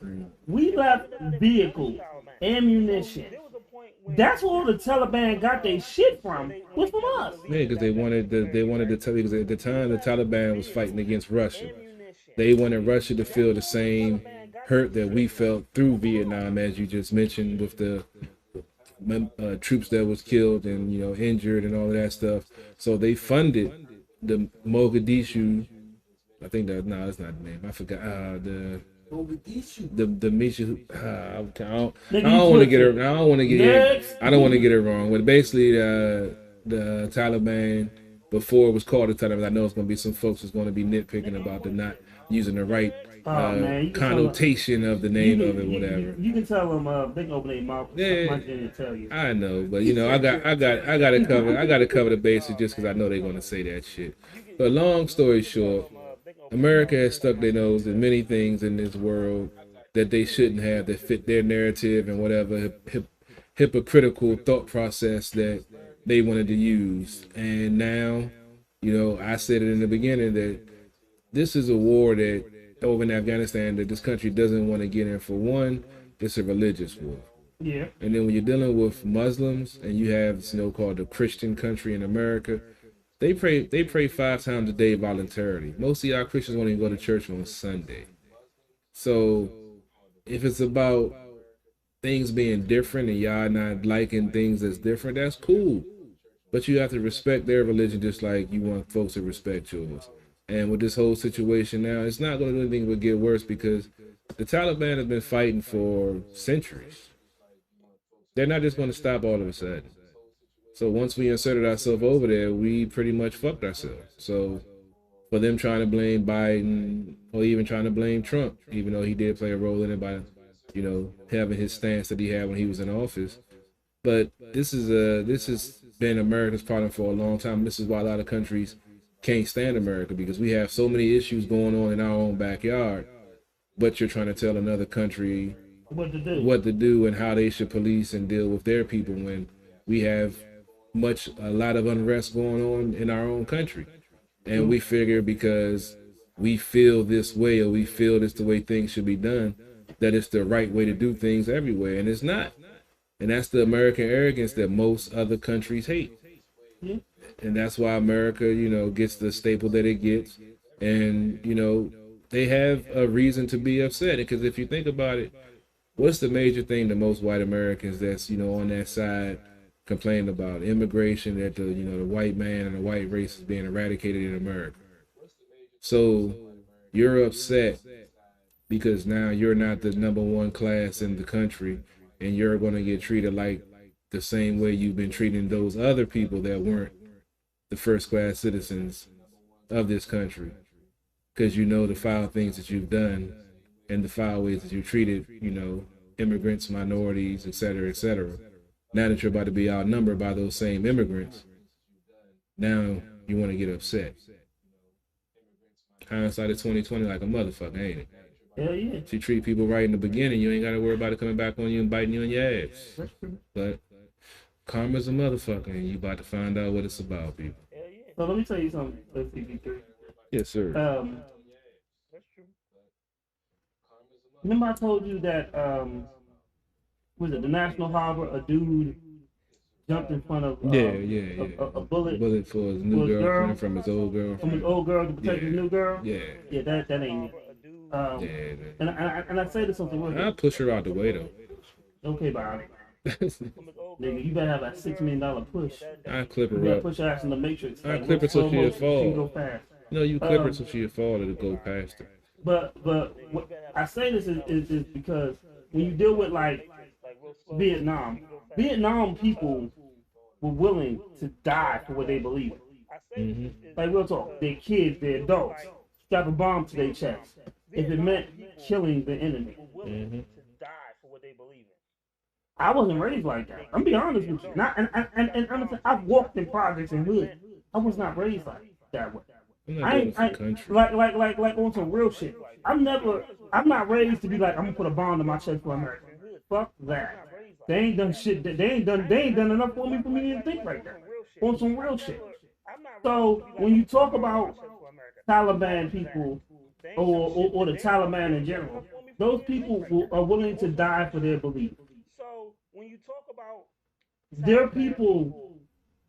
[SPEAKER 1] We left vehicles, ammunition. That's where all the Taliban got their shit from. Was from us.
[SPEAKER 3] Yeah, because they wanted to tell because at the time the Taliban was fighting against Russia. They wanted Russia to feel the same hurt that we felt through Vietnam, as you just mentioned, with the troops that was killed and, you know, injured and all of that stuff. So they funded the Mogadishu. I think that's not the name. I forgot the Misha. I don't want to get it. I don't want to get it. I don't want to get it wrong. But basically, the Taliban, before it was called the Taliban, I know it's going to be some folks that's going to be nitpicking about the not using the right connotation of the name of it, whatever.
[SPEAKER 1] You can tell them they can open their mouth.
[SPEAKER 3] Yeah,
[SPEAKER 1] tell you.
[SPEAKER 3] I know, but you know, I got to cover the bases just because I know they're going to say that shit. But long story short, America has stuck their nose in many things in this world that they shouldn't have, that fit their narrative and whatever hypocritical thought process that they wanted to use. And now, you know, I said it in the beginning that this is a war that over in Afghanistan that this country doesn't want to get in. For one, it's a religious war.
[SPEAKER 1] Yeah.
[SPEAKER 3] And then when you're dealing with Muslims and you have, you know, called the Christian country in America, They pray 5 times a day voluntarily. Most of y'all Christians won't even go to church on Sunday. So if it's about things being different and y'all not liking things that's different, that's cool. But you have to respect their religion just like you want folks to respect yours. And with this whole situation now, it's not going to do anything but get worse because the Taliban has been fighting for centuries. They're not just going to stop all of a sudden. So once we inserted ourselves over there, we pretty much fucked ourselves. So for them trying to blame Biden or even trying to blame Trump, even though he did play a role in it by, you know, having his stance that he had when he was in office. But this has been America's problem for a long time. This is why a lot of countries can't stand America, because we have so many issues going on in our own backyard, but you're trying to tell another country what to do and how they should police and deal with their people when we have a lot of unrest going on in our own country. And we figure because we feel this way or we feel this the way things should be done, that it's the right way to do things everywhere. And it's not. And that's the American arrogance that most other countries hate. And that's why America, you know, gets the staple that it gets. And, you know, they have a reason to be upset. Because if you think about it, what's the major thing that most white Americans that's on that side complain about? Immigration, that the white man and the white race is being eradicated in America. So you're upset because now you're not the number one class in the country, and you're going to get treated like the same way you've been treating those other people that weren't the first class citizens of this country, because the foul things that you've done and the foul ways that you treated, immigrants, minorities, et cetera, et cetera. Now that you're about to be outnumbered by those same immigrants, now you want to get upset. Hindsight of 2020 like a motherfucker, ain't it?
[SPEAKER 1] Hell yeah.
[SPEAKER 3] If you treat people right in the beginning, you ain't got to worry about it coming back on you and biting you in your ass. But karma's a motherfucker, and you about to find out what it's about, people.
[SPEAKER 1] So let me tell you something, CP3.
[SPEAKER 3] Yes, sir.
[SPEAKER 1] Remember I told you that, was it the National Harbor, a dude jumped in front of a bullet
[SPEAKER 3] for his new girlfriend from his old girlfriend.
[SPEAKER 1] From his old girl to protect his new girl?
[SPEAKER 3] Yeah.
[SPEAKER 1] Yeah, that ain't it. And I say this something real.
[SPEAKER 3] I'll push her out the way, though.
[SPEAKER 1] Okay, Bob. Nigga, you better have a $6 million push.
[SPEAKER 3] I'll clip her
[SPEAKER 1] you
[SPEAKER 3] up.
[SPEAKER 1] Push her ass in the Matrix.
[SPEAKER 3] I'll clip her so she'll fall.
[SPEAKER 1] She go fast.
[SPEAKER 3] No, you clip her so she'll fall and go past her.
[SPEAKER 1] But what I say this is because when you deal with like Vietnam people were willing to die for what they believe in.
[SPEAKER 3] Mm-hmm.
[SPEAKER 1] Like real talk, they're kids, they're adults. Strap a bomb to their chest if it meant killing the enemy.
[SPEAKER 3] Mm-hmm.
[SPEAKER 1] I wasn't raised like that. I'm be honest with you. And honestly, I've walked in projects and hood. I was not raised like that way. I like on some real shit. I'm not raised to be like, I'm gonna put a bomb to my chest for America. Fuck that. They ain't done shit. They ain't done enough for me to think like that. On some real shit. So when you talk about Taliban people or the Taliban in general, those people are willing to die for their belief.
[SPEAKER 5] So when you talk about
[SPEAKER 1] there are people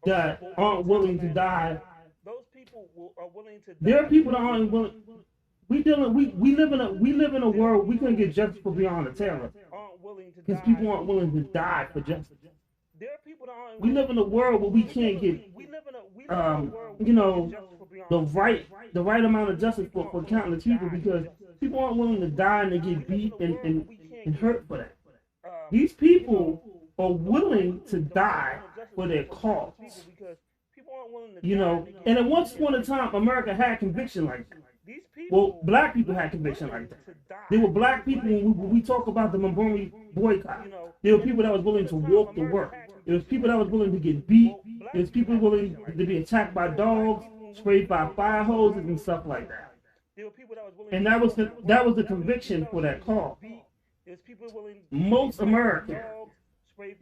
[SPEAKER 1] that aren't willing to die.
[SPEAKER 5] Those people are willing to die.
[SPEAKER 1] There are people that aren't willing. We live in a world we couldn't get justice for Breonna Taylor because people aren't willing to die for justice.
[SPEAKER 5] There are people that aren't.
[SPEAKER 1] We live in a world where we can't get the right amount of justice for countless people because people aren't willing to die and they get beat and hurt for that. These people are willing to die for their cause. And at once upon a time, America had conviction like that. Well, black people had conviction like that. There were black people when we talk about the Montgomery boycott. There were people that was willing to walk to work. There was people that was willing to get beat. There was people willing to be attacked by dogs, sprayed by fire hoses and stuff like that. And that was the conviction for that cause. Most Americans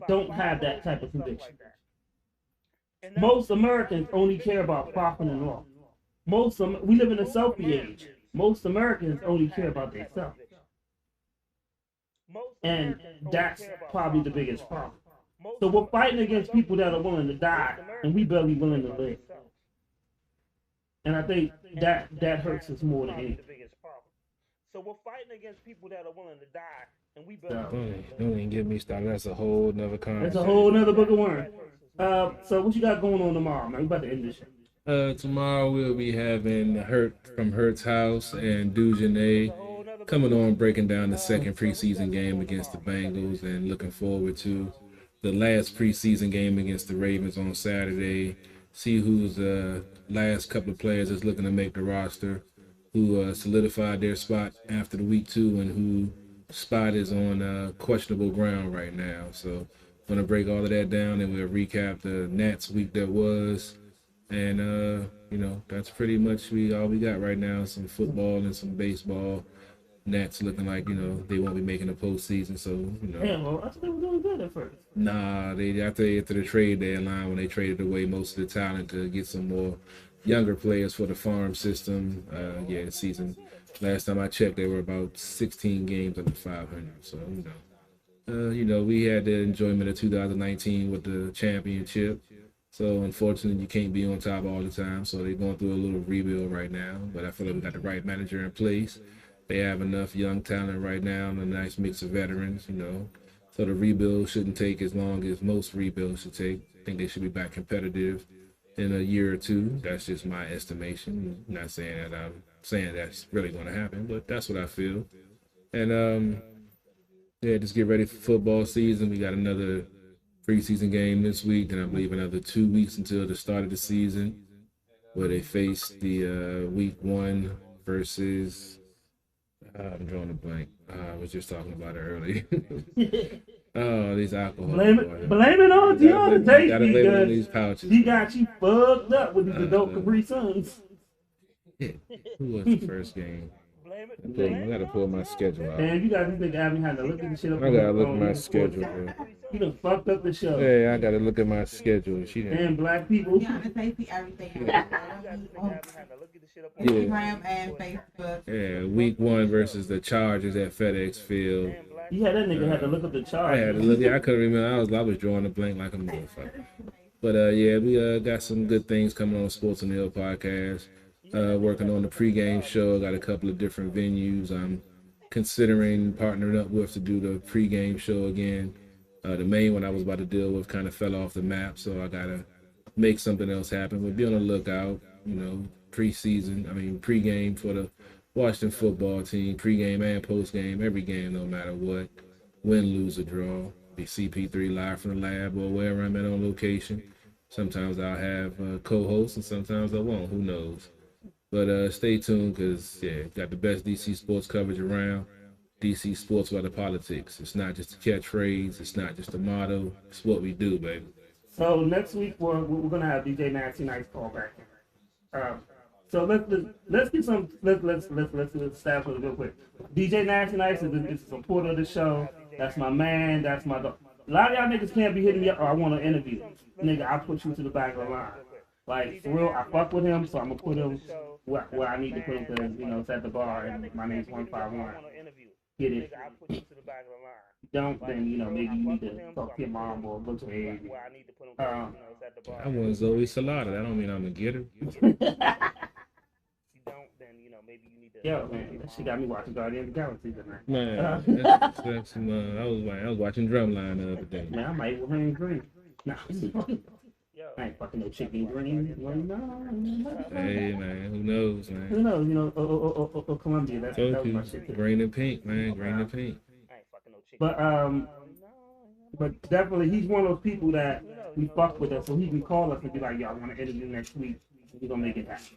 [SPEAKER 1] don't have that type of conviction. Most Americans only care about profit and loss. We live in a selfie age. Most Americans only care about themselves. And that's probably the biggest problem. So we're fighting against people that are willing to die, and we barely willing to live. And I think that hurts us more than anything.
[SPEAKER 5] So we're fighting against people that are willing to die, and we barely.
[SPEAKER 3] Don't even get me started. That's a whole nother conversation.
[SPEAKER 1] That's a whole nother book of worms. So what you got going on tomorrow, man? We about to end this shit.
[SPEAKER 3] Tomorrow we'll be having Hurt from Hurt's House and Dujane coming on, breaking down the second preseason game against the Bengals and looking forward to the last preseason game against the Ravens on Saturday. See who's the last couple of players that's looking to make the roster, who solidified their spot after the week 2 and who spot is on questionable ground right now. So going to break all of that down and we'll recap the Nats week that was. And, that's pretty much all we got right now. Some football and some baseball. Nats looking like, they won't be making the postseason. So,
[SPEAKER 1] Yeah, well, I thought they were doing good at first.
[SPEAKER 3] Nah, after the trade deadline when they traded away most of the talent to get some more younger players for the farm system. The season. Last time I checked, they were about 16 games under 500. So, we had the enjoyment of 2019 with the championship. So unfortunately, you can't be on top all the time. So they're going through a little rebuild right now. But I feel like we got the right manager in place. They have enough young talent right now and a nice mix of veterans, you know. So the rebuild shouldn't take as long as most rebuilds should take. I think they should be back competitive in a year or two. That's just my estimation. I'm not saying that I'm saying that's really going to happen, but that's what I feel. And yeah, just get ready for football season. We got another preseason game this week, and I believe another 2 weeks until the start of the season, where they face the week 1 versus. I'm drawing a blank. I was just talking about it earlier. Oh, these alcohol.
[SPEAKER 1] Blame it on Tiana Tasty.
[SPEAKER 3] Gotta blame it on these pouches.
[SPEAKER 1] He got you fucked up with these adult Capri Suns.
[SPEAKER 3] Yeah. Who was the first game? I gotta pull my schedule out.
[SPEAKER 1] Man, you got this nigga having had to look at the shit up.
[SPEAKER 3] I gotta look at my schedule, bro.
[SPEAKER 1] You done fucked up the show.
[SPEAKER 3] Yeah, I gotta look at my schedule. She didn't.
[SPEAKER 1] And black people.
[SPEAKER 4] Tiana Tasty, everything. Instagram and Facebook.
[SPEAKER 3] Yeah, week 1 versus the Chargers at FedEx Field.
[SPEAKER 1] Yeah, that nigga had to look up the
[SPEAKER 3] I
[SPEAKER 1] Chargers.
[SPEAKER 3] had to look. Yeah, I couldn't remember. I was drawing a blank like a motherfucker. But yeah, we got some good things coming on Sports on the Hill podcast. Working on the pregame show. Got a couple of different venues I'm considering partnering up with to do the pregame show again. The main one I was about to deal with kind of fell off the map, so I gotta make something else happen. But be on the lookout. You know, pregame for the Washington football team, pregame and postgame, every game, no matter what, win, lose, or draw. Be CP3 live from the lab or wherever I'm at on location. Sometimes I'll have co-hosts and sometimes I won't. Who knows? But stay tuned because, yeah, got the best DC sports coverage around. DC Sports by the politics. It's not just a catchphrase. It's not just a motto. It's what we do, baby.
[SPEAKER 1] So next week we're gonna have DJ Nasty Nice call back. So let's get some let's establish it real quick. DJ Nasty Nice is a supporter of the show. That's my man. That's my dog. A lot of y'all niggas can't be hitting me up. Or I want to interview. Nigga, I'll put you to the back of the line. Like for real, I fuck with him, so I'm gonna put him where I need to put him because you know it's at the bar and my name's 151. Get it. Don't, then you know maybe you need to talk to your mom or go to her.
[SPEAKER 3] I want Zoe Salada. That don't mean I'm gonna get her.
[SPEAKER 1] Yo, man, that shit got me watching Guardians of the Galaxy tonight.
[SPEAKER 3] Man, I was watching Drumline the other day.
[SPEAKER 1] Man, I might eat with her in green. Nah, I ain't fucking no chicken green. No.
[SPEAKER 3] Hey, man, who knows, man?
[SPEAKER 1] Who knows? You know, Columbia. That was my shit too.
[SPEAKER 3] Green and pink, man. Green and pink.
[SPEAKER 1] But definitely, he's one of those people that we fuck with us, so he can call us and be like, "Y'all want to interview next week? We're gonna make it happen."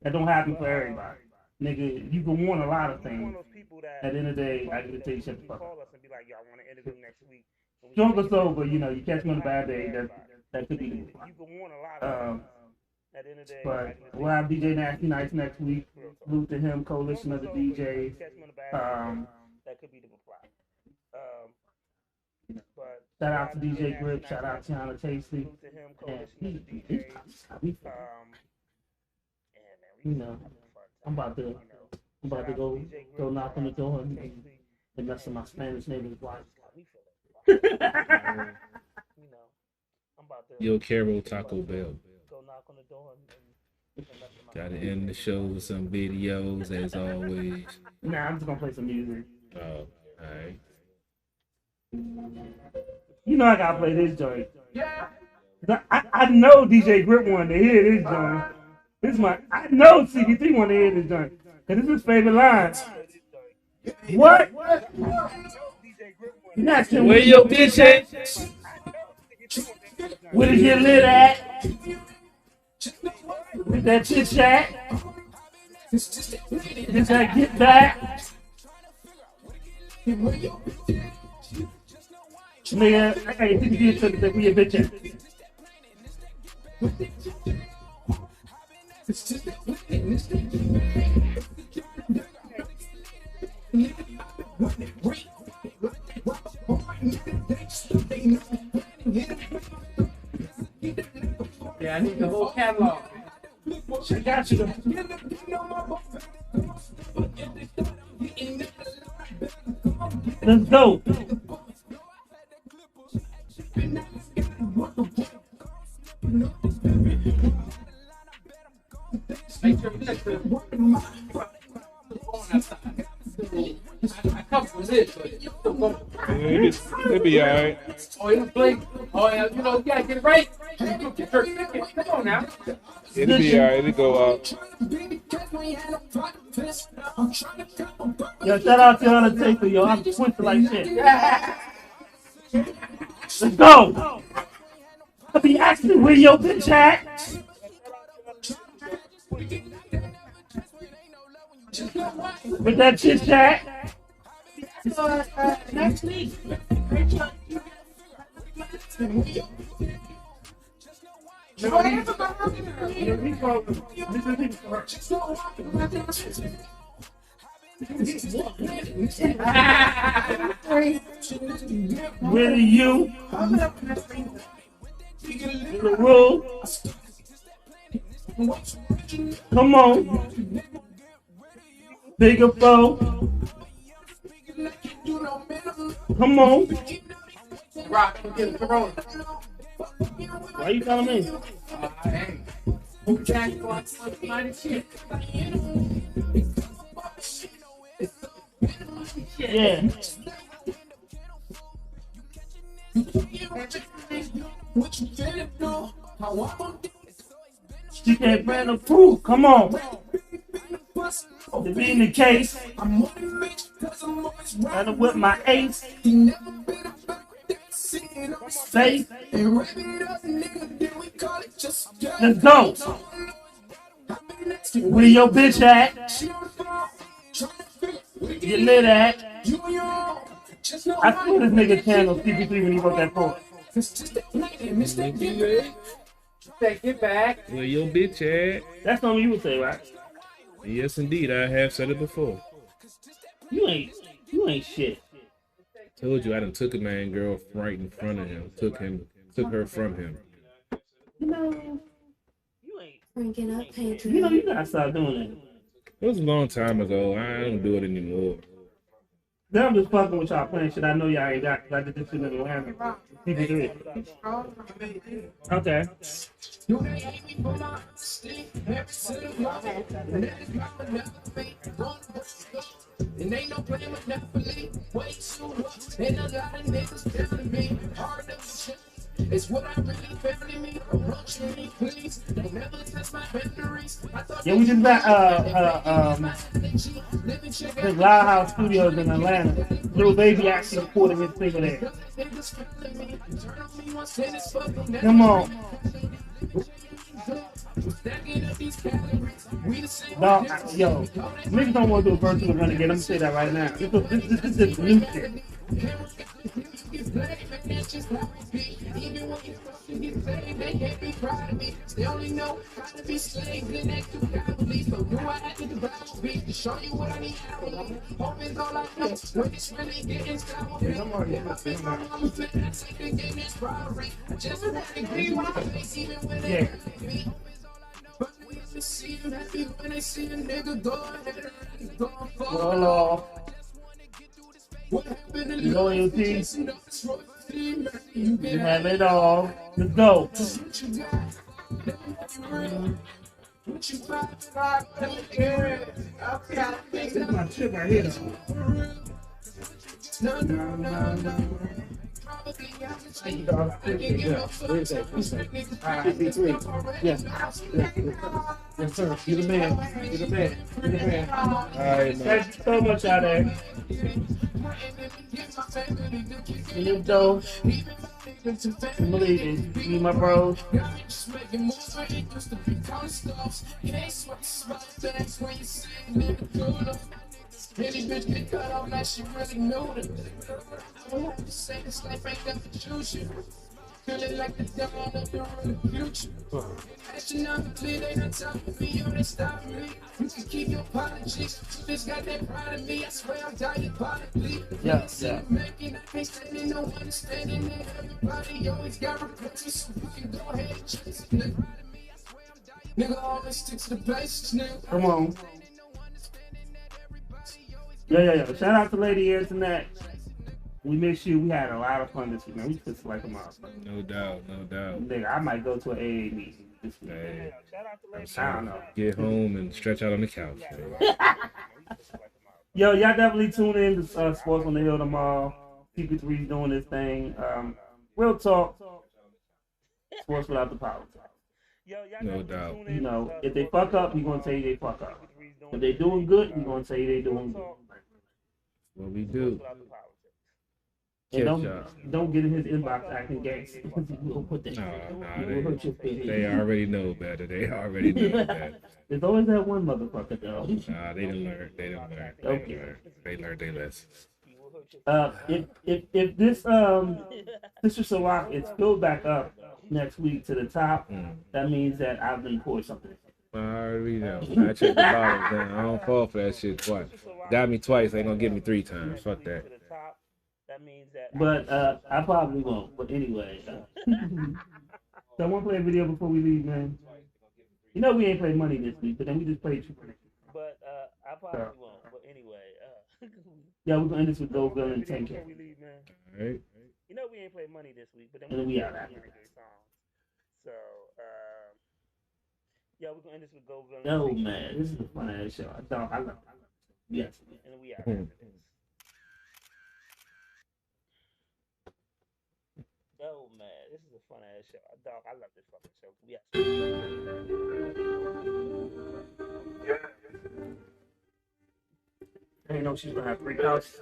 [SPEAKER 1] That don't happen for everybody. Nigga, you can want a lot of things. At the end of the day, I can tell you shut the fuck up. Drunk or sober, you know, you catch me on a bad day, that could be the but we'll have DJ Nasty Nights next week. Salute to him, coalition of the DJs. Shout out to DJ Grip, shout out to Tiana Tasty. And you know, I'm about to go knock on the door and mess with my Spanish neighbor's wife.
[SPEAKER 3] Yo, Caro Taco Bell. Gotta end the show with some videos as always.
[SPEAKER 1] Nah, I'm just gonna play some music.
[SPEAKER 3] Oh, alright.
[SPEAKER 1] You know I gotta play this joint. I know DJ Grip wanted to hear this joint. I know CP3 wanted to hear this joint. Cause this is his favorite line. What?
[SPEAKER 3] Where your bitch at?
[SPEAKER 1] Where did you lit at? With that chit chat? Did that get back? Nigga, I ain't think you did that we a bitch at.
[SPEAKER 2] Yeah, I need the whole catalog.
[SPEAKER 1] I got you. Let's go.
[SPEAKER 2] Make sure you check the I come from this, but
[SPEAKER 3] It'll be alright.
[SPEAKER 2] oh, it's blink. Oh, yeah, you know, you gotta get it right. Come on now.
[SPEAKER 3] It'll be alright. It'll go out.
[SPEAKER 1] Yo, shout out to Undertaker, yo. I'm twisted like shit. Let's go. I'll be asking where your bitch at. With that chit chat. Next week. Really, you in the room? Come on, bigger foe. Come on.
[SPEAKER 2] Rock, get the corona.
[SPEAKER 1] Why you calling me?
[SPEAKER 2] Hey.
[SPEAKER 1] Yeah. She can't brand the proof. Come on. To be in the case, gotta whip my ace. Safe. Let's go. Where your bitch at? You lit at? I saw this nigga channel CP3 when he wrote that poem.
[SPEAKER 2] Take it back.
[SPEAKER 3] Where your bitch at?
[SPEAKER 1] That's something you would say, right?
[SPEAKER 3] Yes, indeed. I have said it before.
[SPEAKER 1] You ain't shit.
[SPEAKER 3] Told you I done took a man girl right in front of him. Took her from him.
[SPEAKER 1] You know,
[SPEAKER 8] Bringing up Pedro.
[SPEAKER 1] you gotta stop doing that.
[SPEAKER 3] It was a long time ago. I don't do it anymore.
[SPEAKER 1] Then I'm just fucking with y'all playing shit I know y'all ain't got because I did this shit in Atlanta. CP3. Okay.
[SPEAKER 6] And ain't no playing with Monopoly. Way too much. And a lot of niggas telling me hard to shit. It's what I really found in me. Approach me, please. Don't never test my boundaries.
[SPEAKER 1] Yeah, we just got the Loud House Studios in Atlanta. Little Baby actually recorded his single there. Come on. Dog, yo, niggas don't want to do a virtual run again. I'm gonna say that right now. This is new shit.
[SPEAKER 6] They only know how to be slaves and act too cowardly. So do I have to Bible beat to show you what I need hourly? Hope is all I know when it's really getting sour. If I feel my mama fit, I take the game that's robbery. I just want to agree with my face even when they hurt me. But we have to see them happy when they see a nigga go ahead and go and fall. What happened to
[SPEAKER 1] Loyalty. You have it all. Let's go. This is my shit right here. Yes. Yes, sir. You the man. You the man. You the man.
[SPEAKER 3] All right, man.
[SPEAKER 1] Thank you so much out there. You know, believe it. You my bros.
[SPEAKER 6] Any bitch get cut off like she really knew it. I don't have to say this life ain't got to choose you. Feeling like the devil of the real future. Astronomically, they not stopping me or they stopping me. You can keep your apologies. You just got that pride in me. I swear I'm diabolically.
[SPEAKER 1] Yeah.
[SPEAKER 6] Making, I can't stand it, no understanding it. Everybody always got regrets, so you can go ahead and chase it. Nigga always stick to the basics, nigga.
[SPEAKER 1] Come on. Yeah. Shout out to Lady Internet. We miss you. We had a lot of fun this week, man. We just like a motherfucker.
[SPEAKER 3] No doubt, no doubt.
[SPEAKER 1] Nigga, I might go to an AA meeting this week.
[SPEAKER 3] Hey, I'm
[SPEAKER 1] I
[SPEAKER 3] sorry.
[SPEAKER 1] don't know.
[SPEAKER 3] Get home and stretch out on the couch. Man.
[SPEAKER 1] Yo, y'all definitely tune in to Sports on the Hill tomorrow. pt.2 doing this thing. Real talk. Sports without the politics.
[SPEAKER 3] No doubt.
[SPEAKER 1] You know, if they fuck up, you're gonna say they fuck up. If they doing good, you're gonna say they doing good.
[SPEAKER 3] What we do.
[SPEAKER 1] And don't get in his inbox acting gangster. We'll put that. We'll hurt your feelings.
[SPEAKER 3] They already know better. They already know better.
[SPEAKER 1] There's always that one motherfucker though.
[SPEAKER 3] Nah, they didn't learn. They didn't learn.
[SPEAKER 1] Okay.
[SPEAKER 3] They learned their lesson.
[SPEAKER 1] If this Sister Sarak is filled back up next week to the top, that means that I've been poured something.
[SPEAKER 3] I already know. I check the bottles, man. I don't fall for that shit twice. Got me twice, ain't gonna get me 3 times. Fuck that.
[SPEAKER 1] But I probably won't. But anyway, so I want to play a video before we leave, man. You know we ain't played money this week, but then we just played 2 minutes.
[SPEAKER 5] But I probably won't. But anyway,
[SPEAKER 1] yeah, we're gonna end this with Go Bill and 10K.
[SPEAKER 3] All right.
[SPEAKER 5] You know we ain't played money this week, but then
[SPEAKER 1] And we out
[SPEAKER 5] after
[SPEAKER 1] after
[SPEAKER 5] that. So yeah, we're gonna end this with Go Bill.
[SPEAKER 1] Oh man, this is a fun ass show. I love it. Yes.
[SPEAKER 5] And we out after this. Oh man, this is a fun ass show. Dog, I love this fucking show. We
[SPEAKER 1] I didn't know she was gonna have 3 houses.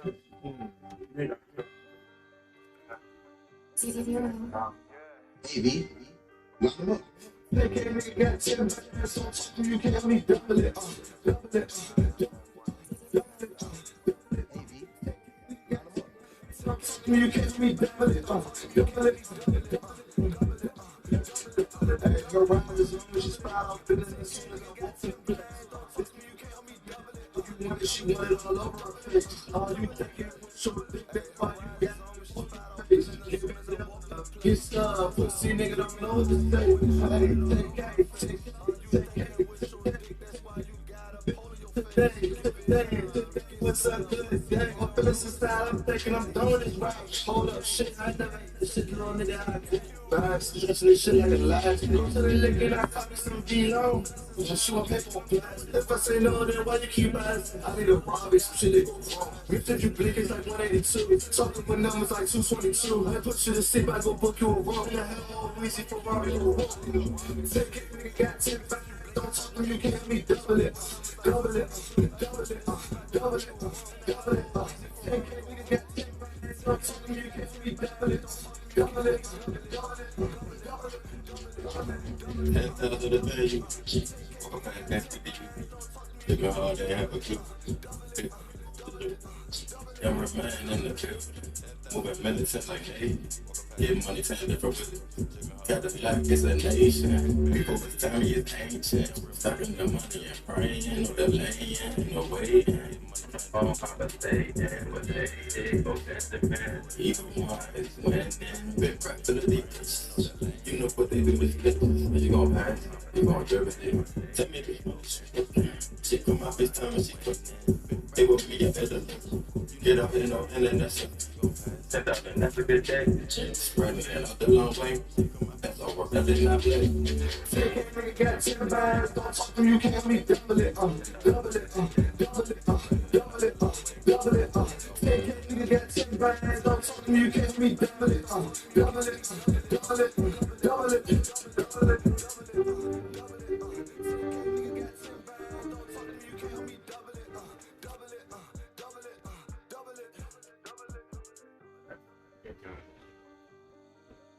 [SPEAKER 1] Nigga.
[SPEAKER 9] TV. Look him up. They can't make that 10 minutes on top of you, can't only double it. Double it. You can't me double it. Double it. Hey, go round as long as you spot off in the scene. You can't me double it. You want it, she want it all over her face. All you think is show it, that's why you got on get stuff, pussy nigga don't know what to say. That's why you gotta hold your face. What's up, good day? I'm feeling so style, I'm thinking I'm doing this right. Hold up, shit, I never hit this shit on the guy. Vibes, dressing this shit like a lie. Go to the lick and I copy some V-Long. Just show a paper blast. If I say no, then why you keep asking? I need a Robbie, some shit they go wrong. If you blink, it's like 182. Talking with numbers like 222. I put you to sleep, I go book you a room. The hell, easy for Robbie. Take it, nigga, got 10 back. Don't talk when you can't me double it. Double it, double it, double it, double it. Take it, nigga, got 10 back. Don't talk when you can't me double it. Double it, double it, double it.
[SPEAKER 10] Hands down to the value. Walk back after you. Look at how they have a clue. Young man in the field. Moving militant like hey. Get money to different with it. Got the black, it's a nation. People with time is ancient. Stacking the money and praying. No delaying, no waiting. Phone pop stay in with they go against the man. Even one is winning. Big rap to the defense. You know what they do with this. But you gon' pass, you gon' drive it. Tell me this motion. She come out this time and she quit. They will be a better. Get up and no, and then that's it. 10,000, that's a good day. Spread it out the long way. That's all work, that did not play.
[SPEAKER 9] Take it, nigga, got 10 bags. Don't talk when you can't me double it. Double it, double it, double it, double it. Take it, nigga, got 10 bags. Don't talk when you can't